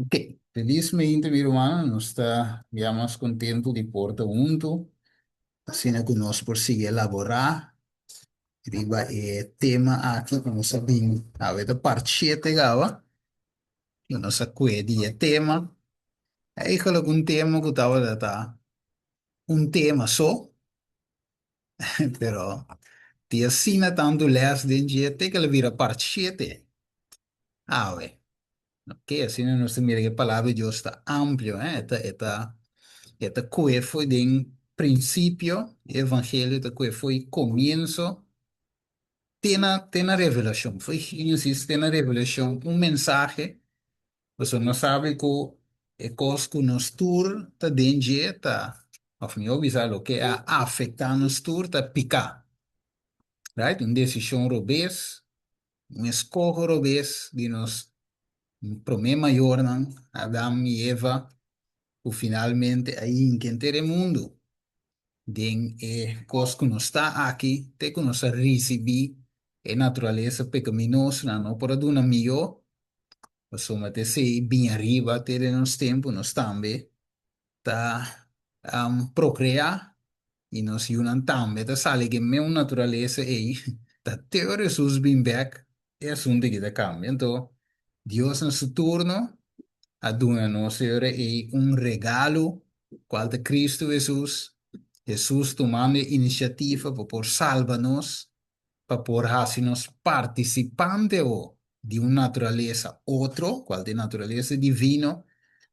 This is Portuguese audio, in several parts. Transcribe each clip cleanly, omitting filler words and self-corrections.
Ok, felizmente, mi hermano, nos está ya más contento de porta junto, assim que nós por seguir elaborar, riba tema aqui, como sabem, a ver, parte 7 gava, que nós acquedi tema, aí coloco um tema que estava data, um tema só, pero ti assina tanto les de até que ele vira parte 7, ver, ok, assim nós temos que a palavra de Deus está amplio, esta que foi de princípio, evangelho, esta que foi começo, tem a revelação, foi Gênesis, tem a revelação, um mensagem, você não sabe que é coisa que nos tur, tá dentro, tá, of me avisar o que é afetar nos tur, tá picar, right? Uma decisão robês, um escolha robês, de nos, um problema maior, não? Adão e Eva, o finalmente aí em quem ter o mundo. Den cos que não está aqui, tem que nós receber a natureza pecaminosa, não para do amigo, mas somente se bem arriba, ter nos tempo, nós também, tá, procriar, e nós unan também, tá, sale que meu natureza aí, tá, teoria Jesus bem back, é assunto que tá cambia, então, Deus no seu turno, aduna-nos, Senhor, e um regalo, qual de Cristo Jesus, Jesus tomando iniciativa para por salvar-nos, para por hacernos participantes de uma natureza outro, qual de natureza divino,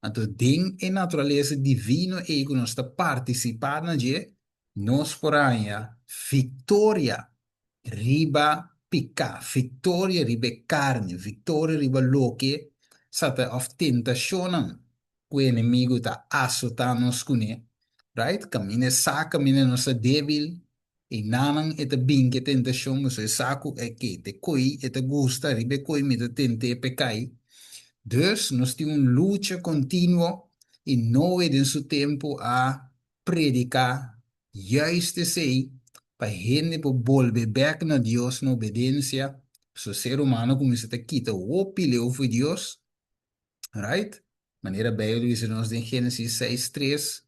então, den a natureza divino e que nós está participando de, nós porém, vitória riba pica, vitória riba carne, vitória riba loque, sata of tentationen, o inimigo está açotando-nos com ele, right? Camine sa, camine nossa débil, e nanan eta binke tentação, mas é saco é que te coi, eta gusta, riba coi, me te tente pecai, dus nós temos uma luta contínua e não é de seu tempo a predicar juist sei para gente para volver back na Deus na obediência. So ser humano começa a quitar o opileu foi Deus, right? Maneira bem diz nós em Gênesis 6:3,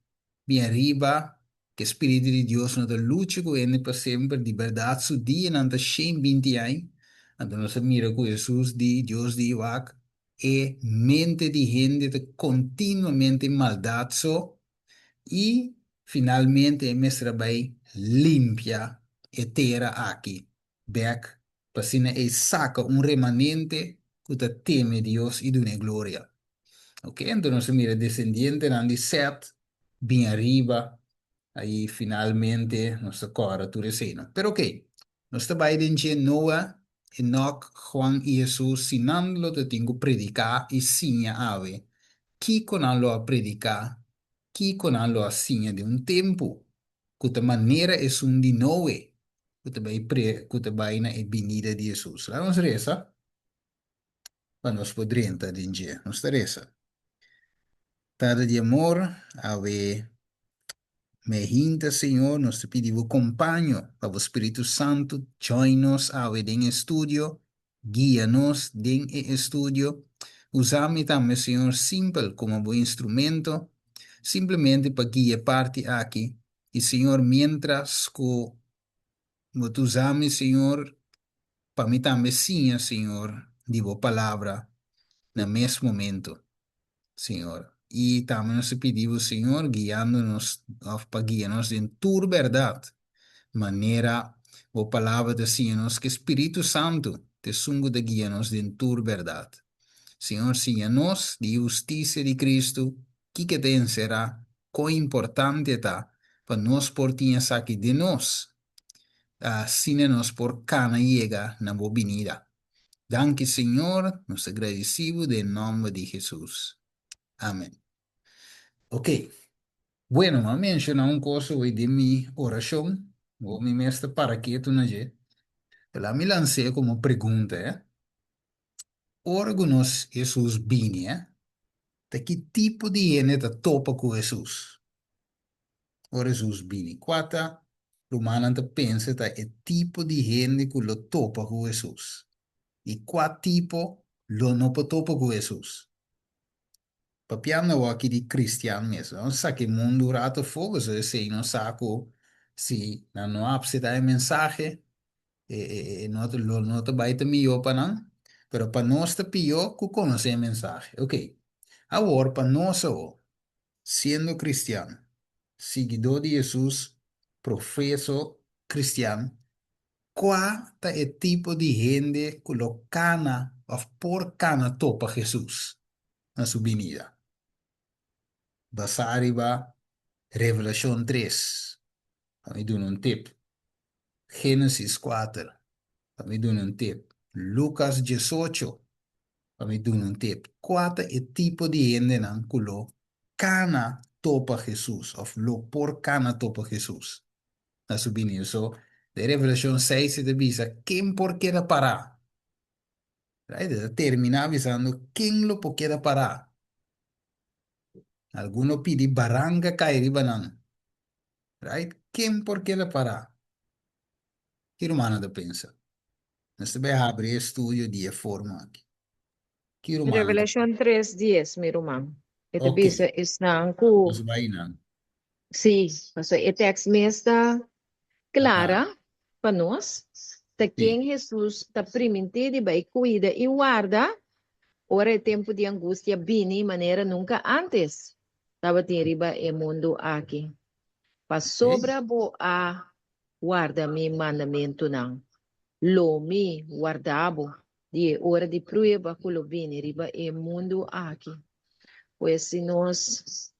bem arriba, que o Espírito de Deus não luta com ele para sempre, de verdade, su dia não está cheio 20 anos. Então, nós mira com Jesus, de Deus, de Iwak, e mente de gente de continuamente maldade, so, e finalmente, mestra vai limpia e terra aqui, back, para e saca um remanente que te teme Deus e dune glória. Ok, então nós mira descendiente de Seth, bem arriba, aí finalmente nós agora tu receno. Pero ok, nós trabalhamos de Noah, Enoch, Juan e Jesus, sinando te tenho predicar e sinha ave. Que conalo a predicar, que conalo a sinha de um tempo, que a maneira é um de Noé, que te vai na venida de Jesus. Lá nós reza, para nós poderemos estar em dia, nós reza. Tarde de amor, ave me hinta, Senhor, nós te pedimos companho para o Espírito Santo, join-nos ao em estúdio, guia-nos em estúdio, usa-me também, Senhor, simples como um instrumento, simplesmente para guiar parte aqui. E, Senhor, mientras que tu usa-me, Senhor, para mim também sim, Senhor, digo palavra no mesmo momento. Senhor. E também nós pedimos, Senhor, guiando-nos, para guiar-nos em tua verdade. Maneira, a palavra de Senhor, que Espírito Santo te sungo de guia-nos em tua verdade. Senhor, siga-nos de justiça de Cristo, que tem será, quão importante está, para nós por ti aqui de nós, assina-nos por cana llega na bobinida. Danke, Senhor, nos agradecemos em nome de Jesus. Amém. Ok. Bueno, ma menciona un cosa hoy de mi oración, o mi mestre para que tú no llegues. La me lancé como pregunta, ¿eh? Órganos Jesús vine, ¿eh? ¿De qué tipo de gente te topa con Jesús? O Jesús vine. Cuata, humana te pensa de el tipo de gente que lo topa con Jesús. Y cuál tipo lo no topa con Jesús. Papiano aqui de cristiano mesmo. Não sabe que mundo rato fogo, se sei não saco se não há dar mensagem, não te baita melhor para não, pero para nós te pior que conhecer a mensagem. Ok. Agora para nós, sendo cristiano, seguidor de Jesus, professor cristiano, qual é o tipo de gente que lo cana ou por cana topa Jesus na sua venida? Basariba, Revelación 3. Para mí doen un tip. Génesis 4. Para mí doen un tip. Lucas 18. Para mí doen un tip. Cuatro el tipo de gente nan kulo cana topa Jesús. Of lo por cana topa Jesús. Na su opinión. So, de Revelación 6 se te avisa quién por qué da parar. Right? Termina avisando quién lo por qué da parar. Alguno pide baranga caer banan. Right? ¿Quién por qué da parar? Que humano da pensa. Nós também abrir estúdio de forma aqui. Que humano da. Revelation 3:10, mi rumang. Ito Ok, bisa is nang ku. nós vai não. Si, so itex mesta Aham, clara para nós. Ta sim. quem Jesus ta primente de vai cuida e guarda. Ora é tempo de angústia bini maneira nunca antes. Tava riba e mundo aqui. Pa Ok. sobra bo a guarda mi mandamento não. Lo mi guardabo. De hora de prueba kulo bini riba e mundo aqui. Pues si nos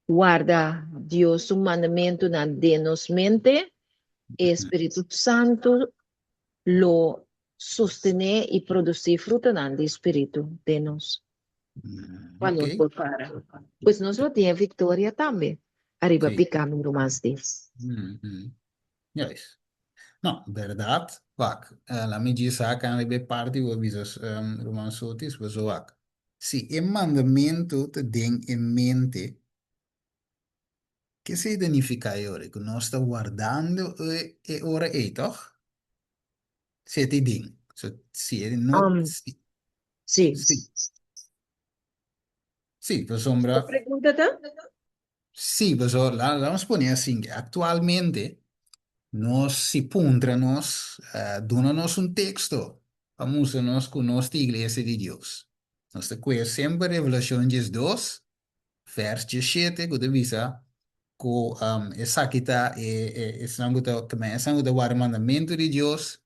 guarda Dios su mandamiento na de nos mente, Espíritu Santo lo sostiene y produce fruto del Espíritu de nos. Ok. Cuando por para. Pues nos lo tiene victoria también. Arriba Sim. picando más disso. Juist. Não, verdade. Vak. La me diz a kan ribe parte o avisos Roman Sotis, mas o vak. Se o mandamento te tem em mente, que se significa ora? Que nós está guardando e ora é, toch? Se te tem. So, se não, Sí. sim, sim, por ¿Qué sombra. pregunta está? Sí, pues vamos a poner así, que actualmente nos si puntranos, donanos un texto, vamos a nos con nuestra iglesia de Dios. Nos te cuesta siempre Revelación 2, vers 17, que te visa, que esa quita, es algo que guarda mandamiento de Dios,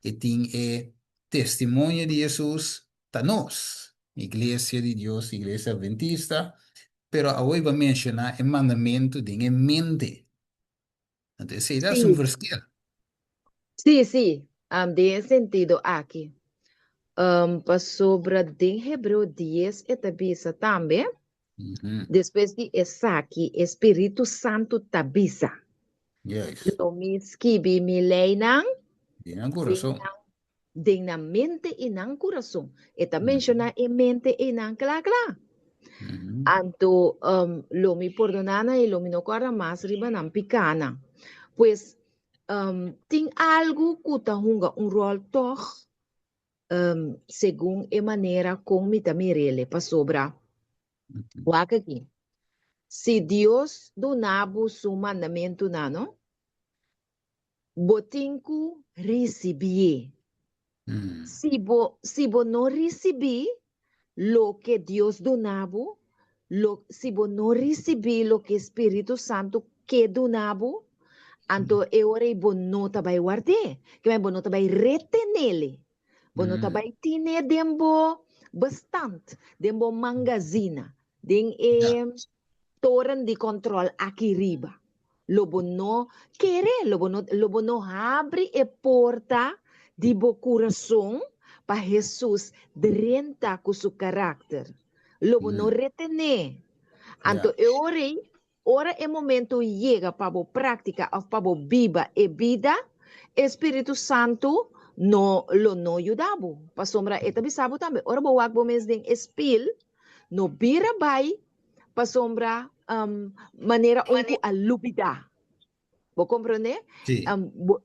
y tiene testimonio de Jesús, ta nos, iglesia de Dios, iglesia adventista, pero hoy va a mencionar el mandamiento de en mente. Entonces, sí, es un Sí, versículo. sí, sí. De sentido aqui. Pa sobra de Hebreu 10 etabisa também. Ujú. Depois de Esaki, Espírito Santo tabisa. Yes. Lo miskibi milenang, Tiene corazón. dinang, dinang mente inang coração. Eta Ujú, menciona e mente inang kla. ujú, Anto lo mi perdonana e lo mi no guarda más riba ng pikana. Pues ting algo kuta hunga un rol toch según e manera con mi tamirele pa sobra. ujú, Waka aqui. Se Deus donava su mandamento nano, botinku receber. mm, Se bo não receber lo que Deus donava, se bo não receber lo que Espírito Santo que donava, mm, anto e ora bo não tabai guarde, que bo não tabai retenele, bo não mm. tabai tine dembo bastante, dembo magazina, den Ya. toren de control aqui riba. Lobo no querer, lobo no abre e porta de bo coração para Jesus drenta com seu caráter. Lobo no Mm, retener. Anto ya. eu orei, ora é momento chega para bo prática ou para bo viva e vida, Espírito Santo no ajudabo. Pa sombra eta bisabo também. Ora bo wag bo mes ding espil, no bira bay pa sombra maneira unku alubida. Bo comprende? Sí.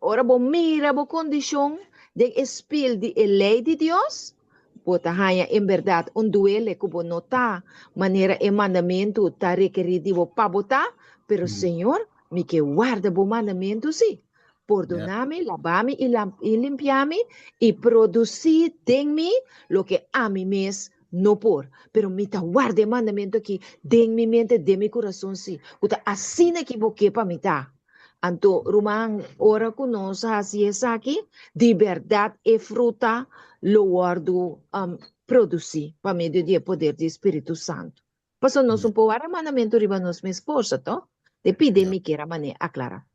Ora bo mira bo condição de espil de lei de Deus, Bota hanya em verdade um duele que bo nota maneira e mandamento tá requerido para botar, pero Mm. Senhor, me que guarda bo mandamento sim. Yeah. Perdoname, lavame e limpiame e produzir em mim lo que a mim mes no por. Pero me ta guarda mandamento aqui, de mi mente, de mi coração sim. Kuta assim que bo que para me tá. Anto rumang ora conosco assim essa aqui, de verdade e fruta lo guardo produzir para meio de poder do Espírito Santo. Paso nós Yeah. um pouco mandamento riba nos minha esposa, to? De pide Yeah. me que era mané aclara.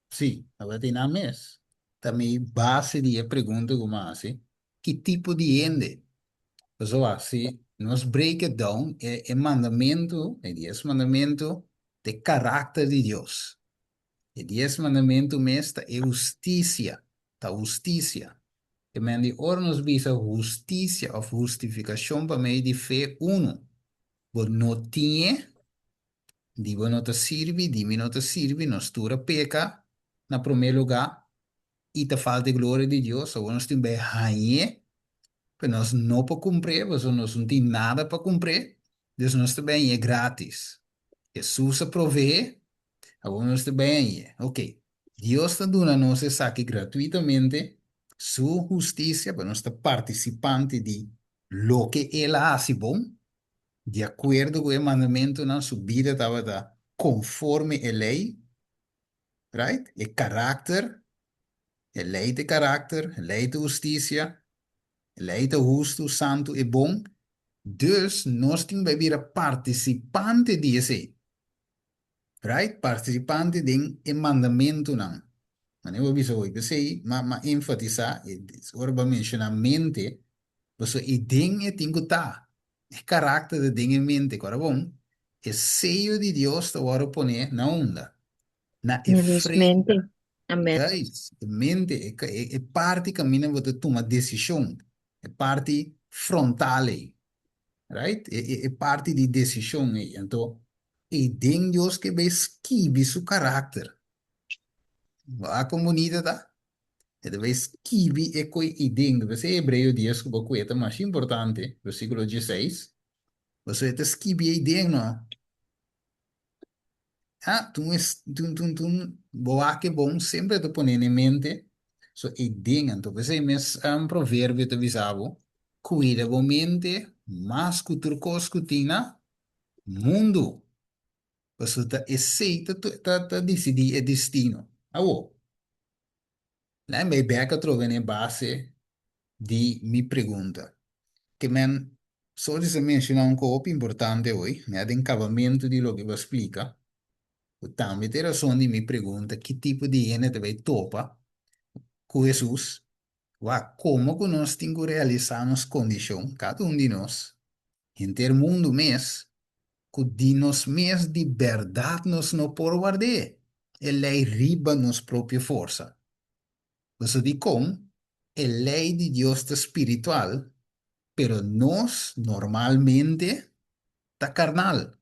Sim, agora tem na mes. Também base de pergunta como assim, que tipo de ende? Pessoal, assim, nós break it down, mandamento, é 10 mandamento de caráter de Deus. E 10 mandamento mesmo é justiça, tá justiça. Que men die ora nos visa justiça ou justificação para meio de fé uno. Por não tinha, digo não te sirve, dimi não te sirve, nós tura peca, na primeiro lugar, e te falta glória de Deus, ou nós temos bem rainha, mas nós não para cumprir, nós não temos nada para cumprir, Deus nós também é grátis. Jesus provee, agora nós também é. Ok. Deus está dando a nós isso aqui gratuitamente, sua justiça, para nós estar participante de lo que Ele hace bom, de acordo com o mandamento, na sua vida estava conforme a lei, right? E caráter, a lei de caráter, a lei de justiça, a lei de justo, santo e bom. Dus nós temos que vir participante disso, right? Participante de um mandamento, não. Mas eu aviso que sei, mas enfatizar, ora para mencionar mente, você e tem que estar. O caráter de tem em mente, agora bom, é seio de Deus que agora poner na onda, na Mente. efrenta. Amém. É isso. A mente é parte que caminha para tomar decisão, é parte frontal, right? É parte de decisão aí. Então, e tem Deus que vai esquivar seu caráter. A comunidade e vez kiwi e coi ideng, você hebreu 10 que bocueta mais importante, versículo 16. Você está kiwi ideng, não? Ah, boa que bom, sempre te poner em mente, so ideng, então você mes provérbio te visavo, cuida bo mente, mas cuturcos cutina, mundo. Você está aceita, tá decidir é destino. Ah, lá em Bebeca trove na base de mi pergunta. Que men, só se menciona um pouco importante hoje, né, de encavamento de lo que você explica. O também tem razão de me pergunta que tipo de gente vai topa com Jesus, ou como que nós temos que realizar nas condições, cada um de nós, em ter mundo mês, que de nós mês de verdade nós não por guardar. Ele é riba nos própria força. Você diz como? É lei de Deus espiritual, pero nós normalmente está carnal.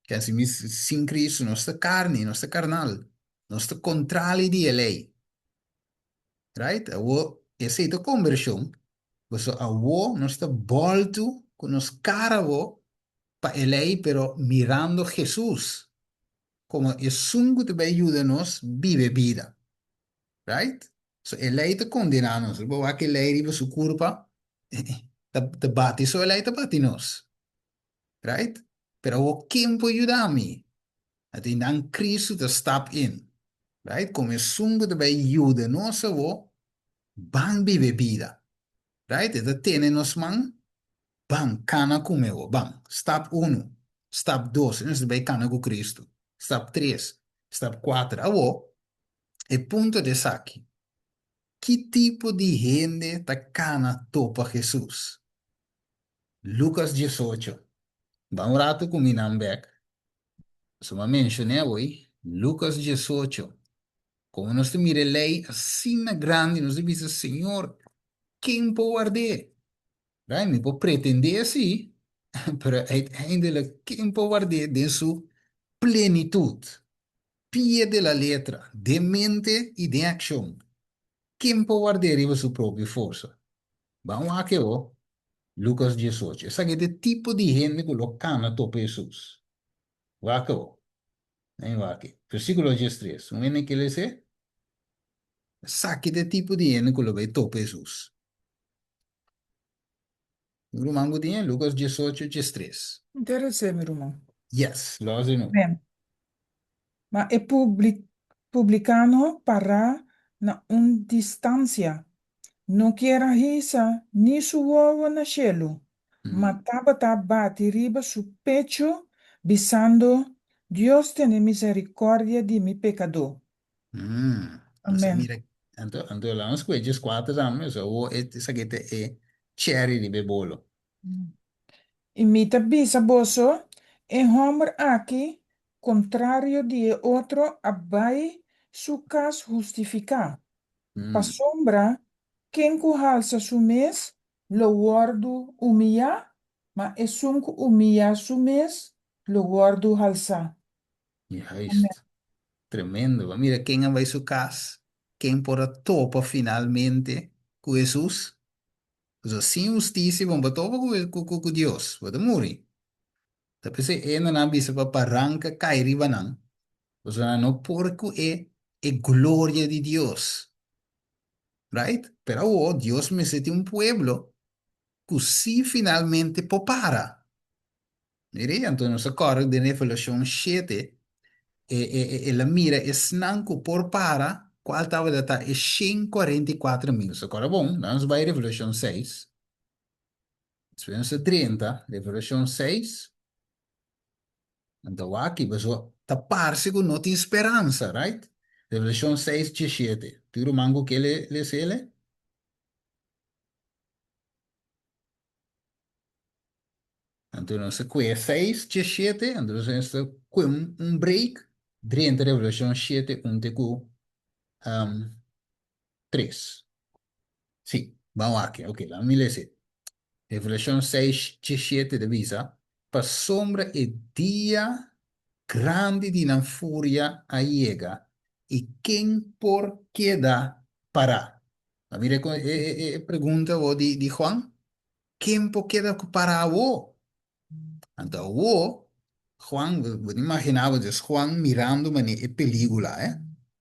Que assim, sem Cristo, não está carne, não está carnal. Não está controle de lei. Right? Essa é a conversão. Você, não está volto com os caras para a lei, pero mirando Jesus. Como é sungo te vai ajudar-nos viver vida. Right? So, a lei te condena-nos. Boa que a lei riba sua culpa, te bate, so a lei te bate nos. Right? Pero o quem pode ajudar-me? Até dan Cristo te stap in. Right? Come sungo de bij jude no se wo bang bi bebida. Right? E tiene nos man bang cana come wo bang. Stap 1, stap 2, nós bij cana com Cristo. Stap 3, stap 4. Awo, e punto de saque. Que tipo de gente ta cana topa Jesus? Lucas 18. Vamos rato com Minambek. Só mencionei hoje. Lucas 18. Como nós temos a lei assim na grande, nós dizemos, Senhor, quem pode arder? Right? Não pode pretender assim, mas ainda quem pode arder de sua plenitude, pia de la letra, de mente e de ação. Quem pode arder em sua própria força? Vamos aqui, ó. Lucas 18. Essa aqui é o tipo de gente que colocando topo Jesus. Wako. Nem waki. Versículo 13. Um ene que ele diz, saque de tipo de gente que coloca topo Jesus. O mango tinha Lucas 18, 13. Interessante, meu irmão. Yes, lo no. Bem, mas é publicano para na distância. Não quer risa, ni su uovo na cielo, ma Mm. tabata bate riba su pecho, bisando, Dios tiene misericordia de mi pecador. Você Amém. mira, então lá nos coelhos 4 anos, ou essa aqui é cherry de bebolo. Imita bisa boso, en homer aqui, contrário de outro, abai su cas justificar. Pa Mm. sombra, quem curralça su mês, lo guardo humilha, ma é sunco humilha su mês, lo guardo halsa. Amém. Juist. Tremendo. Mira, quem vai su casa, quem por a topa finalmente com Jesus. Então, sem justiça, vamos topa com Deus. Vamos morrer. Tapi se ena na bisa pa parangka kairi banang. O sea, no porque é glória de Deus. Right? Pero oh, Dios me sete un pueblo que si finalmente popara. Mire, então nos acorda de Revelação 7, ela mira é snanco por para, qual estava data é 144.000. Agora bom, nós vai Revelação 6, experiência 30, Revelação 6, então aqui, mas tapar-se com não tem esperança, right? Revelação 6, 17. Tiro mango que ele se ele? Então, nós com 6, 17, então nós com um break, 30 Revolução 7, um teco, 3. Sim, vamos aqui, ok, lá me lese. Revolução 6, 17 de visa, para sombra e dia grande de na fúria a llega, e quem por queda para? A mira, pergunta o de Juan, quem por queda para o? Então, o Juan, você imaginava Juan mirando uma película,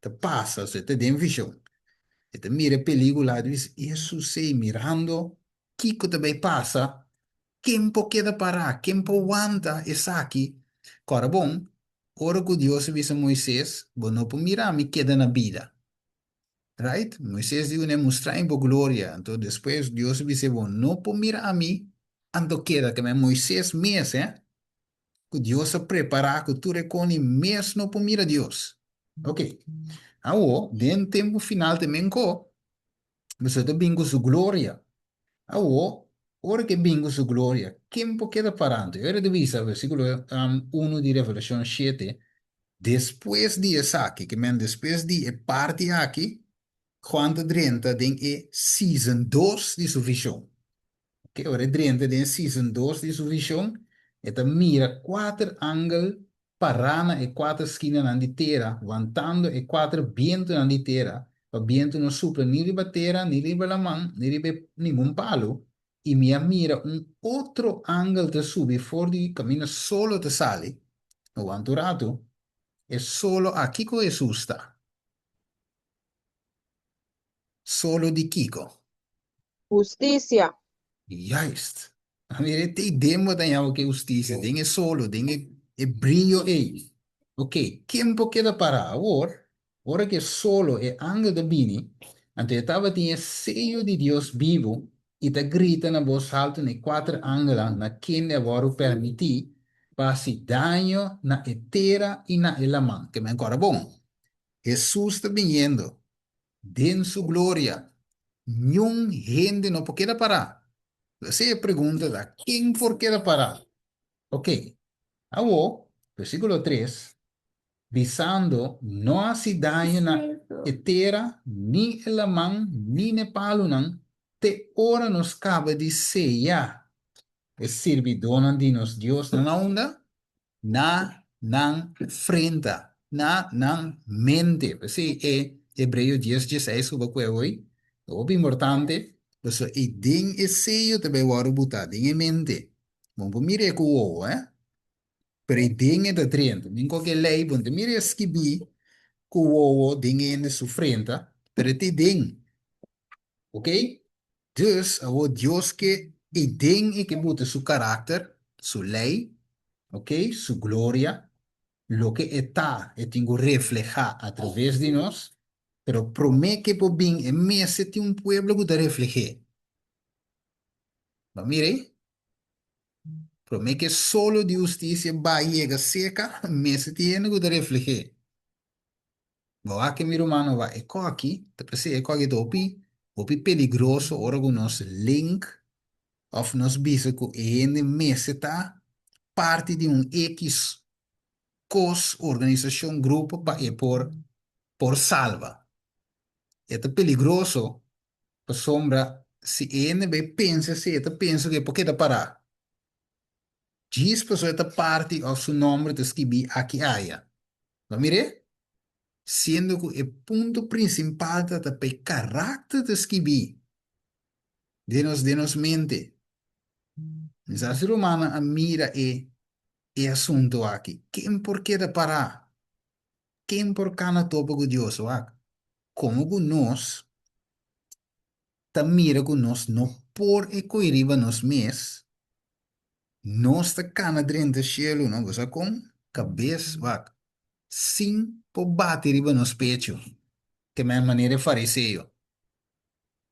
Te passa, você te tem visão. E te mira a película e diz, isso sei, mirando, Kiko também passa, tempo queda parar, tempo aguanta, essa aqui. Agora, bom, ora que Deus disse a Moisés, bom, não pode mirar, me queda na vida. Right? Moisés dijo, ne mostrar en glória. Então, depois, Deus disse, bom, não pode mirar a mim, ando queda, que me Moisés mesmo, que Deus se preparar, que tu recone mesmo para mira Deus. Ok. Agora, dentro do tempo final também, você também com sua glória. Agora, ora que bem com sua glória, quem pode quedar parando? Eu era de vista, versículo 1 de Revelação 7, depois de essa aqui, que men depois de parte aqui, quanto 30 tem season 2 de sua visão. Que ora dentro da season 2 de sua visão, eta mira quatro ângulos parana e quatro esquinas na terra, vantando e quatro vientos na terra. O viento não sopra nem riba terra, nem riba la mão, nem riba nenhum palo. E minha mira um outro ângulo de subir fora de caminho solo de sale. O anturato é solo aqui que Jesus está. Solo de Kiko. Justicia. Juist. Wanneer het demo dan jou que justiça, tem solo, tem brilho aí. Ok, tempo queda para agora, ora que solo é anjo de bini, ante estava tinha sello de Deus vivo e te grita na voz alta ne quatro ángeles na quem agora permitir passe dano na etera e na elamã, que me ancora bom. Jesus está vindo, den su glória, nenhum gente não pode parar. Você pergunta a quem por queda parar. Ok, agora, versículo 3, visando não hace daño na etera, ni en la man, ni ne palunan, te ora nos cabe de ceia. É servidona de nos Dios na onda, na nan frenta, na nan mente. Assim é Hebreu 10, 16, o que é hoje, o importante. So, e ding e seio também o botado em mente. Vamos mire com o, pero e ding é da trenta. Nem qualquer lei, bom, mire esquibi com o ding em sua frente, pero te ding, ok? Dus, o Deus que e ding e que bota seu caráter, sua lei, ok? Sua glória, lo que está e tengo reflejar através de nós, pero promete que por bem e mese tem um pueblo que te refleje. Mas mire, promete que solo de justiça vai llegar seca, mese tiene que te refleje. Boa que miro mano vai, e aqui, te prese e aqui opi peligroso, ora com nos link, of nos bisa que ene mese tá parte de X cos organização grupo pa e por salva. É peligroso. Por sombra, se NB pensa, se eta pensa que por que da parar? Diz pessoa eta parte ao seu nome de escrever aqui aia. Mas mire, sendo que o ponto principal da pe caráter de escrever de nos mente. Mas a ser humana a mira e assunto aqui. Quem por que da parar? Quem por cana topo com Deus aqui? Como que nós, ta mira que nós não por e coiriba nos mês, nós ta cana dentro do cielo, não? Você com cabeça, wak, sim, por bater riba nos pecho, que é a maneira de fariseu.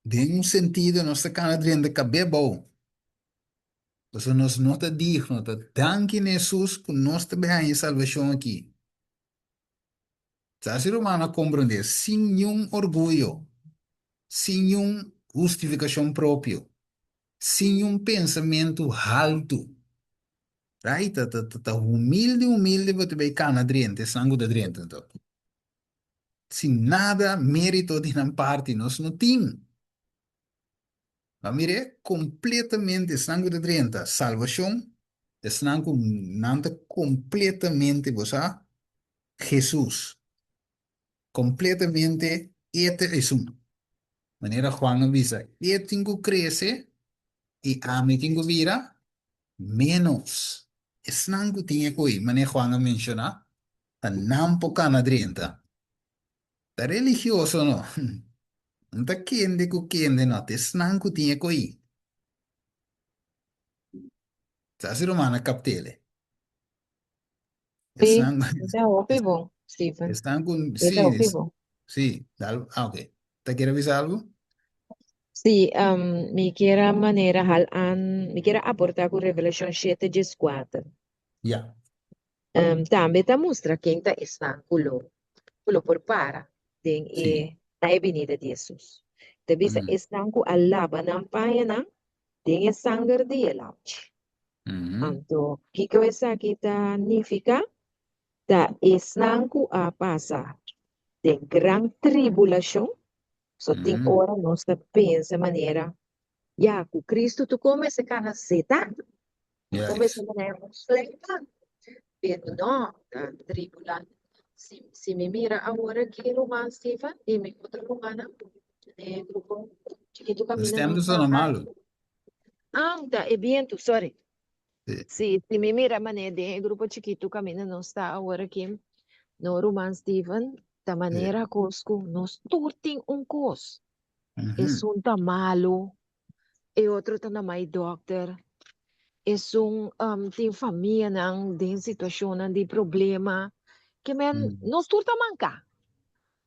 De um sentido, nós ta cana dentro da cabeça, bom. Você nós não está digno, tá danke Jesus, que nós também há salvação aqui. Se a ser humano compreender, sem nenhum orgulho, sem nenhum justificação própria, sem nenhum pensamento alto, right? Tá humilde, humilde, você vai cana dentro, sangue da dentro, então. Sin nada mérito de na parte, nós não temos. Mas mire, completamente sangue de 30, salvação, estão nada completamente, você, Jesus. Completamente, este é um. Maneira Juan avisa, eu tenho que crescer e a mim tenho que virar menos. Estão que tinha que ir, maneira Juan menciona, a não pouca na 30. Tá religioso, não? Não tá quente com quente, não. Estão que tinha que ir. Sa ser umana captele. Sí, Están, está ótimo, Stephen. están con, Está sí, ótimo. sí, ok. ¿Te quiere avisar algo? Sí, mi quiera manera mi quiera aportar con Revelation 7, 4. Ya. Também está mostra quem está kulo por para den Sí. a venida de Jesus. Te bisa Mm, estão com a laba na paia na den é sangue de elauch. mm, Anto, que essa aqui tá significa da estão com a passar de gran tribulação. So tem mm. hora nós tá pensa maneira, ya, com Cristo tu come se cana seta, come se Yes. maneira pero no, tribulante. Si me mira ahora que Román Stephen y mi otra romana, grupo chiquito Los camina no tiempos está. son malos. Anda, é viento, sorry. Sí. Si me mira maneira de grupo chiquito camina no está ahora que no Román Stephen, da Sí. maneira cosco, nos turting un cos. Es Ujú, un ta malo, e outro ta na mai doctor. Es un tem família nang din sitwasyon di problema que men mm. nos turta manca.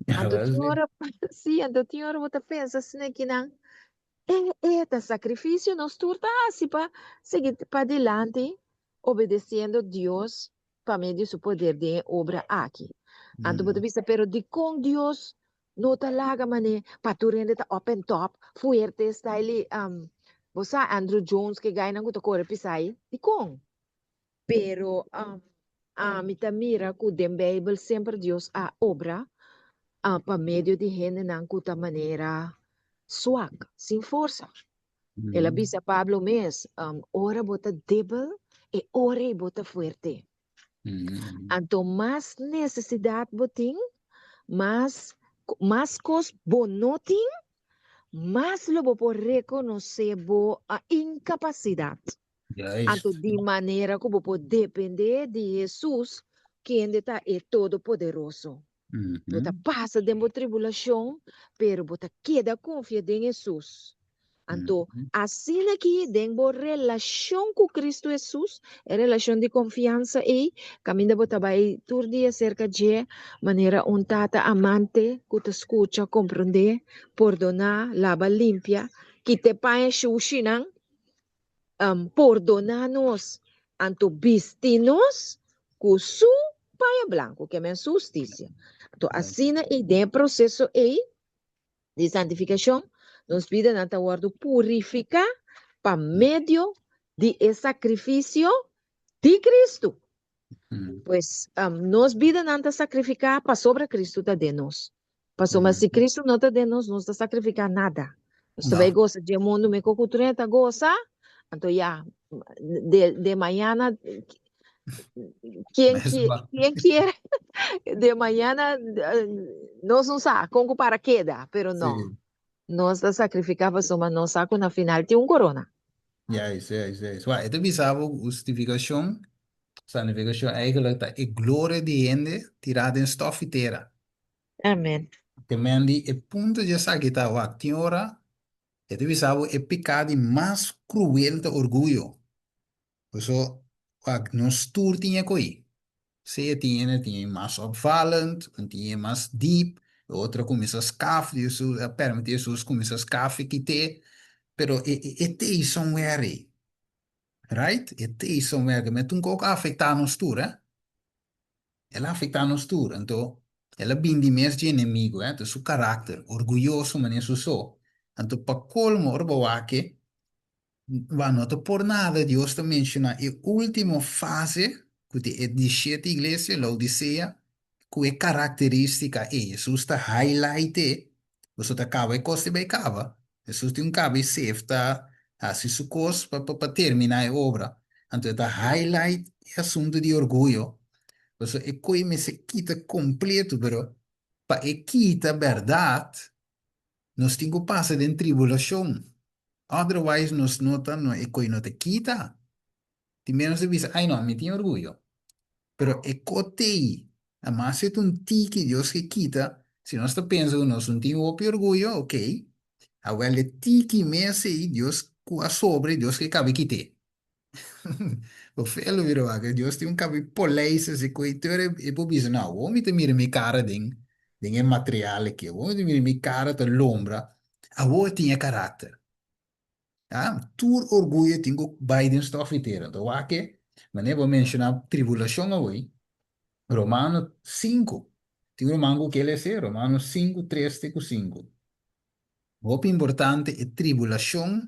Ya Ando ves, sí. tinhora, sim, ando tinhora bota pensa assim que não é sacrifício nos turta assim para seguir para adelante, obedecendo Deus para meio de seu poder de obra aqui. Ando bota Mm, vista, pero de com Deus não talaga mané paturende ta open top, fuerte style você Andrew Jones que ganha não corre pisai, de com. Pero mita mira que den Bible sempre Deus a obra pa medio de gente ng kuta manera swak, sin força. Ela mm, bisa Pablo mes, ora bota débil e ora bota fuerte. mm, Anto mas necesidad boting, mas cos bonoting, mas lo por reconocer a incapacidad. Juist. Anto de maneira que pode depender de Jesus, que ainda está é todo poderoso. Você Mhm. passa de uma tribulação, pero você queda confiante em Jesus. Então, Mhm. assim aqui, dentro da relação com Cristo Jesus, é relação de confiança e caminho você vai todo dia cerca de maneira um tata amante que te escuta, compreender, perdonar, lava limpia, que te pae shushinan, perdonar-nos, anto vestir-nos com su paia branco, que é a justiça. Então, assim, e dentro do processo de santificação, nos piden a guardo purificar por meio de sacrifício de Cristo. Mhm. Pues nos piden a sacrificar para sobre Cristo está de nós. Pastor, mas se Mhm. Cristo não está de nós, não está sacrificar nada. Você vai No. gostar de mundo, me cocutureta goza, então já, de manhã, Mas, quem quer, de manhã, nós não sabemos como para queda, pero não. sim. Nós sacrificava só, mas nós saco na final tem corona. Juist, juist, juist. Maar het is ook justificatie. Santificatie eigenlijk dat ik glorie die hende tirada in stoffitera. Amém. Que mendi e punto de essa que tá o tiora, e tu sabe e pecado mais cruel de orgulho. Por isso, nos tour tinha coi. Se tinha mais opvallend, um tinha mais deep, outra começa a scaf, isso permite Jesus começa a scaf que te, pero e te somewhere, right? E te somewhere, mas tu nunca afetar nos tour, eh? Ela afeta nos tour, então ela bindi mesmo de inimigo, então seu caráter, orgulhoso, mas isso só. Então, para colmo, orbo que va não por nada Deus te menciona a última fase que te é de sete igreja, Laodicea, que é característica e Jesus está highlight, você está acaba e costa bem acaba. Jesus tem cabo e safe, tá assim su cos para terminar a obra. Então, está highlight o assunto de orgulho. Você é coi me se quita completo, pero para e quita verdade, nós temos que passar em tribulação. Otherwise, nos nota no e coi não te quita. Ti menos se dice, ay no, me tiene orgullo. Pero e cotei, además es un ti que Dios que quita, si no está pensando, no es un ti o orgullo, ok. Agora, el ti que me hace, Dios cua sobre, Dios que cabe quite. O felo viro que Dios tem um cabe poleis, se coitere, e po bisa, não, vou me te mira mi cara ding é material aqui, vou me te mira mi cara te lombra, a vou tinha caráter. Tur orgulho tenho Biden stofiteira. Então, aqui, mas nem vou mencionar tribulação hoje. Romano 5. Tem Romano que ele é Romano 5, 3, 5. O importante é tribulação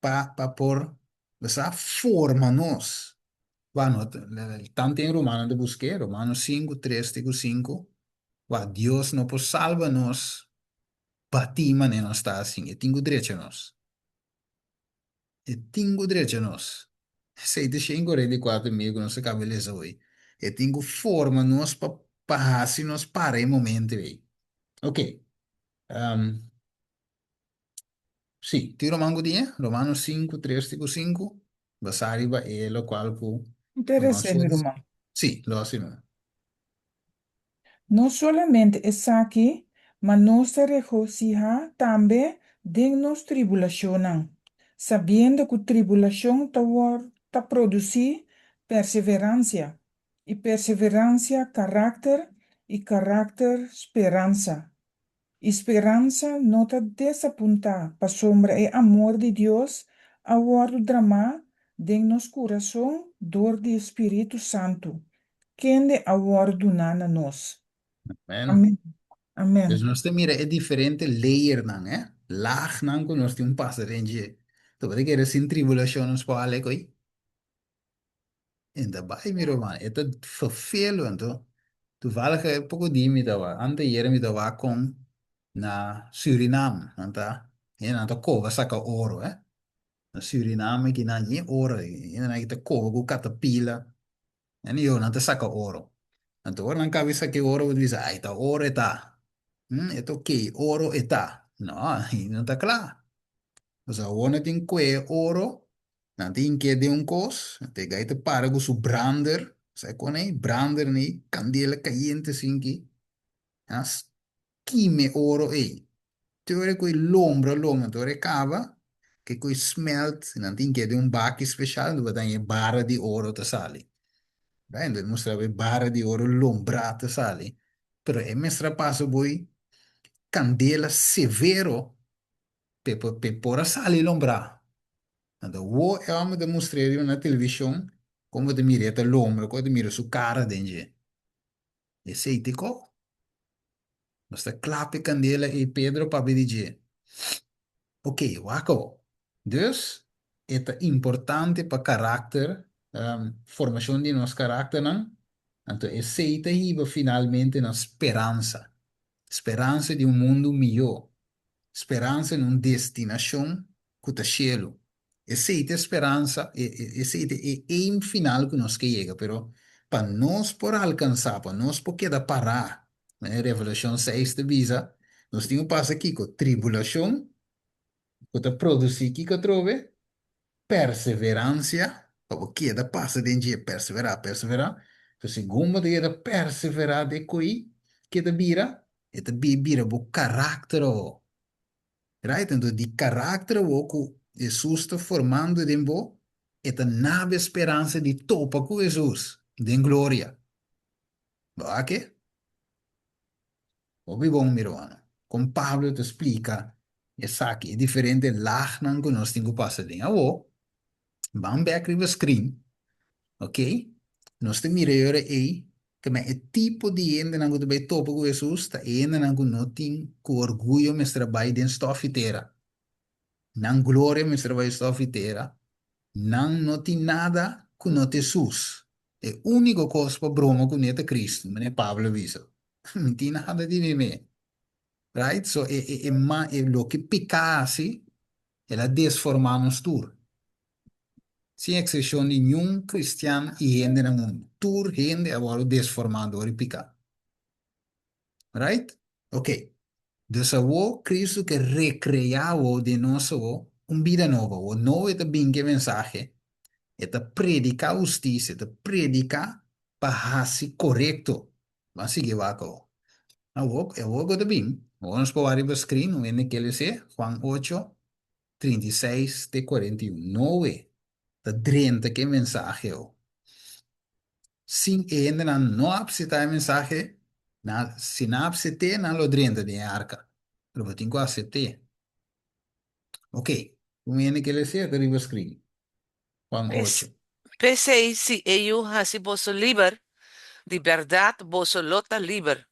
para por, essa forma-nos. Bueno, tanto em Romano de busquei, Romano 5, 3, 5. Deus não pode salvar-nos, batima nem nós está assim, e tenho direito a nós. E tenho direito a nós. Sei de 5 44 mil, não sei que beleza hoje. E tenho forma nós para se nós para em momento aí. Ok. Um, sim, tiro mango dia, Romanos 5 3 5. Basari ba e lo qual ku nós Interessante, fomos. irmão. Sim, lo assino. No solamente está aquí, mas nos regocija también de nos tribulación, sabiendo que tribulación ta produce perseverancia, y perseverancia carácter, y carácter esperanza. Esperanza no te desapunta, pa sombra e amor de Dios, aguardo drama de nos corazón, dor de Espíritu Santo, quien de aguardo nana nos. Amen. Amém. Dus Amém. nós temos é diferente layer nan, eh? Laag nan ko nós temos um passo de. Tu vai querer sin tribulação nos pode coi. En daarbij miro man, het is vervelend hoor. Toevallig heb ik ook die met dat ante hier met dat kom naar Suriname, anta en anta kova saka oro na Suriname que na nie oro e na ita kova ku katapila en yo anta saka oro. Anta oro nan kabisa que oro diz ai ta oro eta. Eto okay, oro eta. No, aí não tá claro. Mas a ona tem que ouro, não tem que de um cos, tem que te para com o brander, sai com aí, brander nem, candela caliente assim que, as quime ouro aí. Teore coi lombra, lombra, teore cava, che coi smelt, não tem que de um baque especial, dove tem barra de ouro te sali. Bem, então mostrava barra de ouro lombrata sali. Pero é mestra passo boi candela severo pe pora sali lombra. Então, o é uma demonstração na televisão como de mira a lombra, como de mira sua cara dentro. E sei te co, mas clape candela e Pedro para dizer. Ok, wako. Dus, het importante para carácter, formação de nosso carácter, não? Então, aceita e finalmente na esperança. Esperança de um mundo melhor. Esperança numa destinação que está cielo. Aceita esperança, aceita é aim final que nós queremos, pero para nós por alcançar, para nós por queda parar, né? Revelação 6 de visa, nós temos passo aqui com tribulação, que produzir aqui que trove, perseverança, para queda passa de dia, perseverar, perseverar, então segundo dia perseverar de coi, que da bira, e da bira o carácter, right? Então, de carácter o que Jesus está formando em você, é a nova esperança de topa com Jesus, de glória. Ok? Obi bom, meu irmão. Como Pablo te explica, essa aqui é diferente lá não que nós temos que passar de agora. Vamos back to the screen, ok? Nós temos que mirar aí, que é tipo de gente que tu vai topa com Jesus, está gente que não tem com orgulho, mas trabalha dentro da estofiteira. Não glória, mas trabalha dentro da estofiteira. Não tem nada com o Jesus. É a única coisa para broma com o Cristo, mas é Pablo avisa. Não tem nada de mim. Right? So, lo que pica assim, ela desformamos tudo. Sem exceção de nenhum cristiano e gente no mundo. Tudo gente agora desformado e pica. Right? Ok. Dus o Cristo que recreava de nosso vida nova. O novo é bem que mensagem. É predicar justiça, é predicar para ser correto. Mas seguir vai com. Eu vou bem. Vamos para o screen, onde que ele se, Juan 8, 36 de 41. Não é. Da 30 que mensagem. Sin ainda não aceitar a mensagem, se não aceitar, não lo 30 de arca. Pero tenho que aceitar. Ok. Onde que ele se, arriba screen. Juan Pes- 8. Pensei se eu hasi boso liber, de verdade boso lota liber.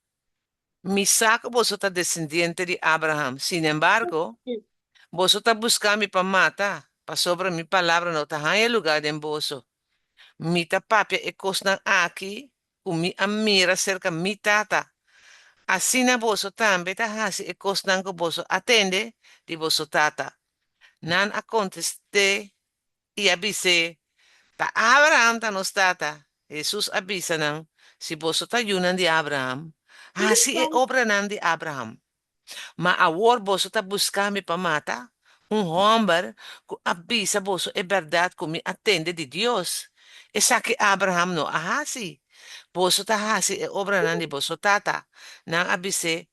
Mi saco boso ta descendiente de Abraham. Sin embargo, boso ta buscar mi pa mata, pa sobre mi palavra no ta haya lugar en boso. Mi ta papia e cosnan aqui, com mi amira cerca mi tata. Assim na boso tambe ta hasi e cosnan ko boso atende di boso tata. Nan a conteste e abise. Ta Abraham ta nos tata. Jesus abisa nang si boso tayunan di Abraham. Hasi e obra nan di Abraham. Ma awor boso ta buscami pamata. Um homem que abisa boso é verdade que me atende de Deus. Essa que Abraham no ahasi. Boso ta hasi e obra nan di boso tata. Nang abise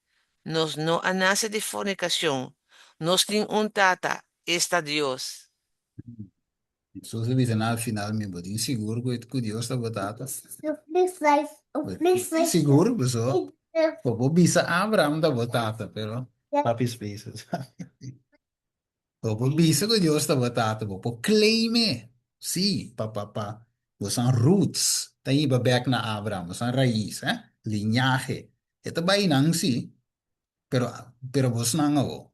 nos no anase de fornicação. Nos tin un tata. Esta Deus. So se dice al final mi botín seguro que Dios está batata. Seguro, pessoal. Popo bisa Abraham da batata, pero papi space. Popo bisa que Dios está batata, popo claime. Sí, papá. Vos son roots. Tá aí back na Abraham, vos son raiz, Linhaje. Ito ba inang sí, pero vos nang ako.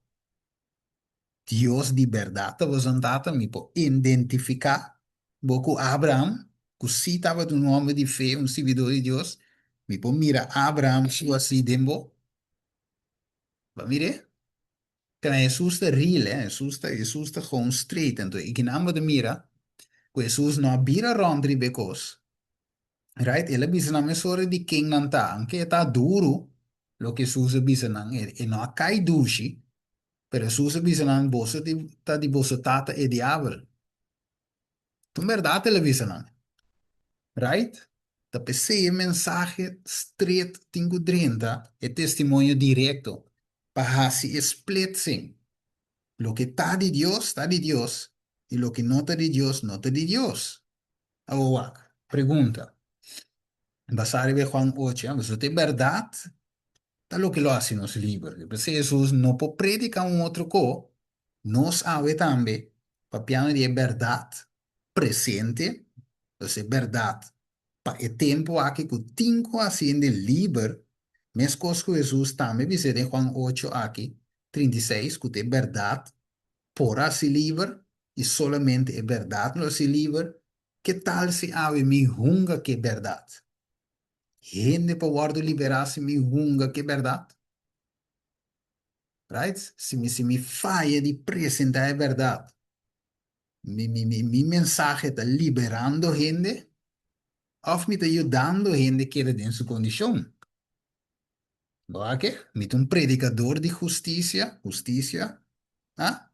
Dios de verdade vos andata me po identificar boco Abraham, que se estava do nome de fé, um servidor de Deus, me po mira Abraham sua assim dembo, va mire, que Jesus está real, Jesus está gewoon straight, então, e que namo de mira, que Jesus não abira rondri becos, right? Ele bisa na mesora de quem não tá, anche tá duro, lo que Jesus bisa nang, e não cai dushi, Pero Jesús dice, "Nan, vos está di vos tata e diablo. Tu verdade ele dice, nan. Right? Da PC mensaje straight tingo 30 é testemunho direto. Para se splitsing. Lo que está de Dios. Y lo que no está de Dios, no está de Dios. Agora, pergunta. Basado em Juan 8, mas é verdade. Tá lo que lo hace nos livros. Porque Jesus não pode predicar outro co. Nos sabe também. Papiano de verdade presente. Então, é verdade. Para o tempo aqui que tinco assim de livro. Mesmo coisa que Jesus também diz em Juan 8 aqui. 36, que é verdade. Por esse livro. E solamente é verdade nesse livro. Que tal se abre mi hunga que é verdade? Gente para guardar liberasse mi hunga que é verdade? Right? Se me falha de apresentar a verdade, mi mensaje está liberando gente, ou me está ajudando gente que era em sua condição. ¿Verdad que? Me um predicador de justiça, ah?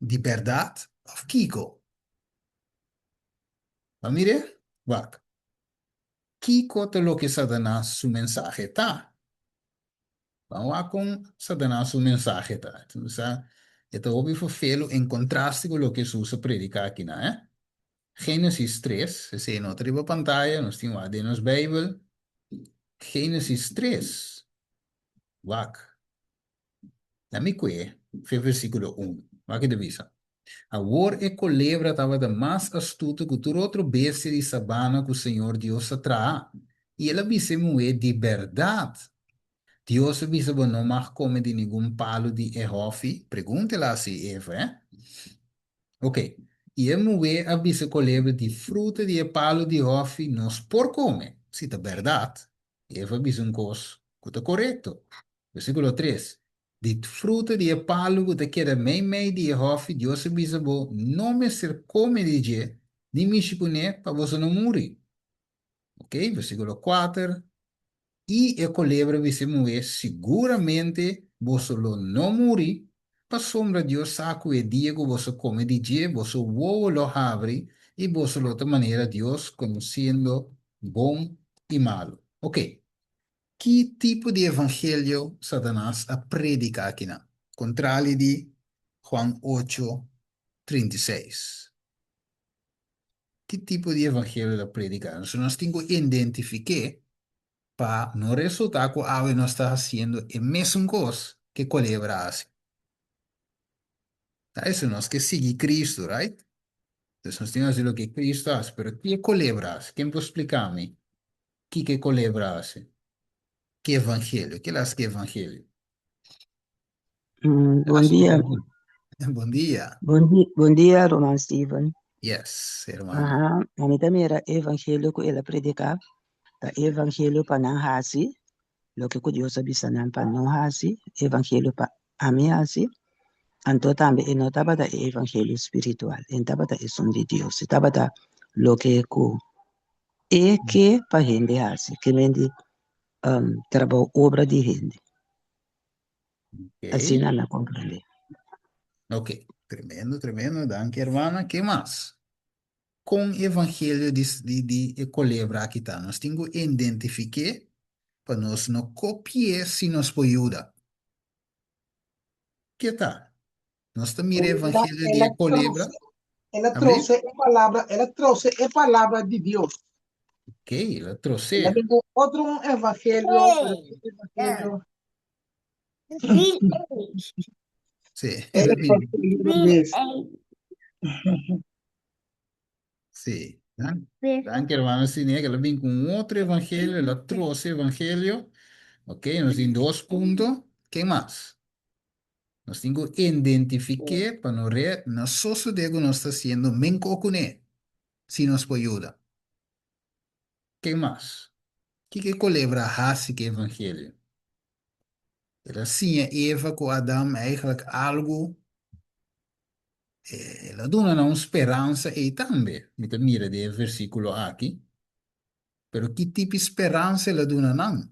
De verdade, of Kiko. ¿Va mire? Va. Kiko te lo que Satanás su mensaje está. Vamos lá com Satanás su mensaje está. Entonces, esto obvio fue en contraste con lo que Jesus predica aqui, ¿no? Gênesis 3, você não tem a pantalla, nós temos lá dentro da Bíblia. Gênesis 3, vac. Na me que, foi versículo 1. Vac de visa. Agora a culebra estava da mais astuta que todo outro bestia de sabana que o Senhor Deus atrás. E ela disse mulher de verdade. Deus disse que não mais come de nenhum palo de errofe. Pergunta-lhe se Eva, Ok. E a mulher avisa colher de fruta de palo de ofi nos por comer. Se é verdade, Eva avisa coisa que está correto. Versículo 3. De fruta de palo que te queda meio de ofi, Deus avisa bo, não me ser come de je, nem me chipune para você não morrer. Ok? Versículo 4. E a culebra disse mulher, seguramente você não morrer, para sombra de Deus saco e dia que você come de dia, você ovo lo abre, e você outra maneira Deus conhecendo bom e malo. Ok. Que tipo de evangelho Satanás a predica aqui na? Contrário de Juan 8, 36. Que tipo de evangelho a predica? Nós temos que identificar para no resultar que a ave não está fazendo a mesma coisa que a culebra hace. Tá? Isso nós que seguir Cristo, right? Então, nós temos que fazer o que Cristo faz. Pero que culebra hace? Quem pode explicar-me? O que culebra hace? Que evangelho? Que las que evangelho? Bom Acho que dia, pergunta. Bom dia. bom dia, Roman Steven. Yes, hermano. Aha, a também era evangelho que ela predica, tá evangelho para não hasi, lo que Deus sabe sanan para não hasi, evangelho para ami hasi, anto também e notaba da evangelho espiritual, entaba da som de Deus, estaba da lo que para gente hasi, que mendi trabalho obra de gente, assim Ok. não compreende. Ok. Tremendo, tremendo. Danke, hermana. Que mais? Com o evangelho de culebra aqui tá. Nós temos que identificar para nós não copiar se nos ajuda. Que tá? Nós também o evangelho Ela de culebra. trouxe, ela Amém? trouxe a palavra de Deus. Ok, ela Ela trouxe. deu outro evangelho, evangelho, Sim, ela vem. evangelho desse. Sim. Danke, hermano Sinia, que ela vem com outro evangelho, ela trouxe evangelho. Ok, nós temos 2 pontos. Quem mais? Nós temos que identificar para não re, não só se digo nós está sendo mencocune, se nos pode ajudar. Quem mais? Que culebra hace que evangelho? Ela sim, Eva com Adão, eigenlijk algo ela dona una speranza e também, mi mira de versículo aqui, pero que tipo de esperança ela dona não?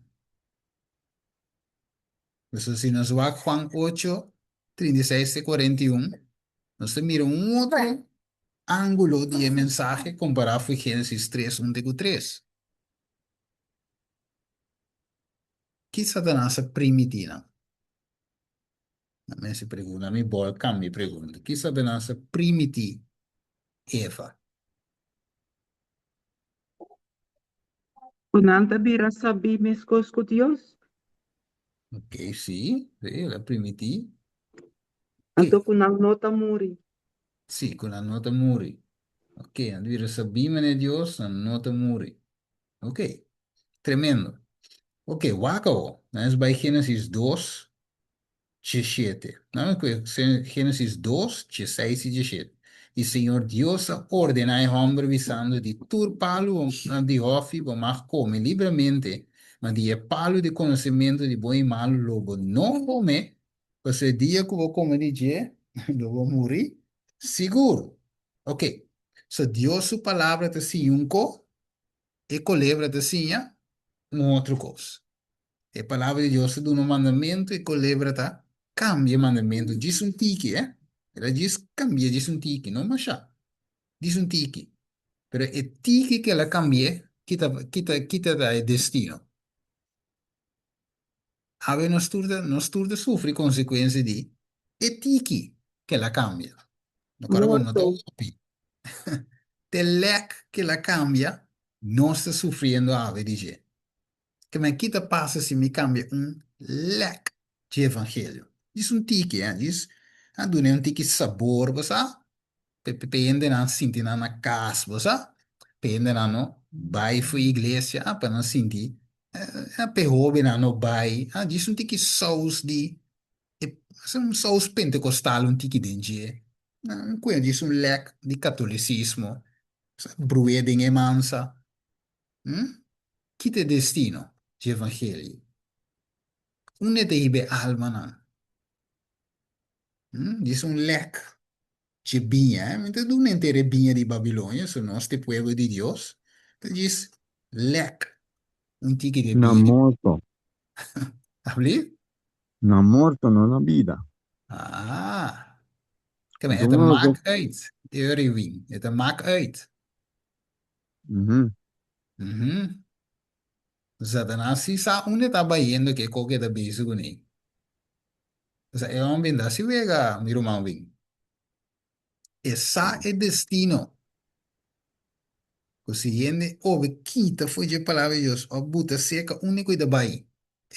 Isso se nos va Juan 8, 36 e 41. Nós mira um outro ângulo de mensagem comparado com Gênesis 3, 1 e 3. Que Satanás primitiva? A mim se pergunta, a mim boa cambia pergunta. Que Satanás primitiva? Eva. Kunanta bira sabi meskos ko Dios. Ok, sim, ela primitiva. Anto Ok, kunang nota muri. sim, com a nota muri. Ok, andvira sabima de Deus, a nota muri. Ok, tremendo. Ok, waka, nós vai Gênesis 2, 17. Não, Gênesis 2, 16 e 17. E Senhor Deus ordena ao homem visando de turpá-lo de ofi, mas come livremente, mas de palo de conhecimento de bom e malo, lobo não come, você dia que vou comer de dia, lobo morrer, seguro. Ok, so Deus sua palavra te sim um co, e colebra te sim um outro coisa. A palavra de Deus dá um mandamento e colebra tá cambia mandamento. Diz um tique, eh? Ela diz cambia, diz um tique, não machá. Diz um tique. Pero é tique que ela cambia, quita da destino. Ave nós turda sofre consequência de é tique que ela cambia. Agora vamos notar Morto. o lec que ela cambia, não está sofrendo a ave de G. Que me quita passa se me cambia leque de evangelho. Diz um tique, diz, do um tique sabor, você, pende na sentir na casa, você, pende na no, vai foi igreja, para não sentir, perrobe na no vai, diz um tique sous de, um sous pentecostal, um tique de não conheço um leque de catolicismo, brueding e mansa, que te destino de evangelho. Une te ibe alma na. Diz um leque de binha. Então, não entere binha de Babilônia, se nós te povo de Deus. Então, diz leque. Um tique de Na binha de... morto, Abli? na morto, não na vida. Ah. Kijk, het Então, maakt uit. Eurewing. Het maakt uit. uhum. Mhm. Satanás si sa une tá baiendo que coque da bisu com ele. Sa é um bem da si vega, mi irmão vem. Essa é destino. Consiguiente, ove quita foi de palavra de Deus, o buta seca, único e da bai.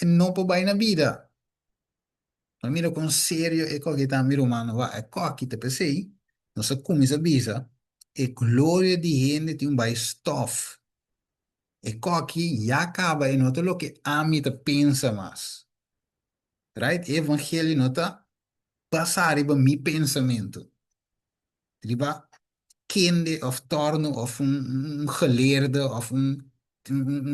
E não para bai na vida. Mas mira com sério, é qual que tá mira humano, vai, é qual que te pensei, não se come essa bisa, e glória de gente tem um bai stuff. E qual que já acaba e não te lo que a mim te pensa mais. Right? Evangelho não tá passar para mi pensamento. Riba, kende of torno of geleerde of een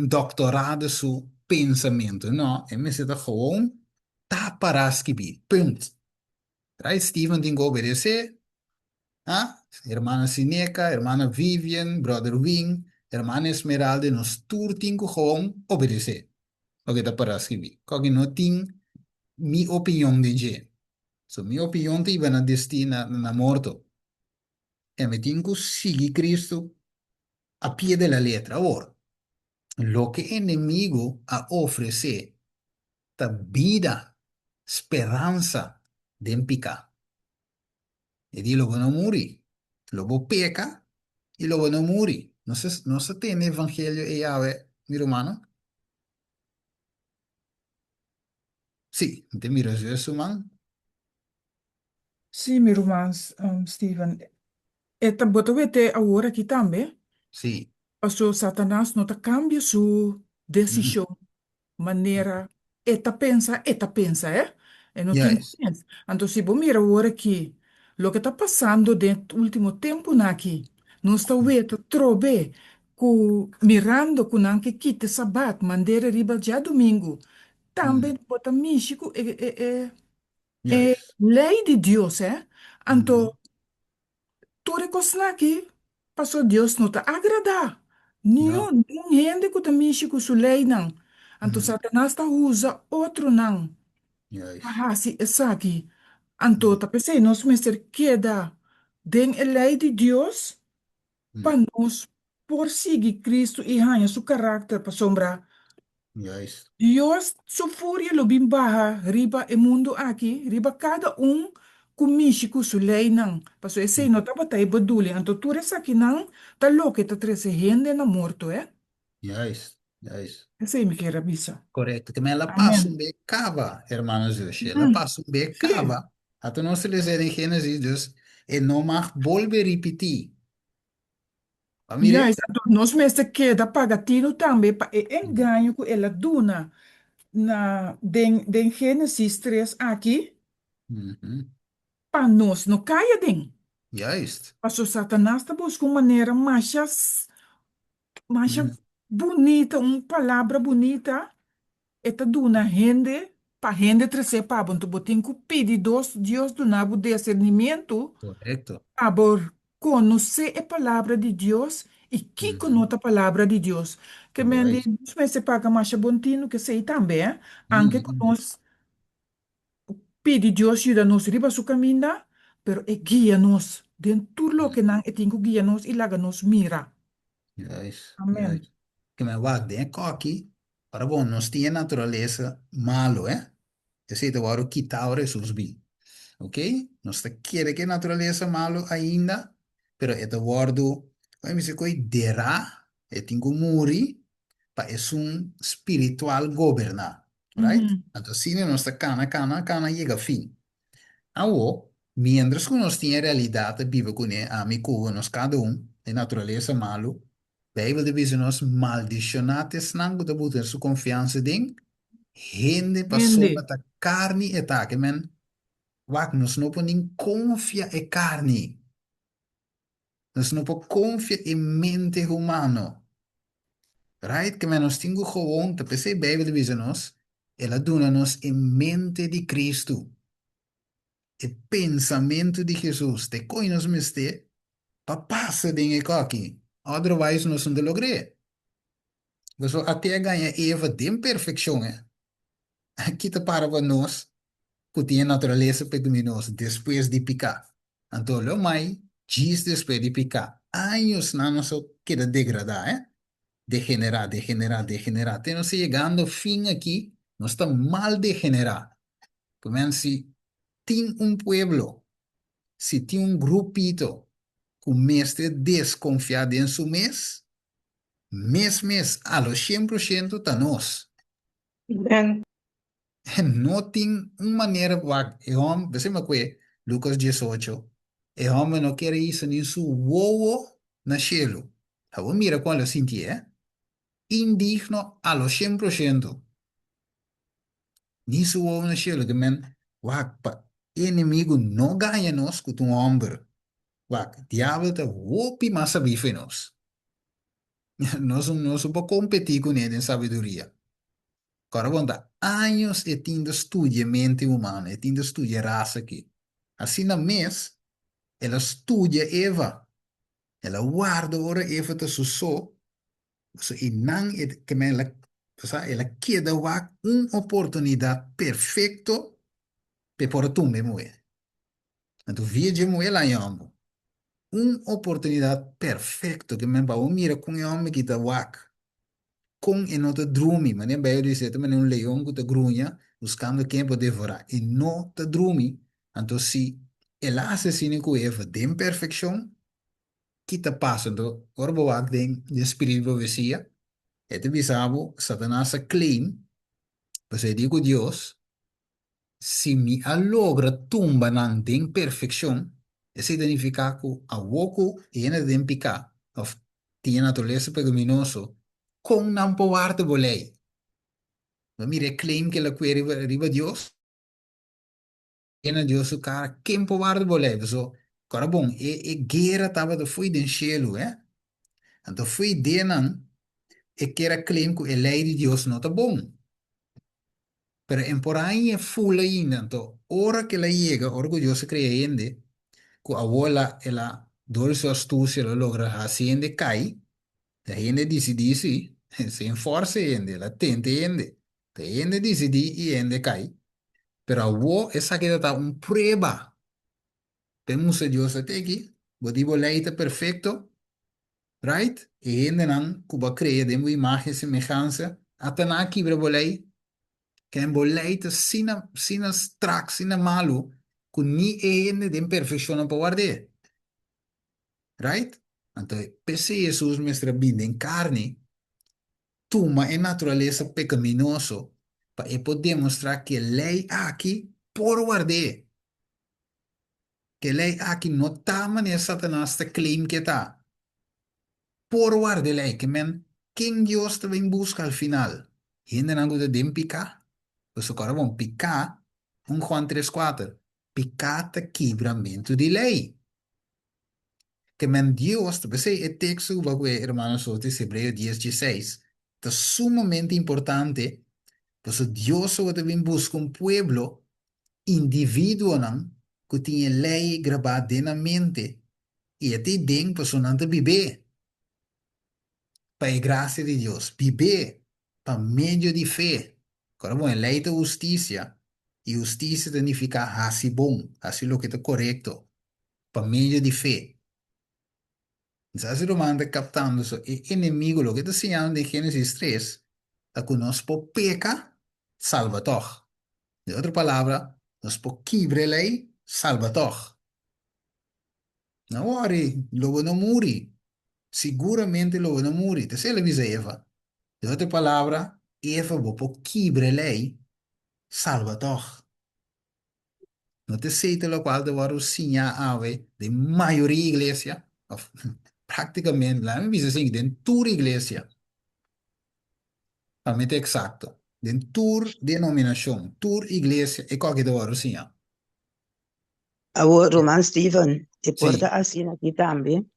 doctorado zo pensamento. No, en me zitten gewoon taparaskibi. Punt. Right? Steven Dingo obedecer. Ah? Hermana Sineca, hermana Vivian, brother Wing, hermana Esmeralda, nos tour tingo gewoon obedecer. Oké, taparaskibi. Kogi no ting mi opinion de je. So mi opinion te iba na destina na morto. E me tingo sigi Cristo a pie de la letra. Ahora, lo que enemigo a ofrecer, ta vida, esperanza de picar. Y di lo bueno muri, lo peca y lo bueno muri. No se tiene evangelio y ave, mi hermano. Sí, te miro eso, man. Sim, meu irmão, Steven. Eta botou até agora aqui também. Sí. Pastor Satanás não cambia sua Mm. decisão, maneira. Eta pensa, é? E não tem Yes. pensa. Então, se você mira agora aqui, o que está passando dentro do último tempo aqui, não está vendo, trove, mirando com que quite sabat, maneira riba já domingo. Também Mm. bota México é Yes. lei de Deus, é? Mm. Então, tudo que passou Deus não está agradar. No. Nenhum rende que está México su lei não. Então, Mm. Satanás está usa outro não. Yes. Ah, se essa aqui. Anto tapos nos mister queda den a lei de Deus Mm. para nos por seguir Cristo e ganhar seu caráter para sombra. Juist. Deus, su furia lo bin baja riba e mundo aqui, riba cada kumishi ku su lei nang. Paso esse no tapa tai bedoeling. Anto tu res aqui nang, ta loke ta trese hende na morto, eh? Juist. Juist. Esse me quer bisa. Correto. Que ela passa Amen. um becava, hermanos Deus. Ela Uhum. passa um Sim. becava. Até nós lhes em Gênesis, Deus, e não mais volve repetir. Ah, Yes, mire? anto nos meste queda pagatino também pa e enganho ku ela duna na den Gênesis 3 aqui, Uhum. pa nos no caia den. Juist. Paso Satanás ta busca uma maneira mais Uhum. bonita, uma palavra bonita, eta duna rende, para rende trazer para bonto botin ku pedi dos Deus do nabo discernimento, Correto. abor conhecer a palavra de Deus e que Uhum. conota a palavra de Deus. Que mende, Juist. se paga mais bontino que sei também, anche Uhum. conosco pedi Deus ajuda nos riba su caminho, pero e guia nos, dentro lo que não e tingo guia nos e laga nos mira. Juist. Amém. Juist. Que me wacht, denk aqui. Para bom, nós tinha natureza malo, eh? Eu sei, agora quitar Jesus bem. Ok? Nós quiere que natureza malo ainda, pero é wordo, vai me dizer que derá, é tingo muri, pa é um espiritual governar, right? Uhum. Então, se nós cana, chega fim. Awo, mientras que nós tinha realidade, vive com ele, amigo, nós cada é natureza malo, Bijbel diz nós maldicionates nango da botar sua confiança em gente passou Rende. para carne e tá, que men Wak, nós não podemos confiar em carne. Nós não podemos confiar em mente humana. Right? Que nós temos gewoon, te pensei, Bíblia diz nós, ela dona-nos em mente de Cristo. E pensamento de Jesus. Te coinos meste, pa passa de aqui. Otherwise, nós não logramos. Nós até ganhar Eva de perfeição, eh? Aqui te para nós. Que tinha natureza pecaminosa depois de picar. Então, o mais diz depois de picar. Anos não nos queda degradar, eh? Degenerar. Até nós chegando ao fim aqui, nós estamos mal degenerar. Como se tem pueblo, se tem grupito, que o mestre desconfiado em seu mês, a los 100% está nós. Amen. Não tem uma maneira, você me conhece, Lucas 18, e homem não quer isso nem su uovo na cielo. Agora mira qual eu senti, indigno a los 100%. Ni su uovo na cielo, que men, pa, inimigo não ganha nós com um homem. Diabo tá wopi massa bife nós. Nós vamos competir com ele em sabedoria. Agora, anos e tindo estudia mente humana, e tindo estudia raça aqui. Assim, na mês, ela estudia Eva. Ela guarda ora Eva te so, e não é que ela, ela quer dar uma oportunidade perfeita para por tu mesmo. Então, veja como ela é uma oportunidade perfeita que me vai mira com o homem que está com e não te drumi, mas nem bem dizer também um leão que te grunha, buscando quem pode devorar, e não te drumi. Então, se ele assassina com Eva de imperfeição, que está passando, agora vou de espírito de profecia, é te bisabo, Satanás claim, você digo Deus, se me alogra tumba nan de imperfeição, isso significa que a woku e na de impicar, of tinha natureza pecaminoso, com não poder te bolei. Mas mire, claim que ela quer riba Deus, e na Deus o cara, quem poder te bolei. So, cara bom, guerra tava de foi den cielo, então foi de nan, e que era claim que a lei de Deus não tá bom. Pero en por ahí es full ainda, então, hora que ela chega, orgulhosa creyente, que a abuela, ela, dulce astúcia, ela logra hacienda cai, a gente decide, se força ainda, ela tenta ainda, a gente decide e ainda cai. Pero a vos, esa que está un prueba. Temos Dios até aqui. Bodibo leite perfeito, right? E ainda não, Cuba cria de uma imagem e semelhança. Até na aqui, brabolei. Quem boleite, sina trax, sina malo. Com ni ainda de imperfeição para guardar. Right? Então, PC Jesus mestra binda em carne, tuma em natureza pecaminoso, para poder demonstrar que lei aqui por guardar. Que lei aqui não está maneira Satanás te claim que está. Por guardar lei, que men, quem Deus também busca al final. E ainda não gosta de picar. Pues agora vamos picar, 1 Juan 3:4. Picar te quebramento de lei. Que men Dios, pues el texto, hermanos, Hebreo 10:16, es sumamente importante, pues Dios también busca un pueblo, individuo, ¿no? Que tiene ley grabada en la mente, y este den, pues, no te vive, para la gracia de Dios, vive, para medio de fe. Ahora, bueno, ley de justicia, y justicia significa así bon, así lo que es correcto, para medio de fe. Entonces, lo manda captando eso. El enemigo, lo que te enseñaron de Génesis 3, la que nos po peca, salva toch. De otra palabra, nos po quibre lei, salva toch. No worry, lo no muri. Seguramente lo no muri. Te se le dice Eva. De otra palabra, Eva po quibre lei, salva toch. No te sei te lo cual de varu sinha ave de mayoría iglesia, of, prácticamente, la me dice assim, de toda iglesia. Totalmente exacto. Den tour denominação, tour igreja, e qualquer hora assim, ó. Awo Roman Stephen, e porta Sim. assim aqui também,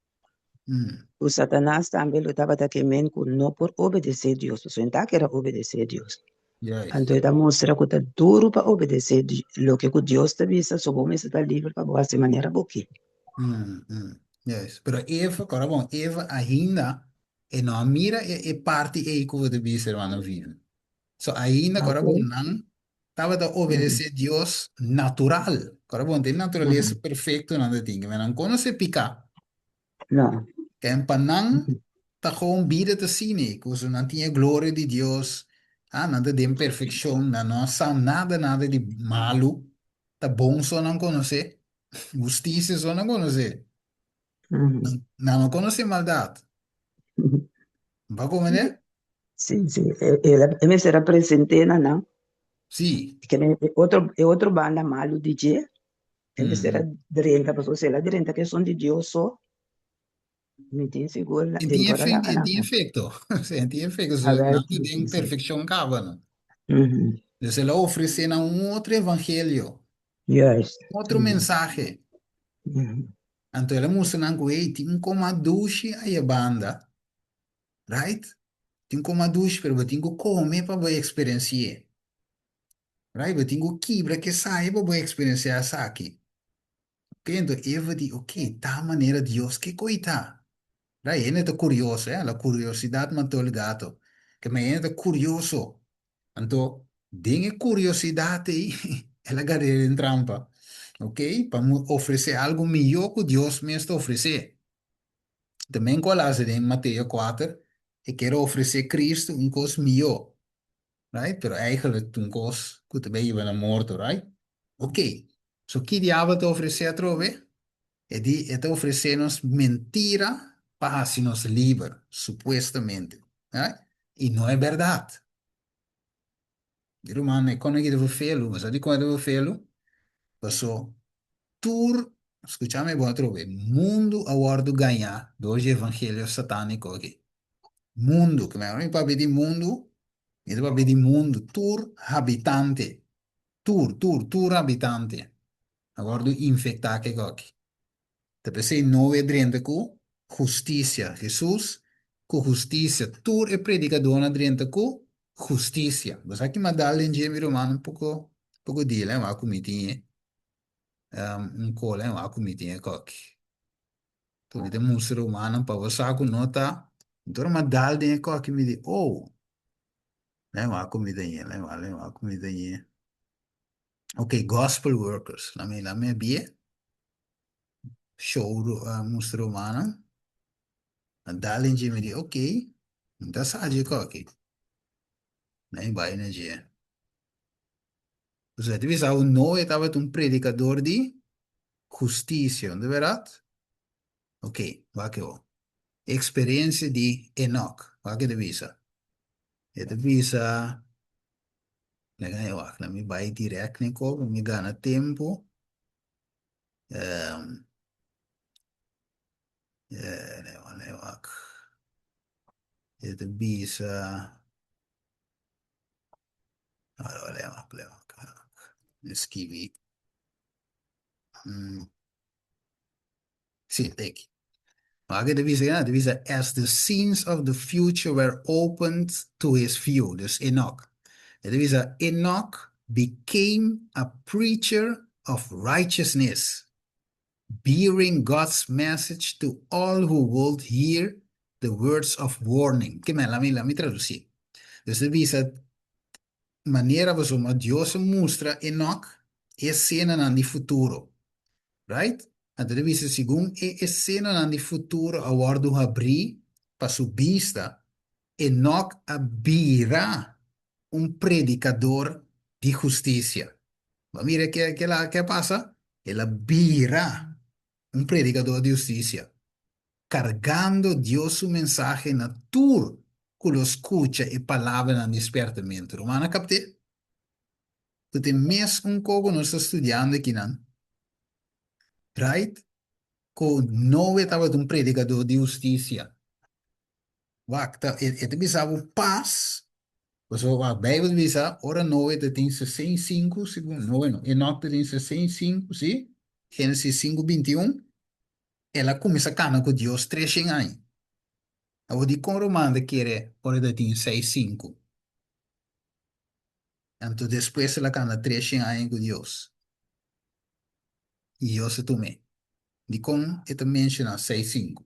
Hum, o Satanás também lutava que men com não por obedecer a Deus, o então que era obedecer a Deus. yes. Então ele mostra que está duro para obedecer o que Deus te visa, só bom está livre para boa de maneira boa. Yes. Pero Eva, agora bom, Eva ainda, e não mira e parte e que você disse, irmão, vive. So ainda, agora bom, Ok? não, estava a Uhum, obedecer Deus natural. Agora bom, tem natureza uhum. perfeita, não tem, mas não conhece picar. Não. Que empanang Uhum, tá gewoon bieden te zien, que você não tinha glória de Deus, nada de imperfeição, não sabe nada de malo, tá bom só não conhecer, justiça só não conhecer, uhum, não conhecer maldade, uhum. vai compreender? Sim, sim. Ele será presente, não? Sim, Que é outro banda malo DJ. Ele será direita, pessoa será direita, que são de Deus só. Me tem seguro, tem cora lá, em não. tem efeito, sim, tem efeito, A ver, nada de sim, sim. imperfeição acaba, não? Uhum. Então, ela oferece um outro evangelho, Yes. outro Uhum. mensagem, Uhum. então ela mostra que tem como a duche aí a banda, right? Tem como a duas, pero eu tenho que comer para experienciar. Right? Eu tenho que quebrar que sai para experienciar isso aqui. Ok? Então, eu vou dizer, ok, tá maneira Deus que coita. Right? Ele é curioso, a curiosidade matou o gato. Que me é curioso. Então, dengue curiosidade aí, ela garra em trampa. Ok? Para oferecer algo melhor que Deus me está oferecer. Também coloca em Mateus 4, eu quero oferecer Cristo um coisa melhor. Right? Pero eigenlijk toen koos, goed, ben je een moord, right? Ok. So, que diabo te ofrece a trove? E te ofrece-nos mentira para hacernos libre, supuestamente. Right? E não é verdade. Irmão, é quando eu devo fê-lo, mas sabe quando eu devo fê-lo? Passou, tur, escúchame, vou trove, mundo aguardo ganhar dois evangelhos satânicos aqui. Mundo, que me não é para pedir mundo, é para pedir mundo, tur habitante. Tur abitante. Agora do infectar que aqui. Te pensei não é drente com justiça. Jesus, com justiça. Tur é predicador na drente com justiça. Mas aqui me dá em dia, meu irmão, pouco dia, né? Uma comitinha, cola, uma comitinha aqui. Tu vê um ser humano para você com nota. Então, uma dá em aqui me diz, oh, né? Uma comidinha, né? Uma comidinha. Ok, gospel workers. La me bie. Show mustra romana. Dalin je me di, ok. Dat sa je koki. Nem vai na je. Dus het is al nooit dat we een predicador die justicia, de verdad? Ok, wacht even. Experiência de Enoch. Wacht de visa. Het visa. Wacht, laat me bij direct niet komen. Me gana tempo. Um, nee, wacht. Het visa. Wacht. Esquivi. Sim, take. Wacht, de visa. As the scenes of the future were opened to his view. Dus Enoch. Het visa. Enoch became a preacher of righteousness, bearing God's message to all who would hear the words of warning. Que me, la mi traducir. Dus de visa maneira como Deus mostra Enoch é cena no futuro, right? Então, de visa segundo é cena no futuro a guardo abrir para sua vista, Enoch abrirá predicador de justiça. Mas mira que passa? Ele abrirá predicador de justiça, cargando Dios su mensaje na tour que lo escucha y palabra en despertamiento. Romana, capte? Tu te mes un coco no está estudiando aquí, ¿no? Right? Con no estaba un predicador de justicia. Wacta, te bisava paz. Pues a Bijbel bisa, ora 9 te tem 65, segundo, no, bueno, Enoch te tem 65, ¿sí? Génesis 5:21. Ela começa a caminhar com Deus 300 anos. Eu digo com Romano que era ora de tem 65. Então depois ela canta 300 anos com Deus. E eu se tomei. De como eu menciona 65.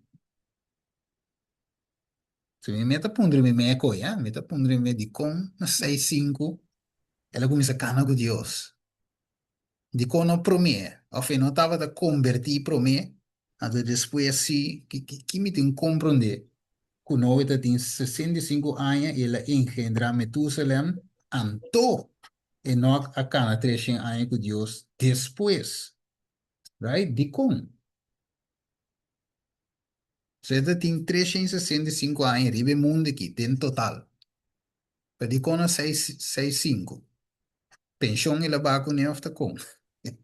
Se me meta pondre me meco, ya, meta pondre me de com na 65, ela começa a cantar com Deus. De como não promete, ao fim não estava a convertir promete, então depois assim, que me tem que compreender, que o novo tem 65 anos, ela engendra Metusalem, anto, e não a cana 300 anos com Deus, depois, right? De como? Você tem 365 anos, ribe mundo aqui, tem total. Para de como 65. Pensão e labar com ele está com. Que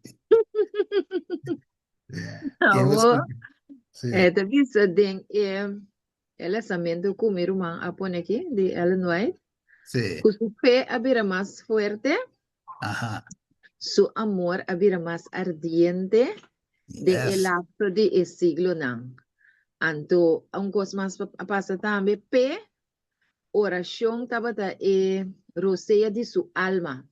você, Awo, sim, tapi sedang ela samendo comer uma apone aqui de Ellen White. sim, Su fe habira más fuerte, ajá, su amor habira más ardiente de el yes. lapso de el siglo nang. Anto, ang cos más pasa también, oración tabata rosea de su alma.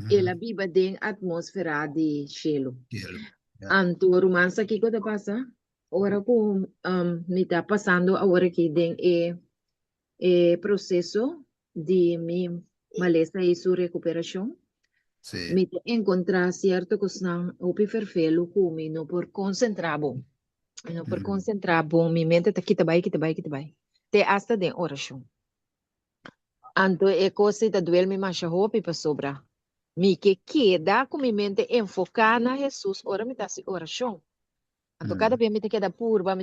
Ela viva den atmosfera de cielo. Cielo, ya. Anto, romansa kiko te pasa? Ora ko me está pasando ahora que den proceso de mi maleza y su recuperación. Sí. Me encontrar cierto que están opi ferfelo kumi no por concentrabo. No por concentrabo, mi mente está kita bay. Te hasta de oración. Anto e cosa te duele mi macha hopi pa sobra. Mi que queda com mi mente enfocada na Jesus, ora me tá si oração. Anto cada vez me te queda purba,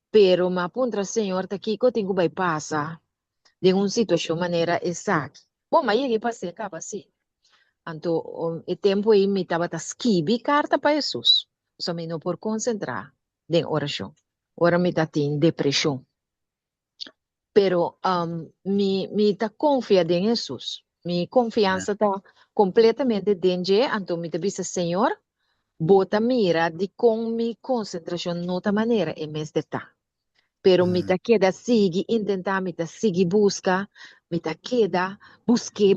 pero ma puntra Senhor tá aqui que eu tenho que passar de uma situação maneira exata. Bom, mas ele passei acaba assim. Anto o tempo aí me tava tá escrever carta para Jesus. Só me não por concentrar em oração. Ora me tá tem depressão. Pero me tá confiando em Jesus. Mi confiança está completamente dentro, então me diz, Senhor, bota mira de com mi concentração noutra maneira em vez de tá. Pero me tá queda sigue, intentar me tá sigue busca, me tá queda busque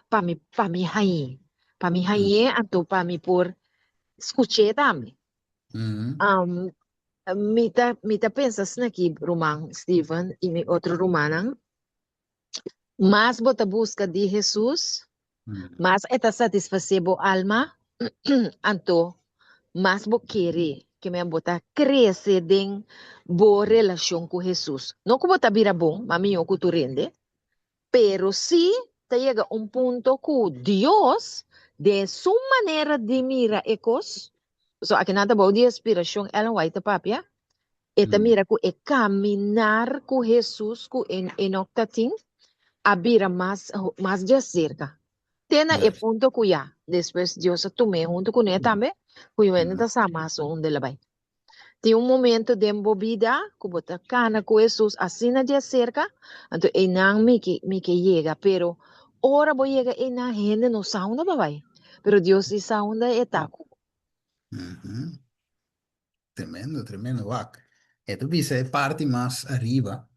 para me rair. Para me rair, então para me por escutar também. Me tá pensa aqui, Roman, Steven, e mi outro Romanan, Más bota busca de Jesús, más está satisfacer bo alma, anto más bo quiere que me bota crescer den bo relação com Jesus. Não que bota vira bom, mami eu tu rende, pero sí te llega un punto que Dios, de su manera de mira ecos, so aquí nada bo de inspiração ela vai te papia, eta mira que é caminhar com Jesus que en octatin, abrir mais de cerca. Tena e Yes. ponto kuya. Después Dios tome junto com ele também. Kuya vem da sama so onde lá vai. Tem momento de embobida, que bota cana com Jesus assim na de cerca. Então e não me que chega, pero ora bo chega e na gente no sauna vai. Pero Dios se sauna e taco. Uhum. Tremendo, tremendo, wak. E tu bisa e parte mais arriba.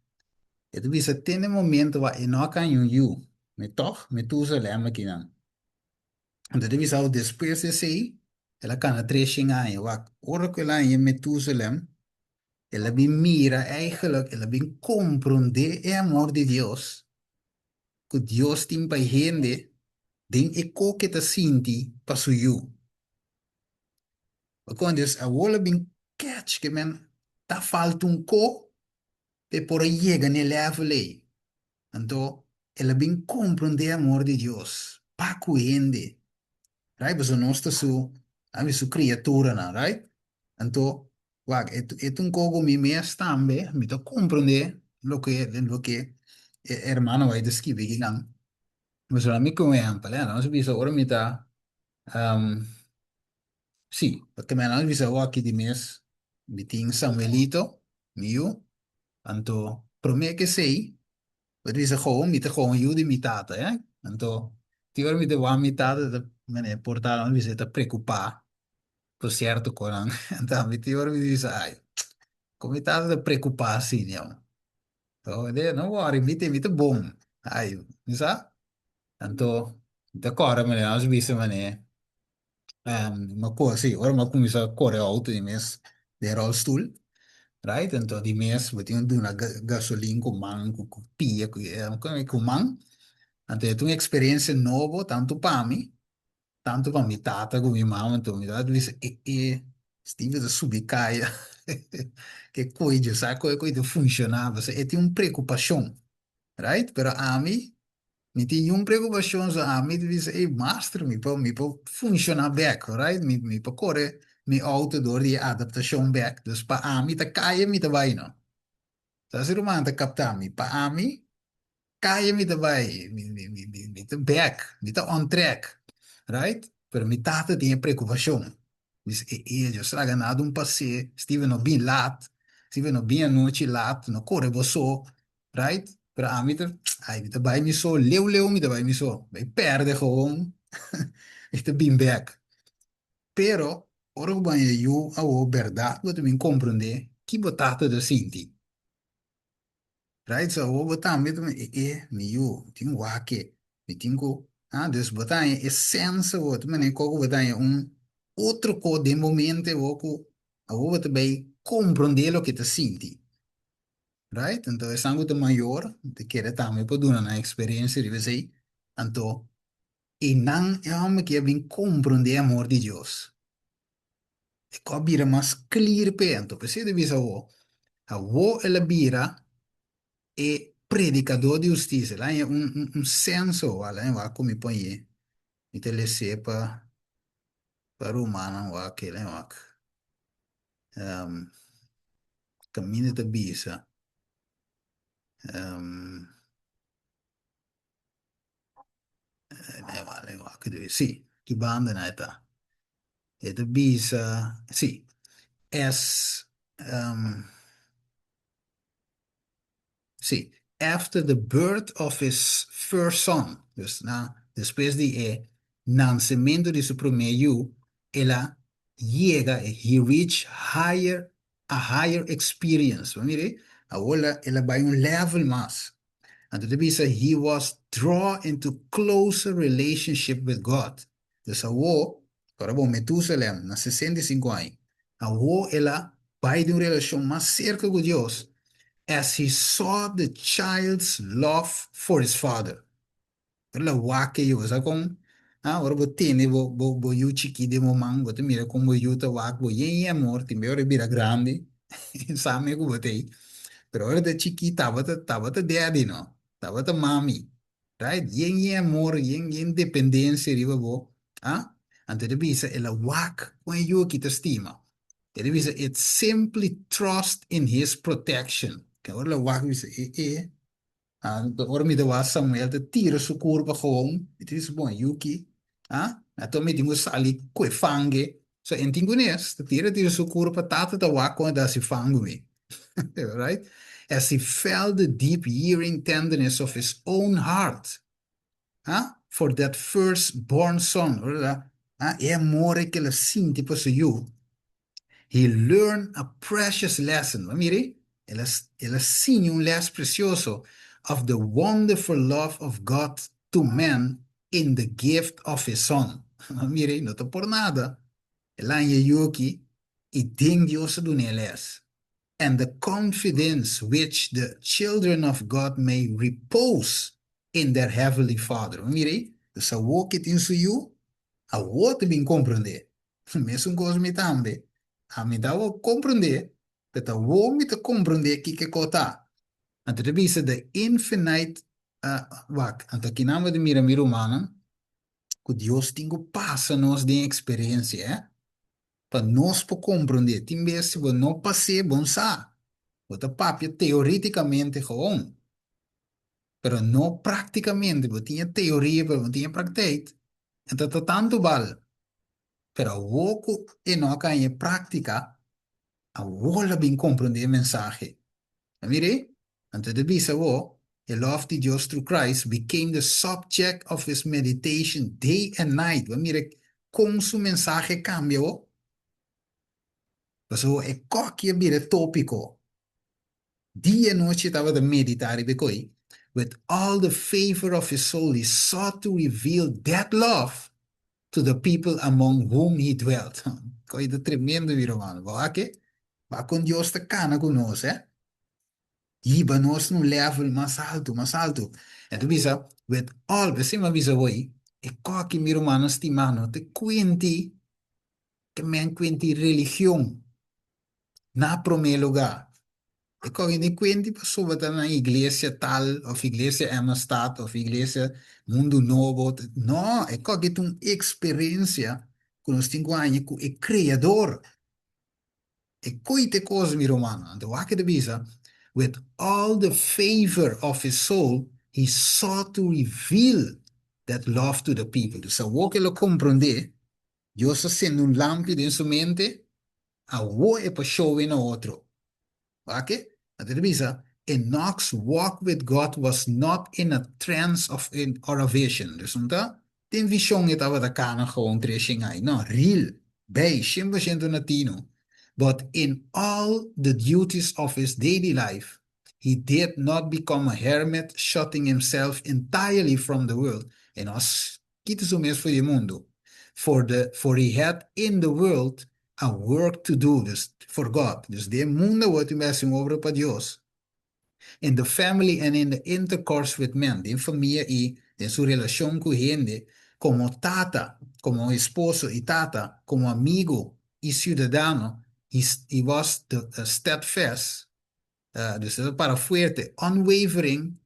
E tu bisa tem momento wa e não kan you. Me toch, me tu se lembra que não. Então tu bisa o depois de sei, ela kan treching aan je wak. Ora que lá em me tu se lembra. Ela bem mira eigenlijk, ela bem compreende o amor de Deus. Que Deus tem para gente, den e co que te sinti para su you. Quando a wola bem catch que men, tá falta co, e por aí chega ne level aí. Então, ela bem compreende o amor de Deus. Para com gente. Right? Porque nós estamos a sua criatura, não, right? Então, wag, é um cogo me mesmo também, me to compreender lo que hermano vai descrever que não. Mas a mim como exemplo, né? Nós vimos agora me tá, sim, porque nós vimos agora aqui de mês, me tem Samuelito, meu, então, para mim que sei, eu disse me tá gewoon eu de mitad, né? Então, tiver me de uma mitad, me portar, não me tá preocupar. Por certo, Conan. Então, me tive me diz, ai, como estás a preocupar assim, não? Então, não worry, me te bom. Ai, não sabe? Então, agora, mas nós vimos, mané, uma coisa assim, agora uma começa a correr alto de mês de rolstoel, right? Então, de mês, eu tenho uma gasolina com man, com pia, com man. Então, é uma experiência nova, tanto para mim, tanto para minha tata como minha mãe, então minha tata disse, Steve da subicaia, que coisa, sabe, coisa funcionava, e tinha uma preocupação, right? Pero a mim, me tinha uma preocupação, a mim disse, master, me pode funcionar back, right? Me pode correr, me auto door die adaptação back, dus para a mim, tá caia, me tá vai, não. Tá ser humano, tá captar me, para a mim, caia, me tá vai, me tá back, me tá on track, right? Pero mi tata tinha preocupação. Diz, eu será ganhado um passeio, estive no bem lato, estive no bem à noite lato, no corre você, right? Para a mim, ai, me vai me só, leu, me vai me só, vai perde gewoon, este bem back. Pero, ora banho eu, a verdade, você me compreender, que botata de sinti. Right? So, wo botar medo me eu, tinha wake, me tinha, dus botar essência, wo, tu mene coco botar outro co de momento, wo, a wo botar bem compreender o que te senti. Right? Então, é algo de maior, de que era também por uma experiência de você, então, e não é uma que é bem compreender o amor de Deus. É que a bira mais clear pe, então, precisa de ver a wo ela bira, e predicador de justiça. Lá é um senso, lá é como põe, e ele sepa para o humano, aquele é caminho da bisa. Um, que deve, sim, que banda, né, tá? É da bisa, sim, é, um, sim, after the birth of his first son, dus depois de nascimento de seu primeiro, ela llega, he reach a higher experience. Mire, agora ela vai um level mais. And the Bible said he was drawn into closer relationship with God. Dus agora bom, Metusalem, na 65 anos, agora ela vai de uma relação mais cerca com Deus. as he saw the child's love for his father. La wake yo sa kung ora bo tene bo yu chiki de mo mang bo te mira kung bo yu ta wak bo yen amor ti me ora bira grande sa me ko botei pero ora de chiki tava ta daddy no tava ta mami right yen amor yen dependencia riba bo ante de bisa ela wak when you kita stima de bisa it simply trust in his protection que ora la wak bisa ora mi dava Samuel te tira su curva gewoon. Het is bom, Yuki. Ato mi dingo sali kwe fange. So en tingunes, te tira su curva tata ta wako da si fangu me. Right? As he felt the deep yearning tenderness of his own heart. For that firstborn son. E amore che la sinti po su you. He learned a precious lesson. Mire, él enseña un les precioso of the wonderful love of God to man in the gift of his son. Mire, no te por nada. El año yuki y ding Dios do les. And the confidence which the children of God may repose in their heavenly Father. Mire, dus a walk it in su you, a what bin comprende. Mesmo coisa me tambe. A me dá o compreender, dat a wo me te compreender que kota. Ante de bisa de infinite wak, ante que name de mira mi romana, que Dios tingo passa nos de experiência, para nós po compreender. Timbe se você não passe bom sa. Você papia teoreticamente gewoon, pero não praticamente. Você tinha teoria, pero não tinha prática. Então tá tanto bal. Pero woku e não kan prática, a wola bin compreender mensaje. Mire, antes de bisa wo, the love of Dios through Christ became the subject of his meditation day and night. Mire, com su mensaje cambió. Pues e coquia bire tópico. Día y noche estaba de meditar y becoi. With all the favor of his soul, he sought to reveal that love to the people among whom he dwelt. Coisa tremendo, mi romano. Va que? Va con Dios te cana con nos, Iba nós num level mais alto, mais alto. Então, bisa, with all, você me avisa hoje, e qual que mi romano estimano, te quenti, que men quenti religião, na primeiro lugar. E qual que ne quenti, pessoa tá na igreja tal, ou igreja Amistad, ou igreja Mundo Novo. Não, é qual que tem uma experiência com os 5 anos, com o Criador. E coite coisa, mi romano. Então, o que de bisa, with all the favor of his soul, he sought to reveal that love to the people. Dus a que lo comprende, Dios sendo un lampido in su mente, a wo e pa show in otro. Okay? Bisa, Enoch's walk with God was not in a trance or a vision. Dus den vision het ava da kana gewoon trashing ai. No, real. Bij, 100% natino. But in all the duties of his daily life, he did not become a hermit, shutting himself entirely from the world. En als kites om is voor je mundo. For he had in the world a work to do, dus for God. Dus de mundo wordt u mensen over para Dios. In the family and in the intercourse with men. De familia y en su relación con gente, como tata, como esposo y tata, como amigo y ciudadano. He was steadfast, dus para fuerte, unwavering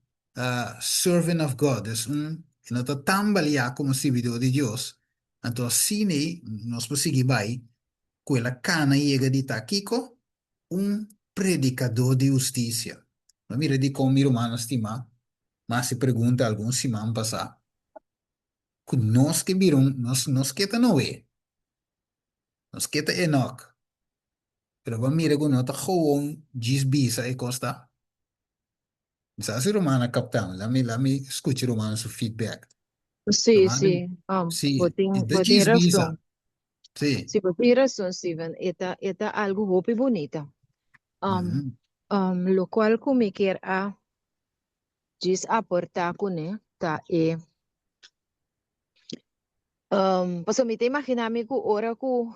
servant of God. Dus no te tambalia como servidor de Dios. Entonces, cine, nos posigue quella cana llega di Taquico, un predicador de justicia. No mira di como mi romano stima, mas se pregunta algún simán pasa. Nos que mirum, nos queta Noé, nos queta Enoch. Pero we mira que nota gewoon gisbisa e costa. Sa si romana captain, la mi escuche romano su feedback. Sí, Romano, sí. sì, da Botín gisbisa. razón. Sì. Sí, botín razón, Steven. Esta algo hopi bonita. Lo cual como quiera a gis aportar con ta paso me te imaginarme que ora ku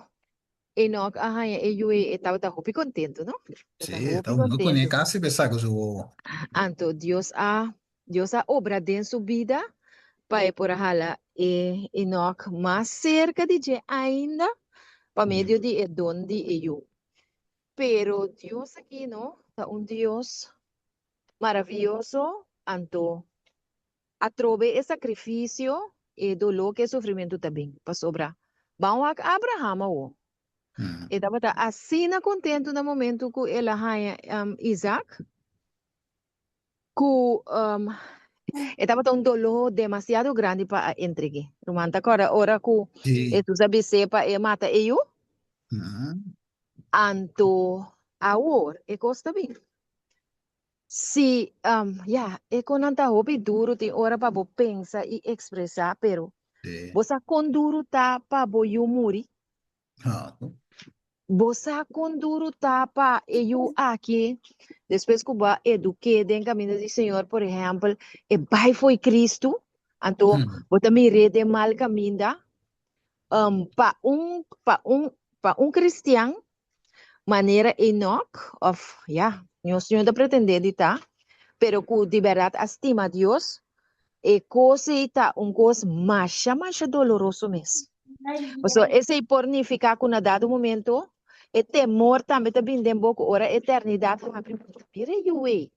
Enoch, ajá, ellos estaban hopi contento, ¿no? Sí, Estaban está hopi uno con contento. casi besar con su bobo. Anto Dios ha obra en su vida para por hala Enoch más cerca de je ainda para medio de don de ellos. Pero Dios aquí, ¿no? Está un Dios maravilloso, anto atrove el sacrificio y dolor que sufrimiento también para sobra. Vamos a Abraham, oh. Mm. E estava assim na contento no momento que ele arranha Isaac, que estava um dolor demasiado grande para entregar. Romanta agora, ora que Sí. tu sabe sepa e mata eu, Mm. anto agora e costa bem. Se, e com anta hobby duro tem hora para bo pensar e expressar, pero Sí. você com duro tá para bo eu muri. Ah, Bosa conduro tapa eu aqui, depois que eu eduquei dentro caminho do Senhor, por exemplo, e vai foi Cristo, então, mm. bota me rede mal caminho, pa cristiano, maneira Enoch, of, o Senhor da pretender de tá, pero que de verdade estima Deus, e coisa está coisa mais doloroso mesmo. So, esse pornificar com a dado momento, e temor também está vindo boca hora eternidade com a mira you way.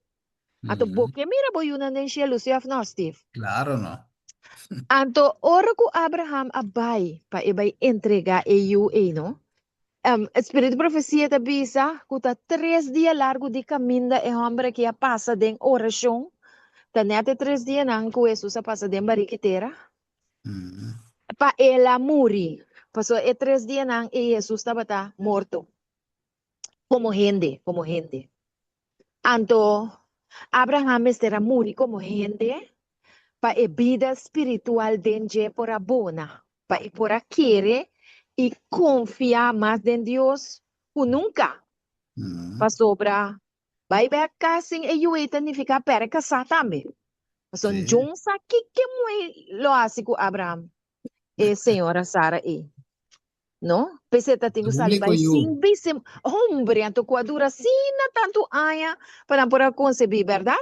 Ato Mm. boca mira boy na nem cielo se af no Steve. Claro, no. Anto ora ko Abraham abai pa ibay entrega e you no. Espírito profecia ta bisa kuta 3 dias largo de caminho e hombre que a passa den oração. Ta nete 3 dias nang ku Jesus a passa den bariquitera. Mm. Pa ela muri. Pasó 3 dias nang e Jesus estaba morto. Como gente, como gente. Anto, Abraham era muri como gente para a vida espiritual dentro por a bona, para por a querer e confiar mais em Deus que nunca. Mm. Para sobra, vai ver casing e eu significa para casar também. Son Sí. John sa que muito lo hace com Abraham e senhora Sara e. No, peseta tengo Lo sali único by yo. sin bisim hombre anto quadura sina tanto aya para concebir, ¿verdad?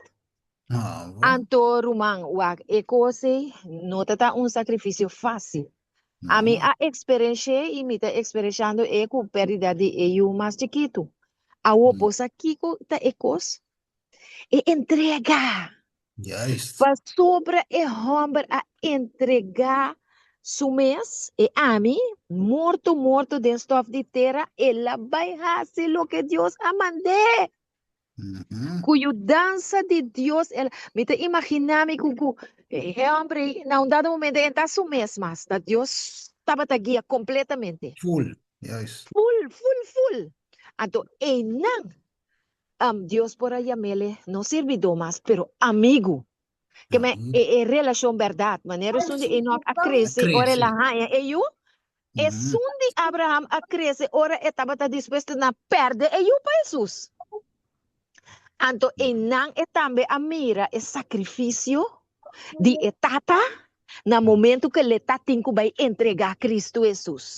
Ah, Anto rumang wag ekose no tata un sacrificio fácil. A mí no. a experiencia y mi ta experienciando e ku pérdida de eu más chiquito. A wo Mm. posa kiko ta ekos e entrega. Ya es. Para sobre e hombre a entregar su mes e a mí, morto dentro de terra, ela vai fazer lo que Deus a mandé. Mm. Cuyo dança de Deus, ela, me te imaginame que hombre, na um dado momento, entra su mes mas, da Deus estava te guia completamente. Full. Ya es. Full. Então, e não, Deus por aí mele, não servidor mais, pero amigo. Que me Amigo. relação verdade, maneira onde Enoch a Ya cresce, ora lá, crece. e eu, é Mm. onde Abraham a cresce, ora estava disposto a perder, e eu para Jesus. Então, Enan é também a mira, é sacrifício de etata, no momento que ele está tem que vai entregar Cristo Jesus.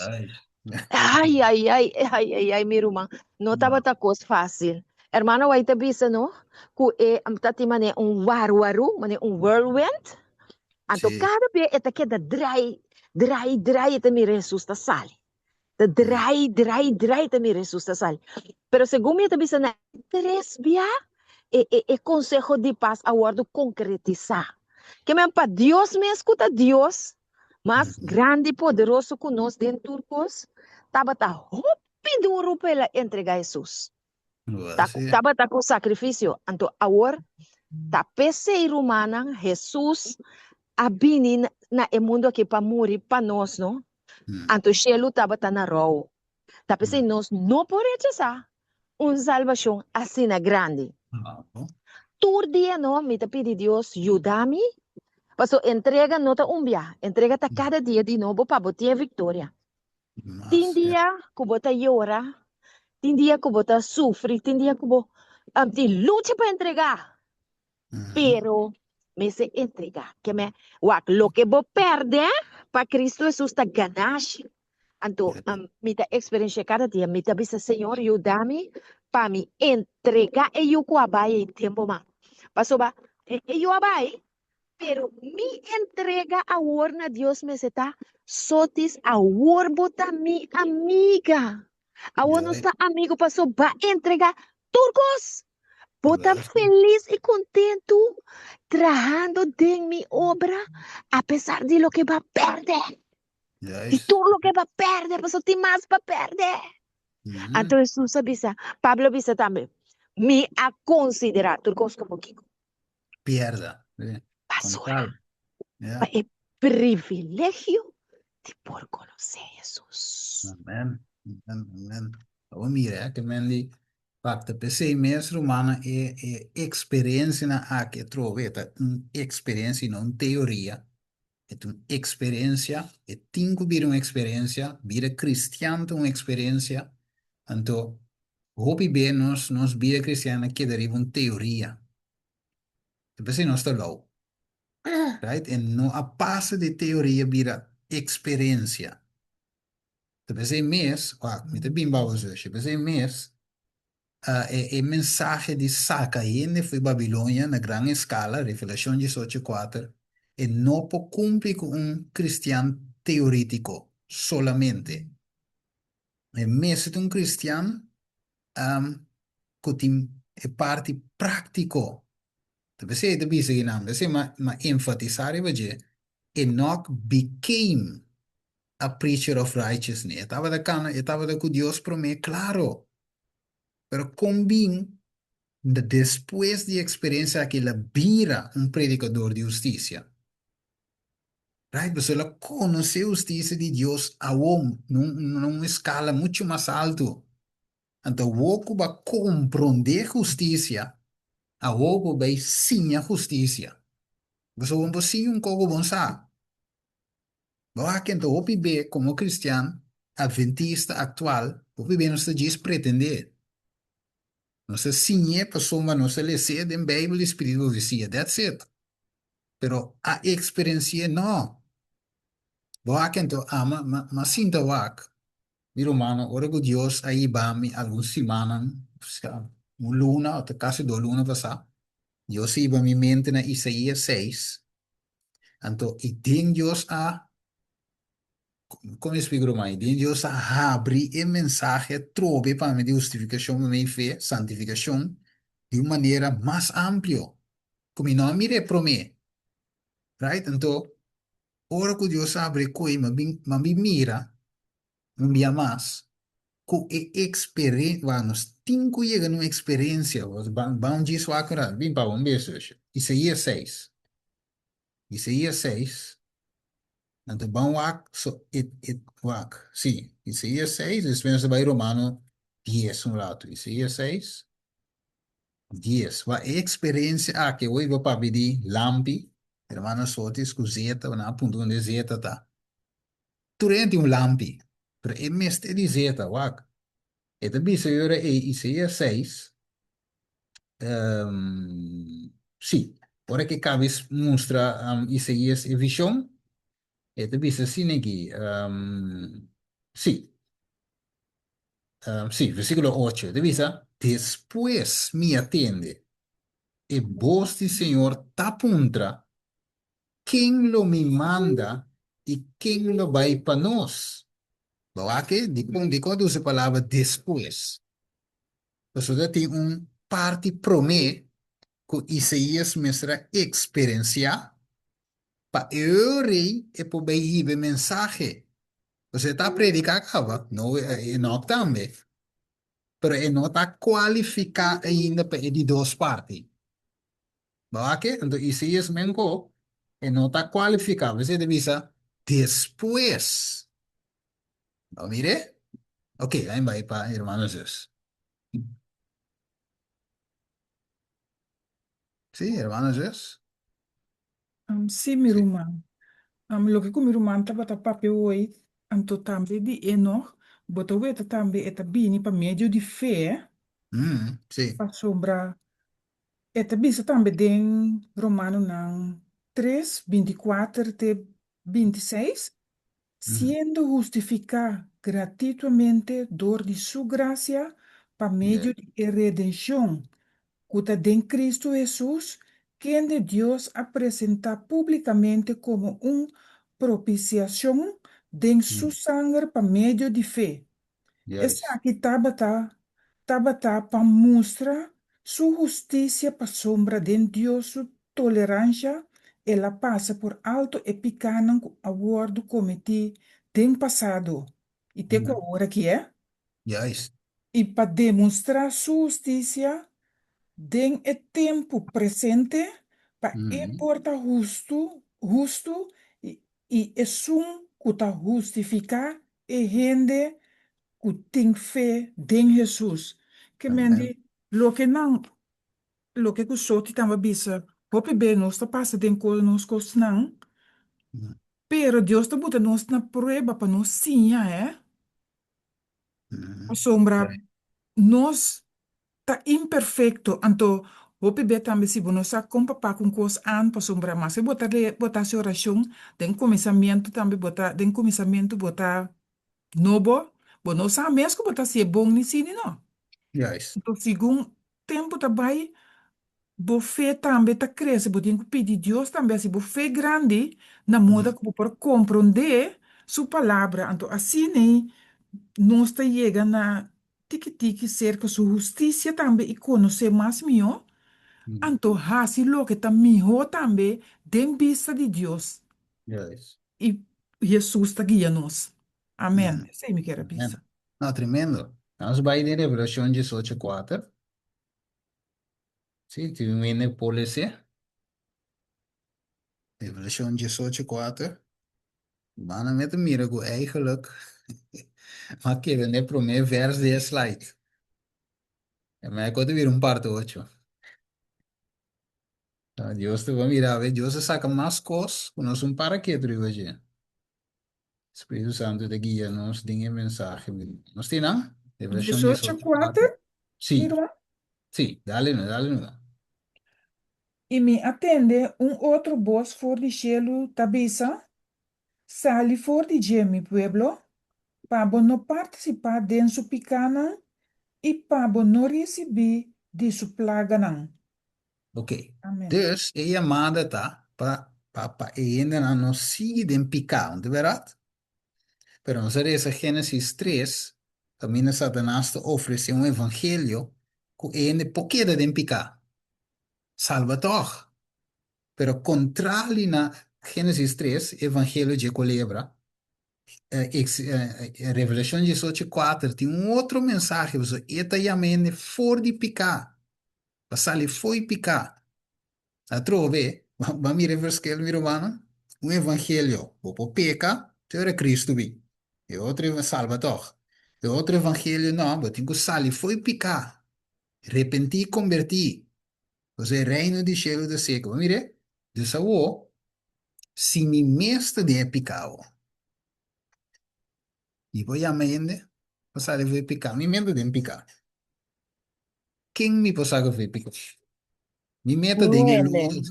Ai, meu irmão, não estava No. coisa fácil. Hermano, vai te bisa, no? Que é, tati mane waru, mane whirlwind, Anto Sí. cada vez esta queda dry, esta mi Jesus ta sali. Ta Mm. dry, esta mi Jesus ta sali. Pero según mi bisa na 3 días, e consejo de paz aguardo concretizar. Que me pa Dios me escuta Dios, más Mm. grande y poderoso que nós dentro turcos, tava ta hopi duro pela entregar Jesus. Sí. Tava ta com sacrifício. Anto agora, ta PC romana, Jesus, abini na e mundo aqui para morrer para nós, não? Mm. Anto Shelo estava na rua. Tapi se Mm. nós não podemos rechazar salvação assim na grande. Ah, Todo dia não, me te pedi Deus, ajuda-me. Paso entrega nota umbia, entrega ta cada dia de novo para botar vitória. Tem Más. dia que bota llora, tem dia que bota sofre, tem dia que bota luta para entregar. Mm. Pero me se entrega, que me, lo que vos perde para Cristo Jesús está ganache. Anto, mita experiência cada dia, mita bisa Senhor, ayúdame para me entregar e eu abai em tempo ma. Passo ba, eu abai, pero mi entrega a na Deus me seta sotis a bota mi amiga. A não está amigo, passou ba entregar turcos. Bota feliz e contento, trabajando en mi obra, a pesar de lo que va a perder. De todo lo que va a perder, pues tem mais para perder. Então, Jesus bisa, Pablo bisa também. Me a considerar, turcos como Kiko. Pierda. Basura. Yeah. É privilégio de por conhecer Jesus. Amen. Amen. Amen. Oh, mira, que men li fakta PC mes romana é experiência na a que trove, é experiência não teoria. É uma experiência, é tinco vir uma experiência, vira cristiano uma experiência. Então, hopi bem nos vida cristiana que deriva uma teoria. Depois nós está lá, right? E não a passo de teoria vira experiência. Depois mês, me te bimba hoje, depois mês, é mensagem de sacaíne foi Babilônia na grande escala, Revelação 18:4, e não pode cumprir com cristiano teorítico solamente. É mesmo de cristiano que tem parte prático. Talvez é de bisa ginam, talvez ma enfatizar e Enoch became a preacher of righteousness. Estava da que Deus promete, claro, pero combina después de experiencia que la vira un predicador de justicia. Right? Pues la conoce justicia de Dios aún en una escala mucho más alto. Entonces, vos va a comprender justicia, a vos va a enseñar justicia. Pues vos sim un cogo bon sa. Vos que entonces vos vive como cristiano, adventista actual, vos vive no se diz pretender. No se ciñe, persona, no se le sé en Bible Espíritu decía, that's it. Pero a experiencia no. Wak ento ama, ma sinta wak. Miro mano, ora que Dios aí va mi algum semana, un luna, ou casi 2 lunas passar. Dios iba mi mente na Isaías 6. Então, e tem Deus a, como explico mais? Tem Deus a abrir a mensagem, trove para mim de justificação, minha fé, santificação, de uma maneira mais ampla. Como não mire para mim, right? Então, ora que Deus abre coisa, mas me mira, me mira mais. Com experiência, vamos, cinco chega numa experiência, vamos dizer agora, bem para um beijo, Isaías 6. Isaías 6, então vamos lá, sim, Isaías 6, depois vai Romano 10, lado, Isaías 6, 10, a experiência, que hoje vou para pedir lampi, hermano Sotis, com zeta, na ponto onde zeta tá. Durante lampi, pero é mestre de zeta, wak. E também se ora é Isaías 6, sim, ora que cabe mostra Isaías e visão, e também se assim aqui, sim, sim, versículo 8, divisa, después me atende, e voz do Senhor tapuntra, quem lo me manda e quem lo vai para nós. Bawa que, de quando usa a palavra después. Então, tem parte promê que Isaías mestra experiencia para eu rei e para beber mensagem. Você está predicando, não também. Mas não está qualificado ainda para de duas partes. Porque, então, Isaías mengo, e não está qualificado. Você deve dizer, depois. Não, mire? Ok, aí vai para irmãos Jesus. Sim, irmãos Jesus? Sim, meu irmão. Lo que meu irmão estava a papi hoje, também de Enoch, bota o também eta bini para meio de fé, Sim. para sombra, eta bisa também den Romano nang 3, 24 te 26, siendo justificado gratuitamente door de su gracia por medio de redención, que en Cristo Jesús, quien de Dios presenta públicamente como un propiciación de su sangre por medio de fe. Essa Juist. aqui Tabata para mostrar sua justiça para sombra de Deus, sua tolerância, ela passa por alto e picana a acordo cometido tem passado. E tem com a hora que é? Juist. E para demonstrar sua justiça, tem o tempo presente para importar justo e é sum que está justificar e rende que tem fé em Jesus. Que Amém. mende, lo que não, lo que o sorte tava bisa, hope bem, nós tá passa tem coisa nos costos não, pero Deus tá botando nós na prueba para nós sim, é? A sombra, nós tá imperfeito, então, hope bem também se nós tá com papá com coisa an para sombra, mas se botar sua oração, tem começamento também botar, tem começamento botar novo, bom, nós sabemos que botar se é bom nem sim, não. Juist. Então, segundo tempo também, bo fé também tá cresce, bo tem que pedir Deus também, se bo fé grande, na moda que bo por compreender sua palavra. Então, assim, né, nós tá chega na tique-tique cerca sua justiça também e conhecer mais melhor. Então, assim, lo que tá melhor também, dem vista de Deus. Juist. E Jesus tá guiando nós. Amém. Sei me quer Amém. bisa. Não, tremendo. Vamos para a Revelação 18:4. Sim, tive uma policy. Revelação 18:4. Bijna met een miracle, eigenlijk. Maar ik heb net primeiro verso de slide. Mas quando vira parte 8. Deus te vai mirar, Deus saca mais coisas, nós um para que hoje. Espírito Santo te guia, nos dê mensagem. Nós tem não? Revelação 18, 4, 18:4. Sim, irmão. sim, dale, dale. E me atende outro boss for de gelo tabisa, sali for de mi pueblo, para não participar denso picana e para não receber de su plaga não. Ok. Amém. Dus, é chamada, tá? Para ainda não siga de picar, não é verdade? Pero nós essa Gênesis 3, também Satanás te oferece evangelho que ainda pouquinho de picar. Salvador. Pero contrário na Gênesis 3, evangelho de culebra, Revelação 18:4 tem outro mensagem, você eta chamando for de picar. Passar foi picar. A trove, vamos ver versículo, meu irmão. Evangelho, o peca, tu era Cristo, vi. E outro Salvador. E outro evangelho, não, mas tem que sair, foi picar. Arrepentir, convertir. Você reino de cielo de seco. Vamos ver? Deus falou, se me mestre de pecado, e vou chamar ainda, passar de picar, me mestre de picar. Quem me passar de picar? Me meta de Niende. lodo.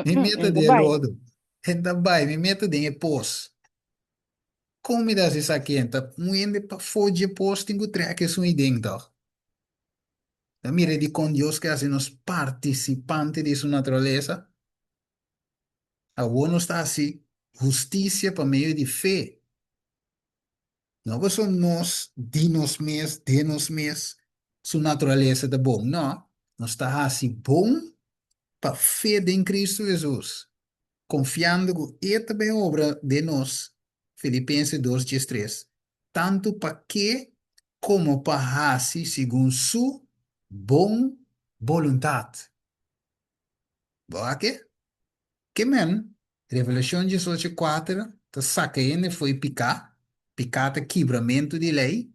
Me meta Ainda de vai. lodo. Então vai, me meta de pós. Como me dá essa quenta? Muende para fugir pós, tenho que isso aí dentro. Da mire de com Deus que hacemos participantes de sua natureza. A uno está assim, justiça por meio de fé. Não somos nós, de nós mesmos, sua natureza de bom, não. Nós está assim, bom para fé em Cristo Jesus. Confiando que esta é obra de nós, Filipenses 2:3, tanto para que como para assim, segundo sua boa vontade. Boa que men, Revelação 18:4, tá sacando foi picar tá quebramento de lei,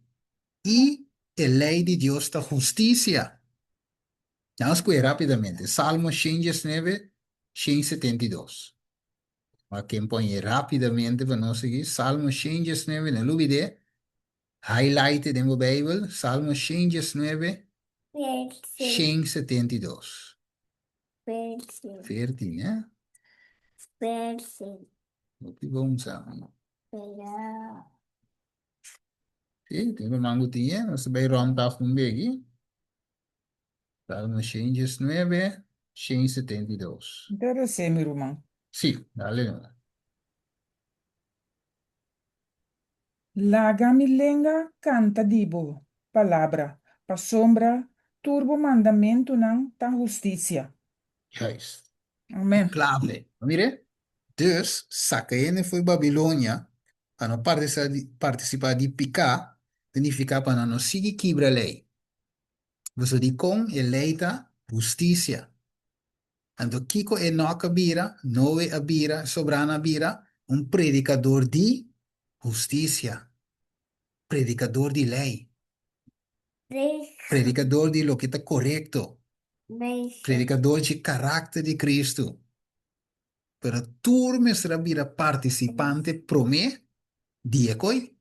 e a lei de Deus está justiça. Vamos ver rapidamente, Salmo 119, 172. Aqui põe rapidamente para nós seguir. Salmo 119, não olvide. Highlight de meu Bible. Salmo 119, 172. 14, né? Muito bom, Salmo. Sim, tem que mango tinha, nós vai ronda com begi. Tá no Shin 19, Shin 72. Interessante, meu irmão. Sim, dale. Laga milenga canta dibo, palavra, pa sombra, turbo mandamento nang ta justicia. Juist. Amen. Clave. Mire, dus Sakene foi Babilônia, para não participar de picar, significa para não seguir quebra lei. Você diz com eleita justiça. Ando Kiko e Noca Bira, Noe Abira, Sobrana Bira, um predicador de justiça, predicador de lei, predicador de lo que está correto, predicador de caráter de Cristo. Pero turme será vira participante prome diekoi.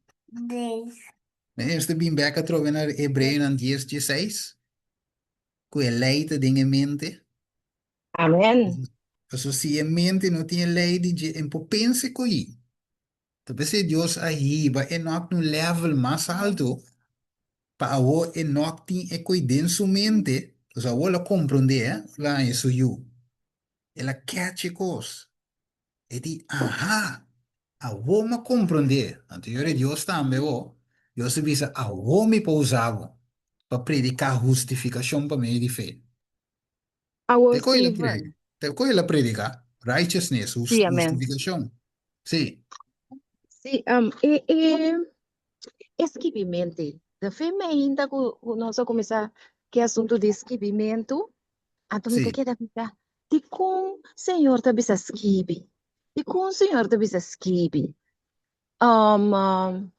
Este bem beca trove na Hebreu na 10:16. Que leite dingen mente. Amén. Então se a mente não tem lei de pense coi. Então se Deus aí vai enoc no level mais alto para o enoc tem e coi dentro sua mente. Então a ela compreender lá isso you. Ela catch coisa. E di, aha, a me compreender. Anteriore Deus também, Deus se visa a me pousava para predicar justificação para meio de fé. Our Te coi la Stephen. predica, te coi la predica, righteousness, Sí, amén. justificação. Sim, Sí, esquivimento. Da fema ainda que nós vamos começar que assunto de esquivimento, então me sim, queda ficar de com Senhor te bisa esquive. De com Senhor te bisa esquive. Um,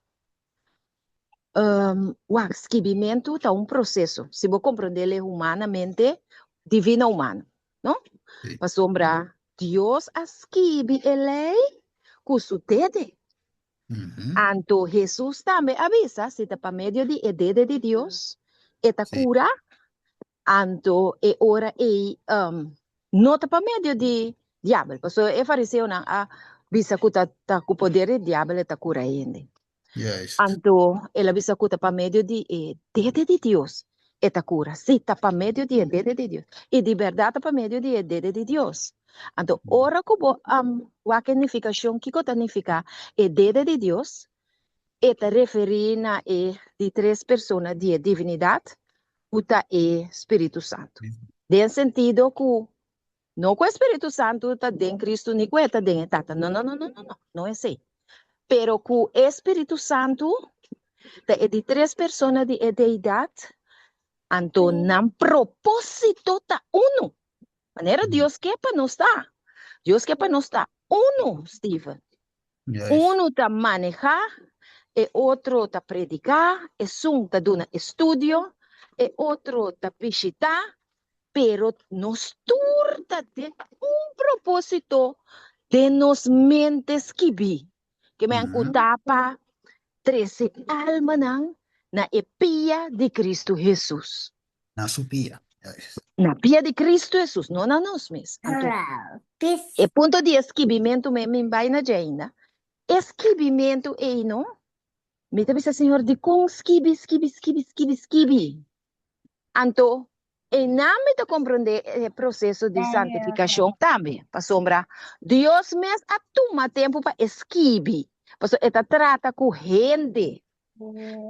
o esquivimento é processo. Se você compreender ele humanamente, divino humano, não? sim. Para sombrar, Deus esquive ele com sucede. Uhum, Anto Jesus também avisa, se está para meio de dedo de Deus, esta sim, cura, anto e ora não está para meio de diabo. Porque é fariseu não, visa que está com o poder de diabo, está cura ainda. juist. Anto ela visa que está para meio de dedo de Deus, esta cura. Se está para meio de dedo de Deus. E de verdade para meio de dedo de Deus. Anto ora que a significação que significa é dedo de Deus, esta referina de três pessoas de divindade, uta é Espírito Santo. Tem sentido que não que o Espírito Santo está dentro de Cristo, nem que está dentro de Tata. Não, não, não, não, não, não, não é assim. Pero que o Espírito Santo é de três pessoas de deidade, então, não propósito está uno. Maneira Deus quer para nós estar. Deus quer para nós estar uno, Steven. Juist. Uno está manejar, e outro está predicar, e um está dando estudo, e outro está visitar, pero nos turta de propósito de nos mentes que vi, que me Uhum, tapa 13 alma na epia de Cristo Jesus. na supia. Juist. Na pia de Cristo Jesus, não na nós mesmos. E ponto de esquivimento me vai na Jaina. Esquivimento é não? Me deve ser Senhor de com esquive. Anto, e não me te compreender o processo de santificação também, para sombra. Deus mesmo toma tempo para esquive. Porque ele trata com gente.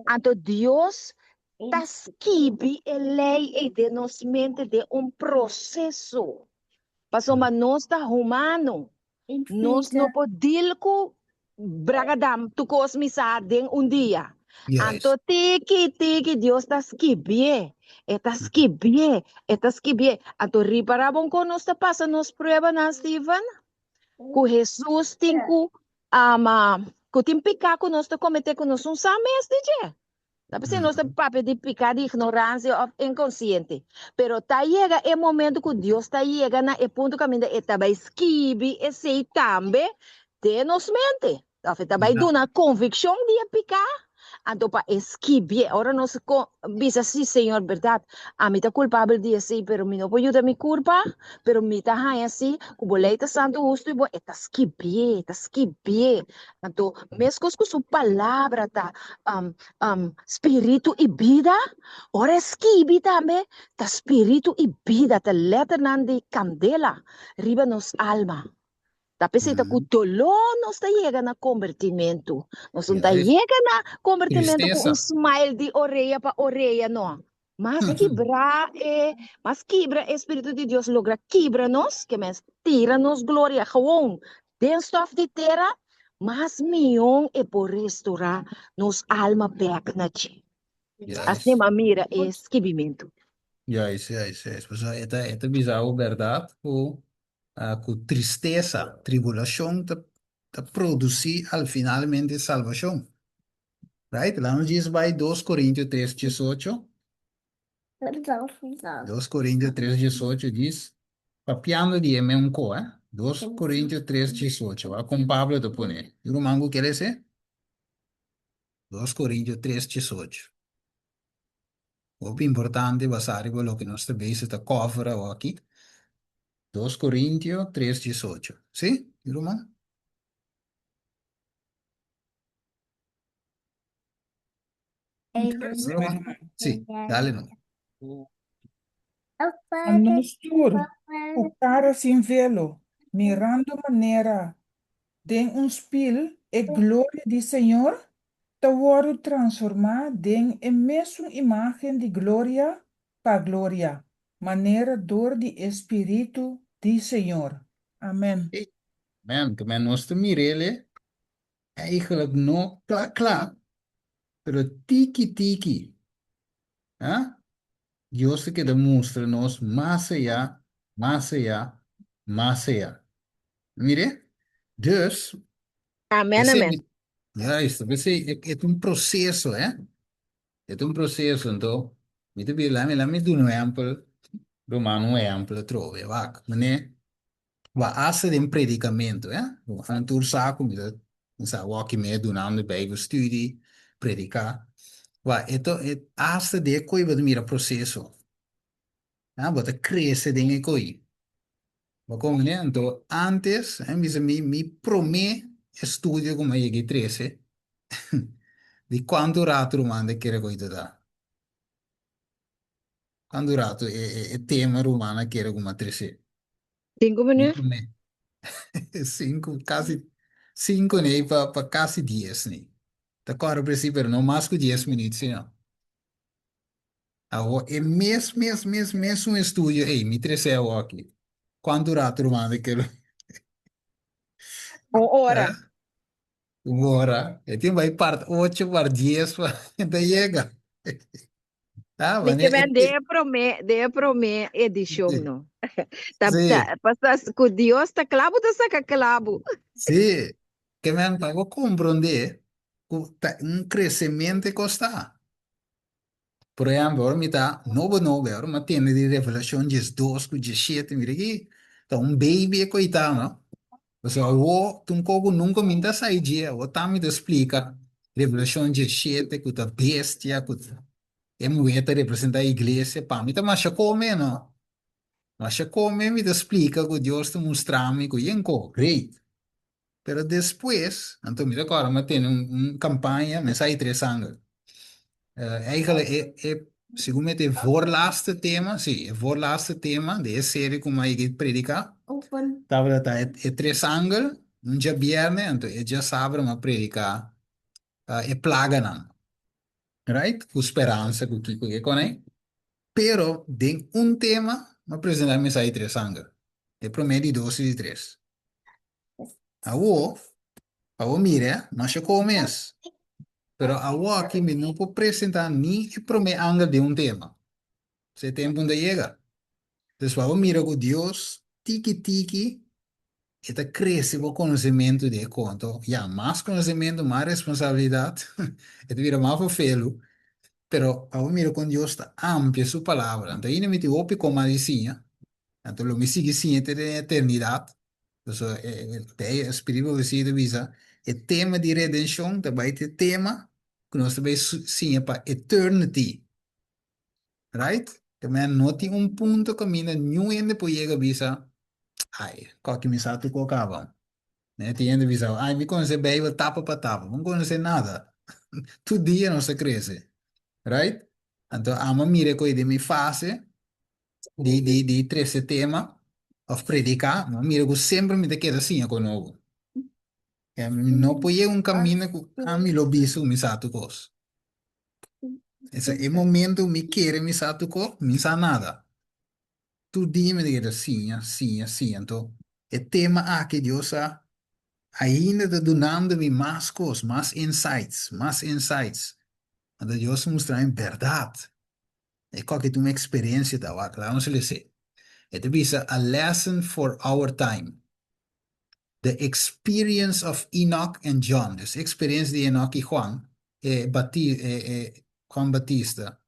Anto, Deus está esquive a lei e de nos mente de processo. Para sombra, nós está humano. Nós não podemos bragadam tu cosmisa den dia. Juist. Anto tiki Deus está esquivie. Está esquivie. Anto riparabon con nos passa nos prueba na Steven. Que Jesus tem que tem picar com nós cometer com nós sames de je. Sabe se nós papo de picar de ignorância ou inconsciente. Pero tá chega é momento que Deus está chega na ponto caminho e tá vai esquive e sei também de nos mente. Tá vai dar uma convicção de picar. Ando pa esquibie. Ahora no sé cómo, visa sí, Señor, ¿verdad? A mí está culpable de sí, pero mi no puedo ayudar mi culpa, pero mi está así, como ley está santo justo y bo, está esquibie. Ando, mescos con su palabra, ta, espíritu y vida. Ahora esquibi también, ta espíritu y vida, ta letra nandi candela, riba nos alma. Tapi sa ita Uhum. kutolo, nos ta llega na convertimento. Nos E ta aí, llega na convertimento com tristeza. smile de orelha para orelha, no. Mas quebra Espírito de Deus logra quebra-nos, que mas tira-nos glória, gewoon. Dentro de terra, mas mion e por restaurar nos alma pec na ti. Assim, Yes. mira, é esquibimento. Yes, yes, yes. Pues esta bizarro, verdade, com tristeza, tribulação, te produzir al finalmente salvação. Right? Lá nos diz vai 2 Coríntios 3:18. 2 Coríntios 3:18 diz, papiando de um co, 2 Coríntios 3:18. Va com Pablo te pone. E o mango quer dizer? 2 Coríntios 3:18. O importante basare quello che nostra base sta cover aqui. 2 Coríntios 3:18. Sim, irmão? Irmão? Sim, dale não. A nos tur, o cara sin velo, mirando maneira de um spil e glória de Senhor, te word transformar em a mesma imagem de glória para glória, maneira dor de Espírito de Senhor. Amém. Man, que men nostra mirele, eigenlijk no, klaar, klaar. Pero tiki-tiki, ¿ah? Dios que demuestra-nos más allá, más allá. Mire, dus, Amém, esse, amém. juist, esse é um processo, é? É um processo, então, me te vi lá, me dá um exemplo, Romano um exemplo, trove, vac, né? Va assa de um predicamento, é? Van tour saco, me dá, sa walk me donando Bijbelstudie, predicar. Va, é assa de coisa de mira processo, ah, bota cresce de coi. Va como, né? Então, antes, me promê estudio como eu que 13, de quanto rato romano quer coisa da. Quanto rato é tema romano quer como 13. 5 minutos? Me promê. Cinco, quase, cinco, né? Para quase 10, né? Tá claro, princípio, não mais que 10 minutos, não. Agora, é mesmo um estúdio, ei, me 13 aqui. Quanto rato romano quer. 1 hora. Agora, eu tenho vai parte 8 para 10 para chega. Ah, Ni mas que me de prome edition no. sim, Pastas ku Dios ta clavo ta saka clavo. sim, que me pago compreender que um crescimento custa. Por exemplo, agora me tá novo, agora uma tenda de revelação de 2 com 17, mira aqui, tá um baby é coitado, não? Você, o tu nunca me dá sair dia, o tá me explica, revelação 17, que tá bestia, que é mulher representa a igreja, pá, me tá mais come, não? Mas come me explica que Deus te mostra-me que é great. Pero depois, então mira agora, mas tem campanha, me sai 3 anos. Eigenlijk, segundo het voorlaatste thema, zie, het voorlaatste thema, de serie como ik het predica, tava dat het tres angel, un dia viernes, então é dia sábado, mas predica, é plaga não, right? Com esperança, com que com aí. Pero, de um tema, mas apresentar mensagem tres angel. É promédio 12 de 3. Awo, mire, mas é começo. Pero awo aqui me não vou apresentar nem o primeiro ângulo de um tema. Você tem onde chega. Então, vamos mirar com Deus, tiki-tiki, e cresce o conhecimento de conto. Já, mais conhecimento, mais responsabilidade. E vira mais feio. Pero, vamos mirar com Deus, está amplia sua palavra. Então, aí não me te como assim. Então, lo me sigue siente de eternidade. Então, o Espírito de visa, o tema de redenção, também tem tema que nós também sim para eternity, right? Que man não tem ponto que mina nenhum ainda por chegar bisa, ai, qual que me sabe que acaba, né? Tem ainda bisa, ai, me conhece bem, eu tapa para tapa, não conhece nada, todo dia não se cresce, right? Então, a mira que de me fase de treze tema, of predicar, mas mira que sempre me te queda assim conosco. Não pode um caminho que a mim lo biso me sabe coisa. Esse é o momento me quer me sabe coisa, me sabe nada. Tu dia me diga assim, assim, assim, então, o tema que Deus ainda está dando-me mais coisas, mais insights, mais insights. Então, Deus mostra em verdade. É qual que é uma experiência da lá, vamos dizer. É a lesson for our time. The experience of Enoch and John. Dus experience de Enoch y Juan. Juan Batista.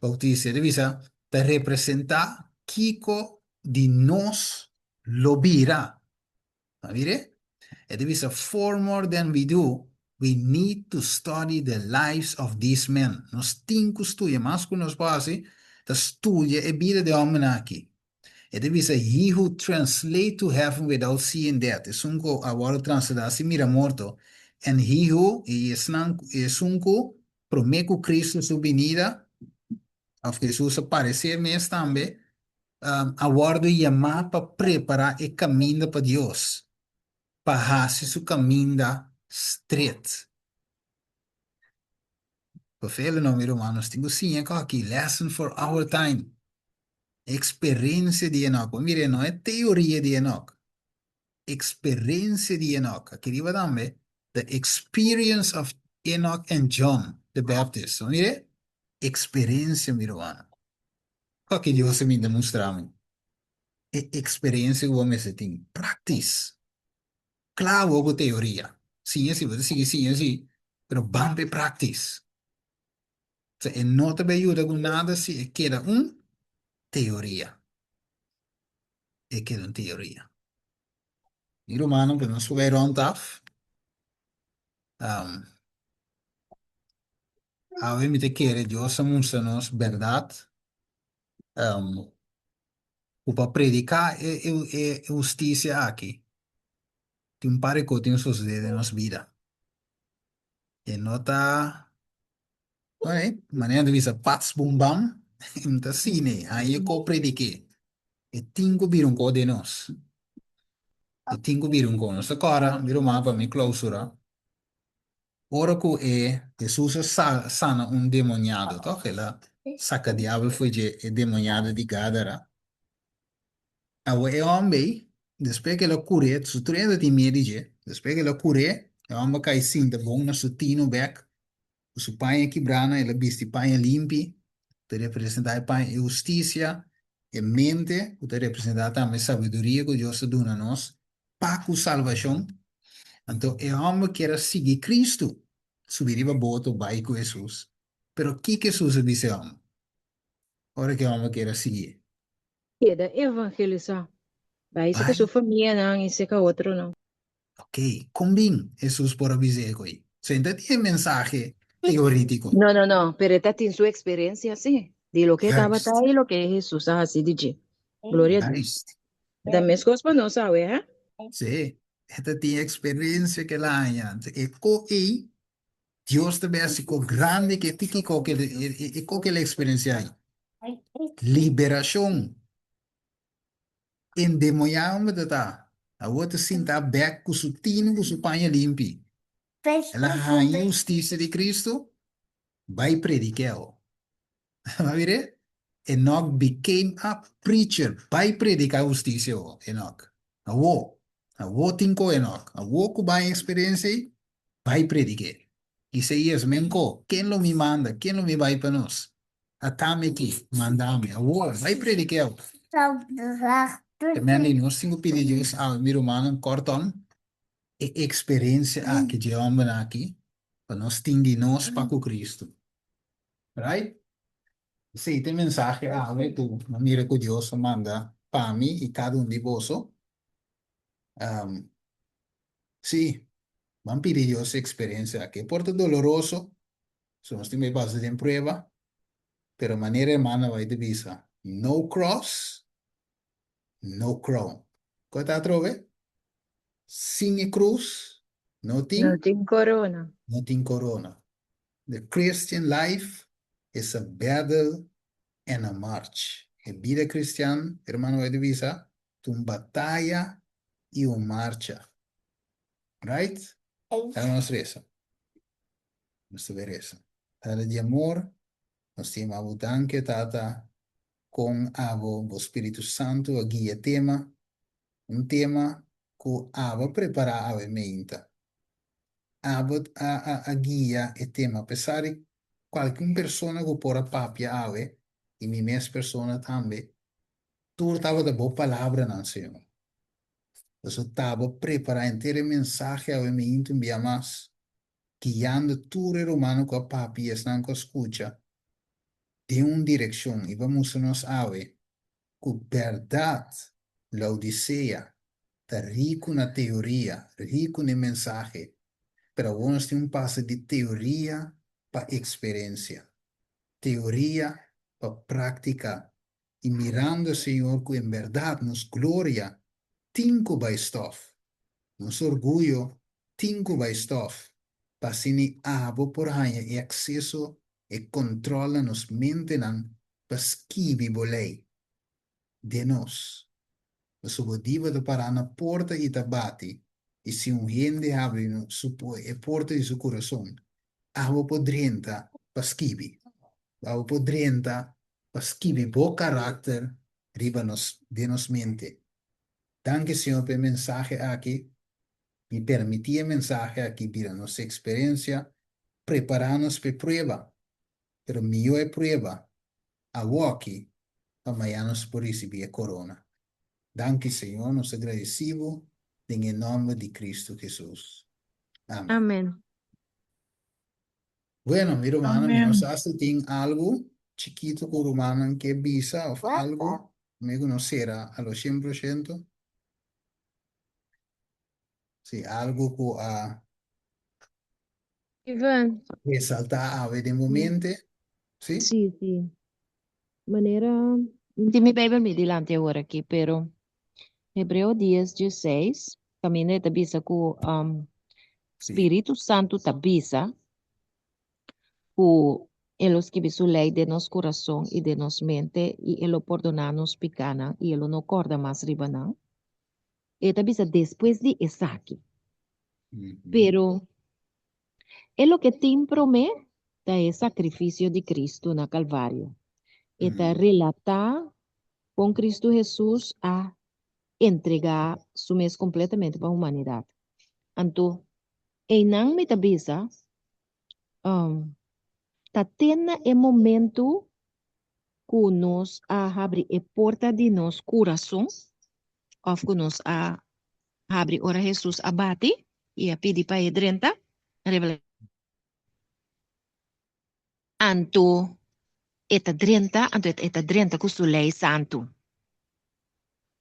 Bautista. Te representa Kiko de nos lo vira. ¿Mire? Far more than we do, we need to study the lives of these men. Nos tinco studia, mas que nos pase, te studia e vida de homem aqui. E he who translate to heaven without seeing death. Es un agora translate mira morto. And he who, es un prometo Cristo su venida, of Jesus aparecer mes também, aguardo llamar para preparar el camino para Dios, para hacer su camino straight. Por vele não, meu irmão, nós temos sim aqui, lesson for our time. Experiência de Enoch. Mire, não é teoria de Enoch. Experiência de Enoch. Aqui diba também, the experience of Enoch and John the Baptist. So, mire, experiência, meu irmão. Qual que Deus me demonstrar? Experiência que o homem tem. Practice. Claro, algo teoria. Sim, assim, você sigue, sim, assim. Pero bambe practice. So, e não te ajuda com nada se queda teoria. E queda teoria. Meu irmão, que nós vamos rond af. A ver, me te quiere, Dios mostra-nos verdade. O para predicar é justiça aqui. Tem um par de coisas que sucedem na nossa vida. E não está, olha, maneira de vista, pats bum bam, não está assim, né? Aí eu prediquei. E tenho que vir de nós. E tenho que vir nós. Agora, vira uma para me clausura. Ora que Jesus sana demoniado, tá? Ela saca diabo foi de demoniado de Gadara. Agora é homem, depois que ela cure, su treinta de medo de, depois que ela cure, é homem cai sim, de bom na su tino back, o su pai quebrana, ela viste pai limpi, te representa pai justiça, e mente, te representa também sabedoria que Deus dá a nós, para com salvação. Então, é homem que quer seguir Cristo, subir para boto, vai com Jesus. Pero o que Jesus disse a homem? Ora que o homem quer seguir. Queda evangelizar. Vai ser que Vai, sua família não, e ser que outro não. ok, combina Jesus por avisar aí. Senta tem mensaje teórico. No, no, no, pero esta tiene su experiencia, sí, de lo que estaba Juist, ahí y lo que Jesús así dice. Gloria a Dios. juist. También cosas no sabe, ¿eh? Sí, esta tiene experiencia que la haya. E Dios te ve así con grande que tiki que la experiencia hay. Liberación. Endemoniado me está. A outra sinta back com su tino, com su panha limpi. Ela a injustiça de Cristo vai predicar. Vai ver? Enoch became a preacher. Vai predicar justiça, Enoch. A wo tinko Enoch. A wo que vai experiência, vai predicar. Isaías, menko, quem lo me manda? Quem lo me vai para nós? Atame aqui, mandame. A wo, vai predicar. Também nós temos pedidos ao meu irmão, cortam, experiência que de homem aqui, para nós tinguir nós para com Cristo. Right? Sim, tem mensagem, tu, mira que Deus manda para mim e cada de vós. Sim, vamos pedir Deus experiência aqui. Porto doloroso, Somos de base de prueba, pero manera hermana vai de visa. No cross, no crown. Qual tá trove? Sin cruz, No nothing, tengo corona. nothing corona. The Christian life is a battle and a march. A vida cristiana, hermano vai de visa, uma batalha e uma marcha. Right? Vamos ver isso. Vamos ver isso. Tata de amor, nós temos a butanque, tata com o Espírito Santo, a guia tema, tema que ava preparar a mente. A guia e tema, apesar de qualquer pessoa que pôr a papia ave, e minha mesma pessoa também, tu estava da boa palavra, não, Senhor. Eu estava preparando inteira mensagem a mente, enviar mais, guiando tudo o humano com a papia, não com a escuta, de uma direção, e vamos nos ave, com verdade, la Odisseia, está rico na teoria, rico na mensagem, pero algunos tienen un paso de teoría para experiencia, teoría para práctica, y mirando, Señor, que en verdad nos gloria, tinko by stuff, nos orgullo, tinko by stuff, para sin abo por ahí y acceso y controla nos maintenan para skibi bolei de nos. Nos obediva de parar na porta e tabati, e se gente abre a porta de seu coração, abo podrenta para skibi, abo podrenta para skibi bo caráter riba nos, de nos mente. Danke, Senhor, pelo mensagem aqui, me permitir mensagem aqui, para nossa experiência, preparar-nos para prova, pero melhor é prova, a aqui, amanhã nos por receber a corona. Danke, Senhor, nos agradecemos em nome de Cristo Jesus. Amém. Amén. Bueno, mi hermana, mi no Amén. sé si tiene algo chiquito con romano que visa o algo, me conocerá a los 100%. Sí, algo que Iván, resaltar a ver de momento, ¿sí? sí. Manera, de mi Biblia me delante ahora aquí, pero Hebreo 10:16, también te avisa que Sí. Espíritu Santo te avisa que Él escribe su ley de nos corazón y de nos mente y Él lo perdona nos picana y Él no corda más ribana. Él te avisa después de Isaac, Ujú. pero Él lo que te promete es sacrificio de Cristo en el Calvario. Y te Ujú. relata con Cristo Jesús a entregar su mes completamente para a humanidade. Então, em não me tabisa, tá tendo o momento que nós abre a porta de nosso coração, ou que nós abre ora Jesus abate e a pedir para edrenta, revela. Anto, eta drenta com sua lei santo.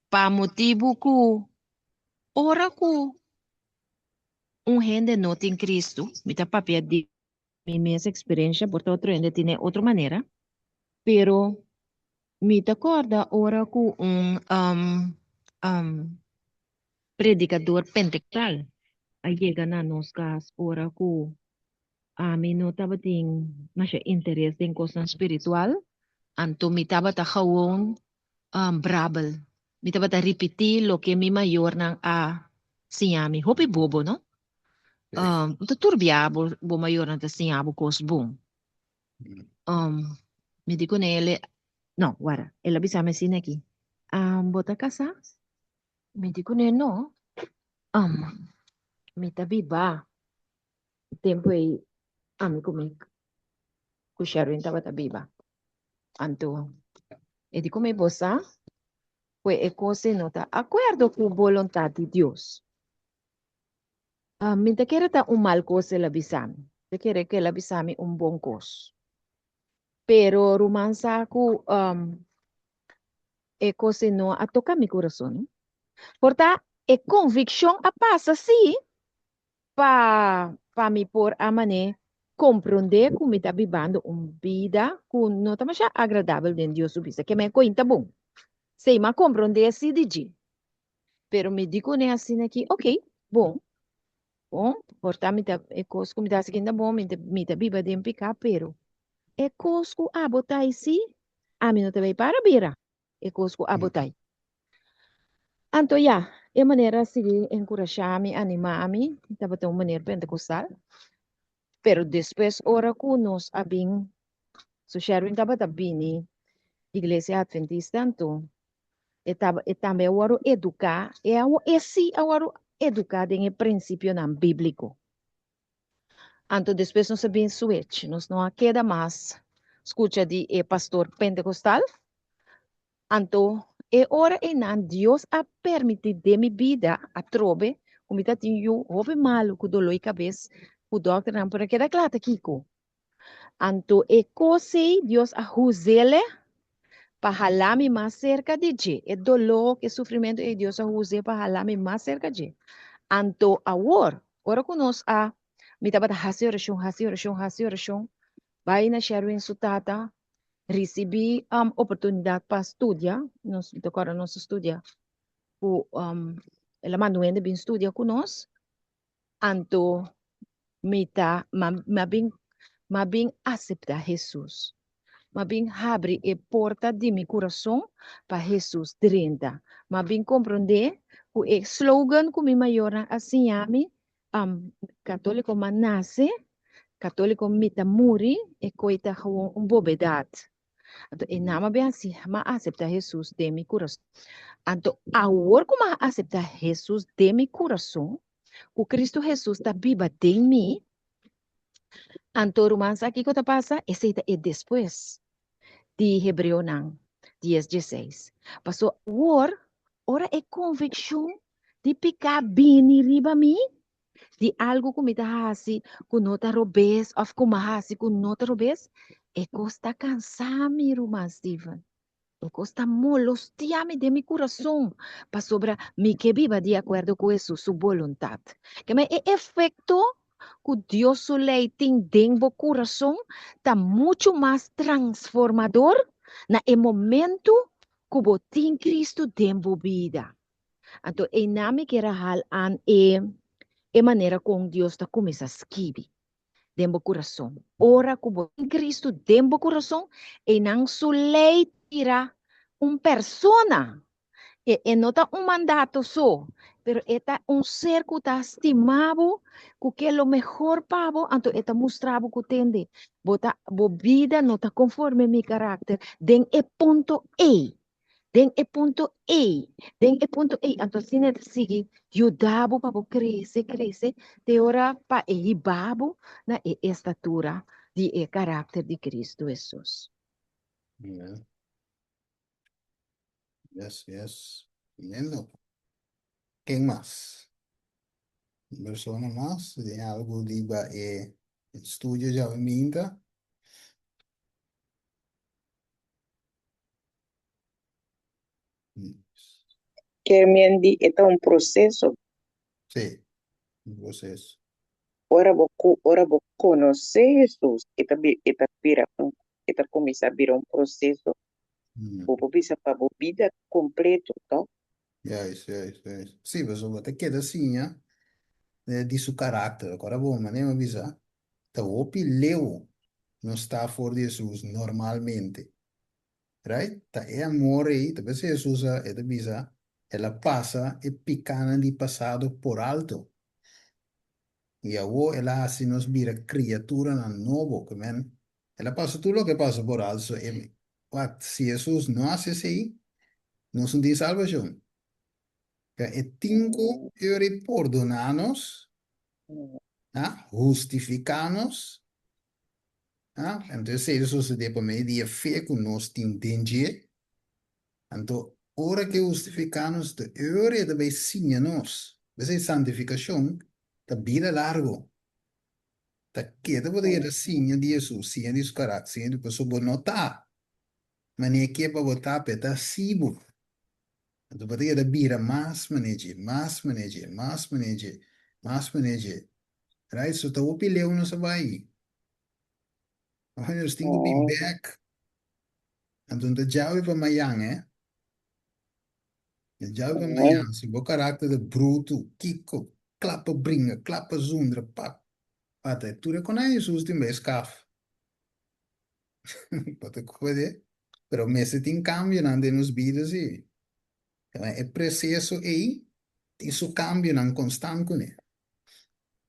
Pa motivo que ora que gente não tem Cristo, me tá papel de minha experiência, por outro ainda tem outra maneira, pero me te acorda ora que predicador pentecostal aí chega na nos gas ora que a mim não estava tem mas interesse em coisa espiritual, então me estava tá gewoon brabel, me estava tá repetir lo que mi maior nang sinhami, hopi bobo, no? Tá turbiabo, bo maior nang tá sinhabo cos bom. Me digo nele, no, guarda, ele avisame assim aqui. Bota casa? Me digo nele, no. Me tá viva. Tempo aí, me comigo. Kusharin tava tá viva. Anto, e digo me bossa, foi e cosa nota, acordo com vontade de Deus. Me te quer tá mal cosa ele avisame. Te quer que ele avisame bom cosa. Pero romansa ko e cosa no a toca mi corazón. Porta e convicción a passa sim pa mi por amane compreender como está vivendo uma vida que não está mais agradável dentro de Deus subisa, que me conta bom. Sei, mas compreender assim de dia. Pero me digo né assim aqui, ok, bom, portar me tá, é coisa que me tá seguindo bom, me tá viva de picar, pero é coisa que botar assim, a mim não te vai para bira. É coisa que botar. Então, já, é maneira assim, encorajar-me, animar-me, estava de uma maneira pentecostal, pero depois, ora que nós abim, so Sherwin estava também, igreja adventista, então, também eu educar, esse eu educar em princípio não bíblico. Então, depois nós sabemos switch, nós não queda mais, escuta de pastor pentecostal, então, é hora em que Deus a permitir de minha vida a trobe, como está tendo houve mal com dor de cabeça, o doutor não pode quedar claro aqui. Então, é coisa Deus a usele para halar-me mais cerca de ti. É dolor, é sofrimento, é Deus a usar para halar-me mais cerca de ti. Então, agora conosco me estava a oração, vai na Sherwin Sutata, recebi oportunidade para estudar, agora nós estudia, ela mandou ainda bem estudar conosco, então, me tá, ma bem aceitar Jesus. Mas bem abre a porta de meu coração para Jesus dentro. Mas bem compreender o slogan que me maior assim católico mas nasce, católico mita muri e coita uma bobedade. Então, e nama bem assim, mas aceitar Jesus de meu coração. Então, agora como aceitar Jesus de meu coração, o Cristo Jesus está vivo em mim, então, romance aqui que passa, esse é depois de Hebreu não, 10:16. Passou, ora é convicção de picar bem riba mim, de algo que me dá assim, que não está robês, ou que me assim, que não está robês, é costa cansar me, irmã Steven. É costa molostia-me de meu coração, para sobra me que viva de acordo com isso, sua vontade. Que me é efeito que Deus lei tem dentro do coração, está muito mais transformador na momento que você tem Cristo dentro da vida. Então, em nome que era hal an é maneira como Deus está começando a escrever dentro do coração. Ora que você tem Cristo dentro do coração, e não só lei tira uma persona. E não está um mandato só, pero está um ser que está estimado, que é o melhor para você, então está mostrado que tem. Bo vida não está conforme a meu caráter, den é ponto E. Den é ponto E. Den é ponto E. Então, se não sigue, ajudar para crescer, de hora para ir babo na estatura de caráter de Cristo Jesus. Yeah. Yes. Lindo. ¿Quién más? Persona más de algo diga estudio ya minta. Que Mendi é um processo. Sí, un proceso. Ora vou conhecer Jesus. Eta começar a virar um processo. Vou bisa para a vida completo, tá? Yes. Sí, pues te queda assim, ja? De su carácter. Agora, bom, mas nem avisar. Tá, o leu não está for Jesus normalmente. Right? Tá, é amor aí, tá, se Jesus é de visa, ela passa e picana de passado por alto. E agora ela assim nos vira criatura na novo, que men. Ela passa tudo o que passa por alto. E, what? Se Jesus não hace assim, não se tem salvação. E tingo ele perdonar-nos, justificar-nos. Então, se isso sucede para mim, de fé que nós entendemos, então, ora que justificamos, de hora de besinha nós, essa santificação, da vida largo, da queda poder assim de Jesus, sim de seu caráter, sim de pessoa notar, mas nem que para botar peta sibo, então poder da vida mais manejar, right? So, tá o pileu não se vai. Nós temos que be back. Então, de jovem para amanhã, de jovem para amanhã, se o caráter de bruto, kiko, clapa brinca, clapa zundra, pá. Até tu reconheces os tem mais café. Pode comer, pero meses tem cambio não de nos vidas e é processo aí, isso cambio não constante, né?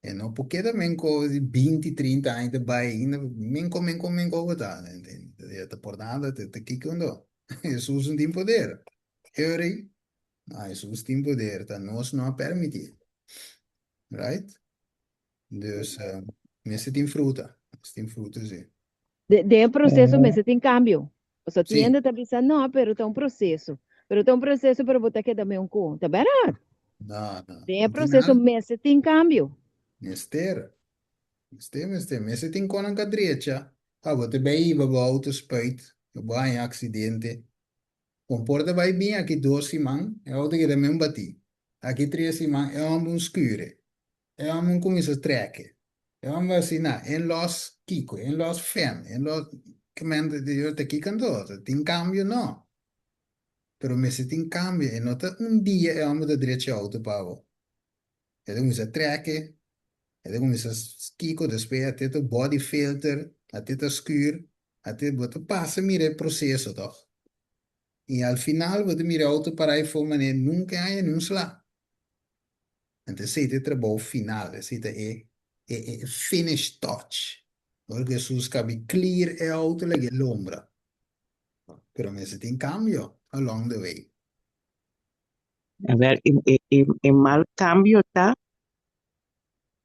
E não porque também com 20, 30 anos de vai ainda, menco, tá, né? Tá por nada, te kikando. Jesus não tem poder. Eu aí, Jesus tem poder, tá? Nós não permitir, right? Dus, meses tem fruta, sim. De processo, mas tem cambio. O sea, Sim, tiende a pensar, não, pero tem um processo. Pero tem um processo para botar que também um cu. Tá bem? não. De No processo, final, mas tem cambio. mister. Mesmo tem com a direita. Ah, você vai para auto spuit, vai em acidente. Comporta vai bem aqui 2 semanas, é outra que também bati. Aqui 3 semanas, é um escuro. É um começo a treque. É um assim, em los kiko, em los fem, em los que manda de eu te kikando, tem cambio não. Pero mesmo tem cambio, e nota dia é uma da direita auto para. É começa a treque. E dan comienza Kiko después a tener body filter, a tener scuur, a tener wat passa mira el proceso toch. Y al final wat mira auto para aí for maneira nunca hay en un sla. Entonces se te trabalho final, se te finish touch. Porque sus cabe clear e auto le l'ombra. Pero me se tem cambio along the way. A ver, e mal cambio tá,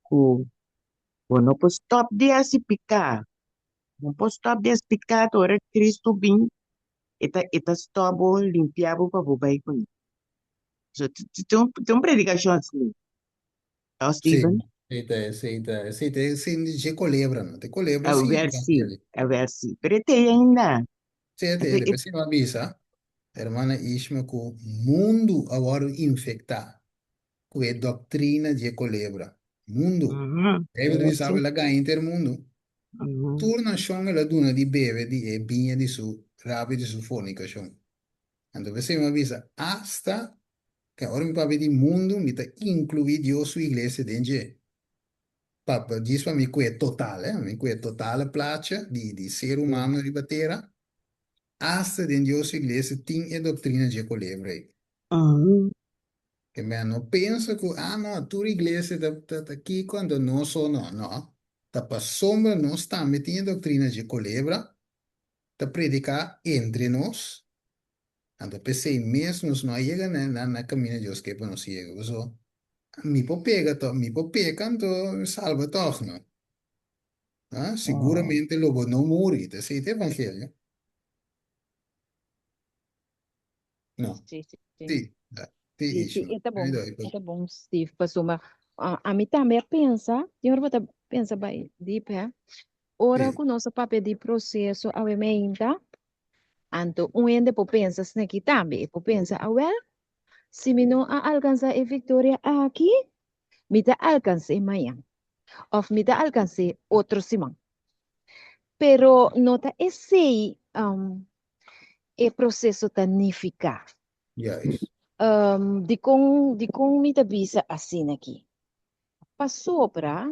não pode stop de assim picar. Não pode stop de assim picar, ora Cristo vim, eta stop limpiar para o vai com. So, tem uma predicação assim, tá, Sì, Steven? se colebrano, te colebra sì, evangelho. A ver si, pero tem ainda. Sì, Ito, te, perché mi avvisa, hermana Ishma, que o mundo agora infecta com a doutrina de colebra. Mundo. Deve vi sabe sim, la ganha intermundo. Turna shong la duna di beve di e binha di su, rabi di su fonica shong. Ando você me avisa, hasta que agora mi papi di mundo mi ta inclui Dio su iglesia dentro. Papa diz para mim que é total, mi que é total place di ser humano di batera. Hasta dentro de sua igreja tem a doutrina de colebra. Que me não pensa que, não, a tua igreja está aqui quando não sou, não. Tá para sombra, não está metendo a doutrina de colebra, tá predicar entre nós. Então, pensei mesmo, nós não chega na caminho de Deus que para nós chega. So, me pode pegar, então salva toch, não? Seguramente logo não morre, tá certo, evangelho? Não. Sim, sim, sim. Sim, sim, Sim, isso. sim, Aí daí, tá bom, Steve, passou uma, a mim também pensa, tem hora para pensa bem, deep, ora sim. com nosso papel de processo, a emenda, anto, ende por pensa, se aqui também, por pensa, well, se me não alcança a vitória aqui, me tá alcance amanhã, ou me tá alcance outro semana. Pero nota esse é processo tanificar. Juist. De com me tá visa assim aqui. Passou para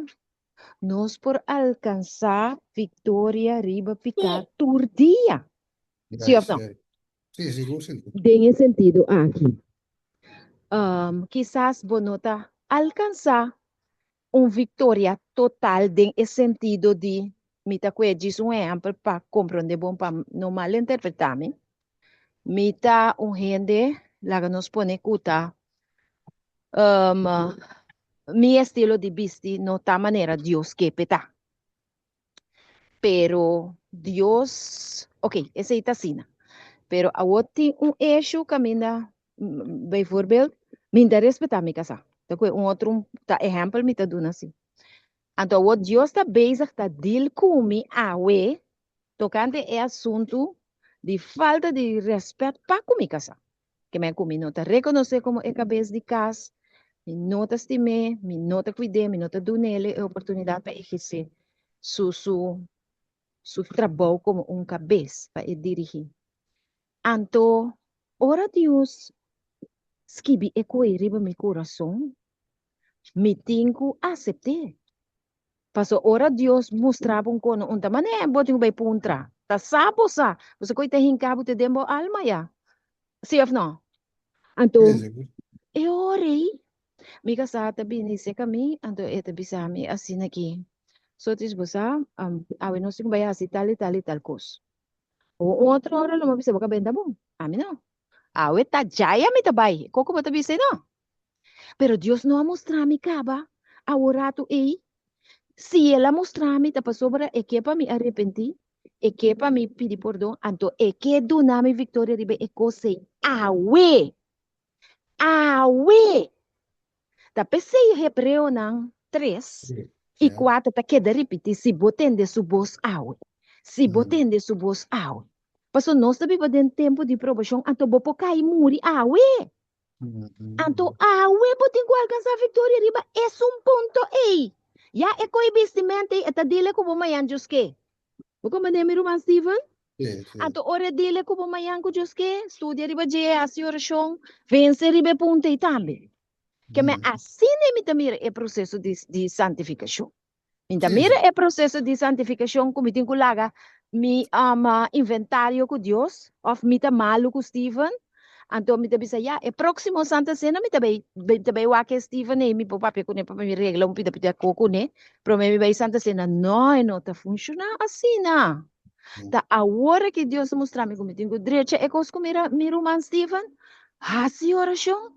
nós por alcançar vitória riba ficar tur dia. Sim ou Juist, não? juist. Sim, seguro, seguro. Tem sentido aqui. Quizás bonota alcançar vitória total tem esse sentido de mita que diz exemplo para compreender bom para não mal interpretar me. Mita gente lá que nos pone cuta mi estilo de vesti no ta manera Dios que peta. Pero Dios, ok, essa é a pero a outra eixo caminha, bijvoorbeeld, minder respeitar minha casa. Então, outro exemplo me tá dando assim. Então, o Deus está bezig, está deal comigo, tocante é assunto de falta de respeito para com minha casa. Que me comigo não está reconhecer como é cabeça de casa, me nota estimar, me nota cuidar, me nota dar nele a oportunidade para exercer su su trabajo como un cabeza para dirigir. Anto, ora Dios, escrevi e riba mi coração, me tenho aceptar. Paso ora Dios mostrava kono unta mané boting bay puntra. Ta sapo sa, você koi te hinkabo te dembo alma ya. Si of no? Anto, e orei, mi kasata binise kami, anto eta bisami asin aqui. So tis bosa, awe no sing baya si tali tal kos. O outro hora lo mabisa baka benda bom. Ami no. Awe ta jaya mi tabay. Koko ba tabise no? Pero Dios no ha mostrado mi caba. Ahora tu ei. Si ela mostrar-me, tá sobre é que para me arrepender, é que para me pedir perdão, então é que do nome Victoria Ribe é que awe, awe. Tá pensei Hebreu não 3 e 4 tá queda repetir se botem de su voz awe. Se botem de su voz awe. Passo nós também podemos tempo de provação, então bopo cai muri awe. Então awe botem com alcançar Victoria Ribe é um ponto ei. Ya, eko investimento eta dile ko bumayan Diyos ke. Buko manemi ruman Steven? Ato ore dile ko bumayan ko Diyos ke. Studia riba je asi orasyon. Vence ribe punte itambe. Que me assine mi tamira e processo de santificação. Mi tamira e processo de santificação ko mitin ko laga mi inventário ko Dios of mi tamalo ko Steven. Anto mi tabi saya e próximo Santa Cena mi tabi wake Steven mi po papi ko ne pa mi regla un pita ko ne pero mi bay Santa Cena no ta funciona assim na ta agora que Deus mostra me como tenho direito é cos como mi roman Steven hasi oração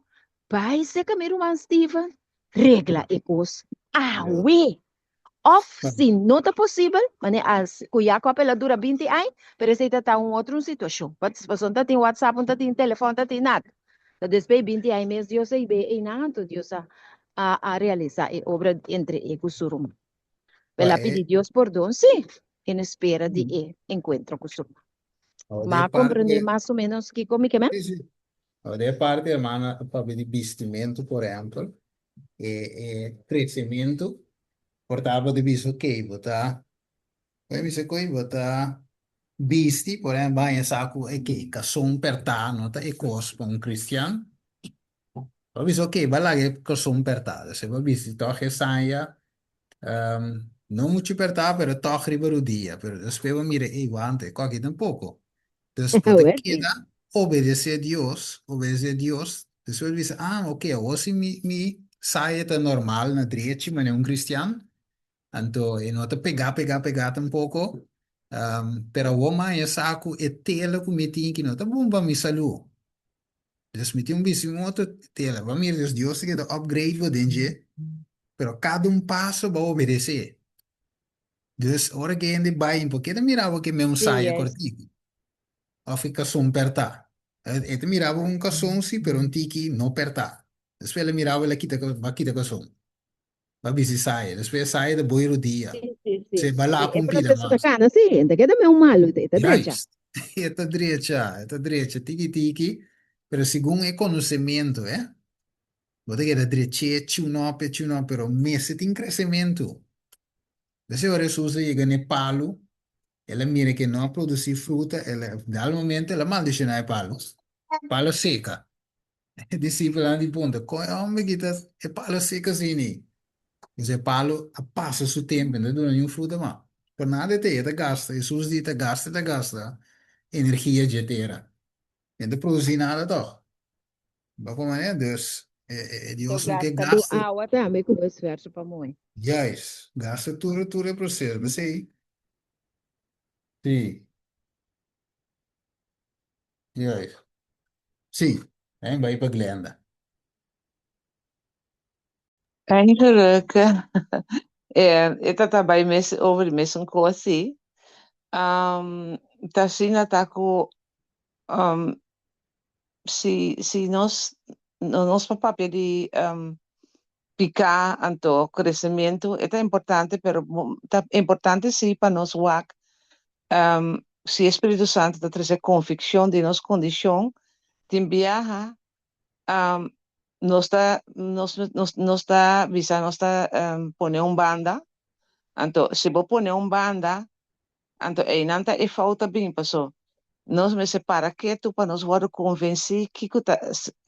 pai se que mi roman Steven regla e cos awe of se não tá possível mas as cuya ko pela dura 20 anos pero se tá outra situação pode passar tá tem WhatsApp tá tem telefone tá tem nada tá depois 20 anos mesmo Deus aí bem e nada Deus a realizar a obra entre e cusurum pela pedir Deus perdão sim em espera de encontro com surum mas compreender mais ou menos que como que é De parte, hermana, para de vestimento, por exemplo, crescimento, portava de visto que botar, poi mi se coi botar visti, por exemplo, vai saco e que son per ta, nota e cos per un cristiano. Ho visto che balla che son per ta, se va visti toche saia, non muito per ta, pero toche ribarudia, pero después va mire, guante, qualche tampoco. Después te queda obedecer a Dios. Después dice, ok, ahora si mi saia está normal na direita, mas é um cristiano. Então, eu não te pegar um pouco. Pero o homem é saco e tela com me tinha que não tá bom para me saúde. Dus me tinha um bicho outro tela. Vamos ver, Deus que tá upgrade o dentro. Pero cada passo vai obedecer. Dus, ora que ainda vai, porque eu mirava que me saia cortico. Ou fica som perta. Eu mirava cação sim, pero tiki não perta. Depois ele mirava ele quita cação. Vai ver se sai. Depois sai de boiro dia. Se vai lá para pila processo da cana sim te queda meio malo tá direita Esta direita, tiki, pero segundo é conhecimento, Você quer direita, tchau, pero mês tem crescimento. Desse hora Jesus chega no palo, ela mira que não produz fruta, ela, dá momento, ela manda deixar palo seca. Discípulo lá de ponta, qual é o homem que é palo seca assim, esse palo passa o tempo, não dá nenhum fruta mais. Por nada gasta, Jesus diz, gasta, energia de terra. Não produz nada, toch? Maar como é, Deus, Deus não quer gasta. água também com esforço para mãe Yes, gasta tudo é processo, você aí. Sim, yes. Sim, vai para Glenda. Eigenlijk, ita tabay over mesmo ko assim. Tasina taku se nós papel de picar anto crescimento é importante, pero é importante sim para nós wak se Espírito Santo está trazer convicção de nossa condição, tem viaja nos está visa nos está poner banda, anto se vou poner banda Anto nanta e falta bem, passou. Nós me separa que tu para nós vamos convencer que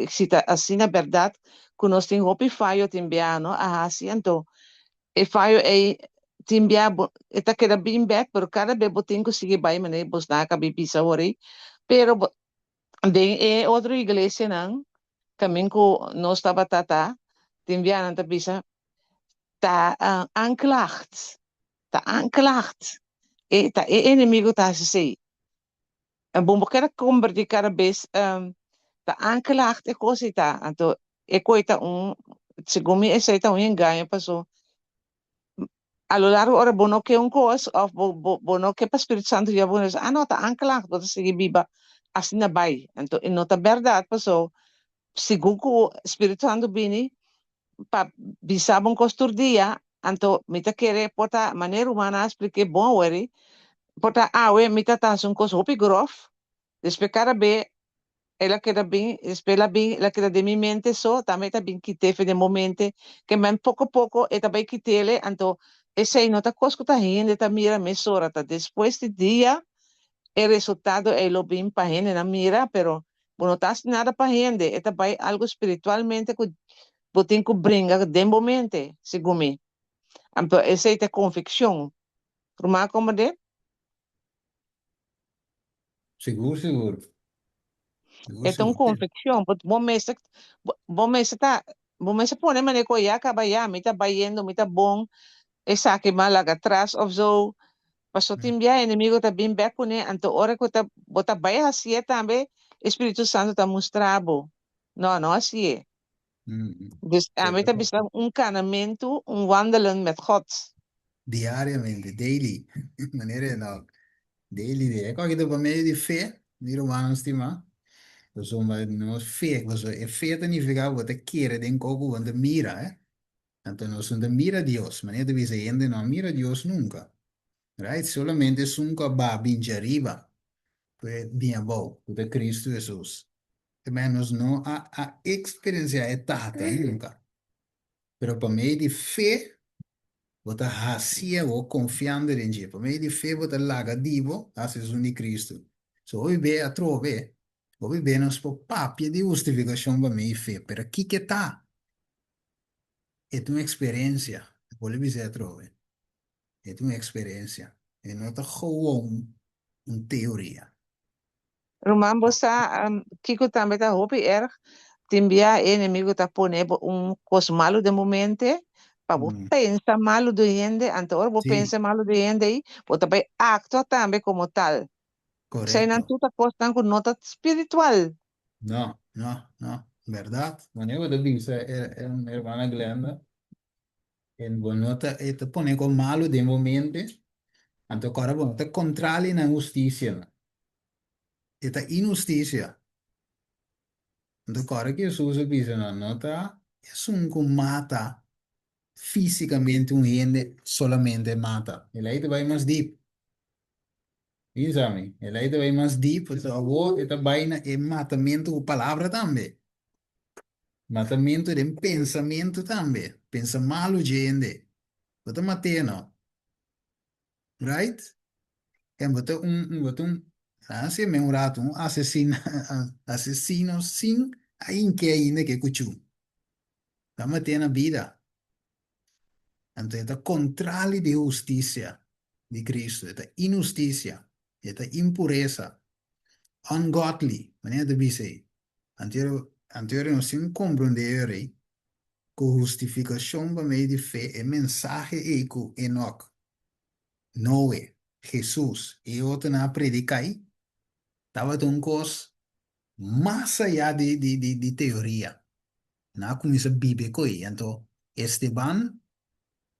se tá assim na verdade que nós temos hopi faio timbia no assim então e faio é timbia eta queda bem back pero cada bebo tem que seguir bem mané bos na cabe pisa ori pero den é outra igreja não caminho que nós estava tata timbia nanta pisa tá anklacht e tá é inimigo tá se en bom quero convertir cada vez tá anklacht e cosita então e coita segundo me esse tá engano passou a lo largo ora bono que coisa of bono que para Espírito Santo já bono não tá anklacht você seguir viva assim na bai então e não tá verdade passou segundo que o Espírito Santo vini para bisa bom costur dia então me tá querer porta maneira humana explique bom ori porta awe me tá tá um coisa hopi grof despe cara be ela queda bem, espera bem, ela queda de minha mente só, também tá bem que teve de momento, que mas pouco a pouco, e também que tele, então, esse aí não tá coisa que tá rindo, tá mira, me sora, tá depois de dia, o resultado é lo bem para gente, na mira, pero, não tá nada para gente, é também algo espiritualmente que você tem que brincar de momento, segundo mim. Então, essa aí é convicção. Rumah como de? Seguro, seguro. Seguro, É tão seguro. convicção, bom mês tá, bom mês põe, mas é que acaba já, me tá baiando, me tá bom, esa que malaga atrás of zo paso timbia inimigo ta bim back ne anto ora ko ta bota baya hasia tambe Espírito Santo ta mostrabo não assim é dus a mim tá bisa caminhamento wandelen met God Diariamente, daily. Maniera no. Daily. Ecco che dopo meio di fe, di romano stima. Insomma, non fe, e fe significa che te quiere den coco quando mira, eh. Tanto no son te mira Dios, ma niente vi gente no mira Dios nunca. Right? Solamente sunca ba binge arriba. Pues bien bow, de Cristo Jesús. Menos no a experiencia etata nunca. Pero para meio de fe, você racia ou confiando em Deus. Para meio de fé, você larga divo, a Jesus de Cristo. So, oi bem, a trove. Oi bem, nós por papia de justificação para meio de fé. Pero aqui que tá? É uma experiência. Pode dizer a trove. É uma experiência. É não tá gewoon uma teoria. Romambo sa kiko tambe ta hopi timbia inimigo ta pone cos malo de momento pa bo pensa malo do gente anto ora bo Sim, pensa malo do gente aí bo também acto também como tal sem não correto. tudo costa com nota espiritual No, no, no. ¿Verdad? Bueno, yo te dice, hermana Glenda, en bueno, te pone con malo de momento. Anto cara bueno, te contrali na justicia. Esta injusticia. Anto cara que Jesus dice, no, no ta, es un que mata físicamente un gente, solamente mata. El ahí te va más deep. Insami, el ahí te va más deep, pues agora esta vaina es matamiento con palabra también. Matamiento de pensamento também. Pensa malo, gente. Bota mateno, right? É bota assim, é um rato, um assassino, assassino, sim, aí que ainda que cuchu. Tá matendo a vida. Então, é contrário de justiça de Cristo, é injustiça, é impureza, ungodly, maneira de dizer. Anterior, nós temos que compreender que justificação por meio de fé é mensagem e com Enoch. Noé, Jesús y otro na predica ahí, estaba de un cos más allá de teoría. Na comienza a vivir con ella. Entonces, Esteban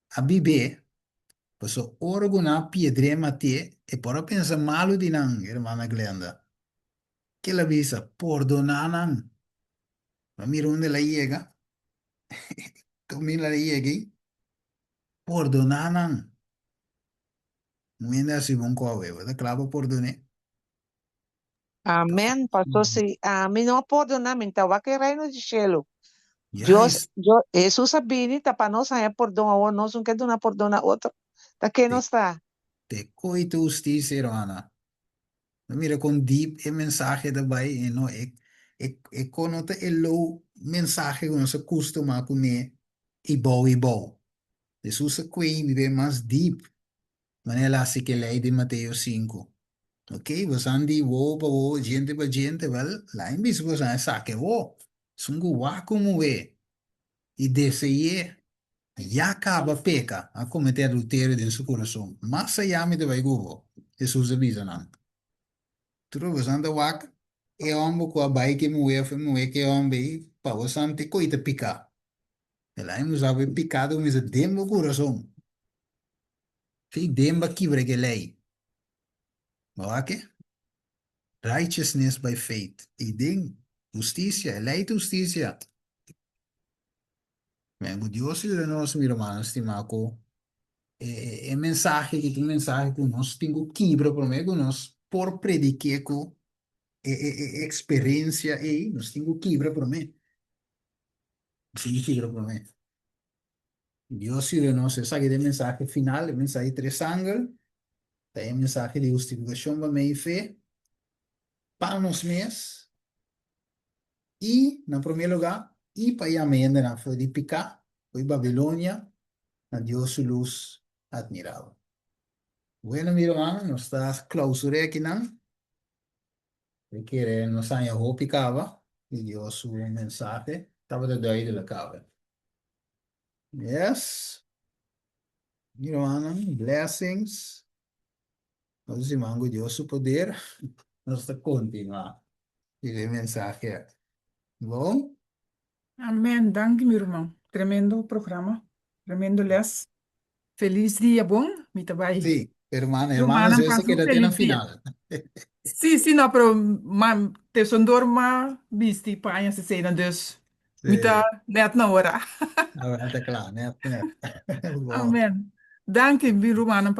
a vivir, pues ora na piedra mate e para pensar malo de nan, hermana Glenda. Que la visa, perdonar nan. Ma mira onde la llega, como la llega, perdonar nan. Mira si bon coave, ¿verdad? Claro, perdoné. amém pastor se a mim não pode não me tava que reino de cielo Ya Deus es, Jesus sabia tá para nós é perdão a nós não quer dar perdão a outro tá que não está Te coito justicia, hermana. Mira, con deep el mensaje daarbij. No, ik kon het een low mensaje con se costuma con e bouw. Dus hoe se kwee, vive más deep. Manela así que lei de Mateo 5. Ok, we aan die wo, pa wo, gente pa gente, wel, lain bis we aan sake wo. Sungu wa como we. E desse ye, ya acaba peca a cometer adultério em seu coração. Mas se llame de vai gubo. Jesus avisa não. Tudo we aan de wak, e ombo kwa bai que moe que ombe, pa we aan te coita pica. E lain we sabe picado, mas dembo coração. Fei demba kibre que lei. Wake? Righteousness by faith. E ding, justicia, lei justicia. Mengo Dios e nós, meu irmão, estimado, mensagem que tem mensagem que nós temos quebra por meio que nós por predicar com experiência e nós temos quebra por meio. Sim, quebra por meio. Dios e nós, essa aqui é a mensagem final, a mensagem três ângulos, tem a mensagem de justificação para meio fé, para nós mesmos, e, no primeiro lugar, e para a mente, na foi de picar, foi Babilônia, a Dios luz admirável. Bueno, mi hermano, nos está clausura aqui, não? Porque nos ha picava e dio su mensaje. Estaba de ahí de la cava. Yes. Mi hermano, blessings. Nós mango dio su poder. Nós está continuar. E o mensaje. Bom? Amén. Dank u, meu irmão. Tremendo programa. Tremendo les. Feliz dia, bom? Me trabalho. Sí, hermana, Meu hermanos, mano, yo sé passa que um la tiene feliz dia. final. Sim, sim, não, pero te son dorma, bisti, panha, se sei, dus. Me tá Sí. net na hora. Ahora está claro, net. Bom. Amém. Dank u, meu irmão.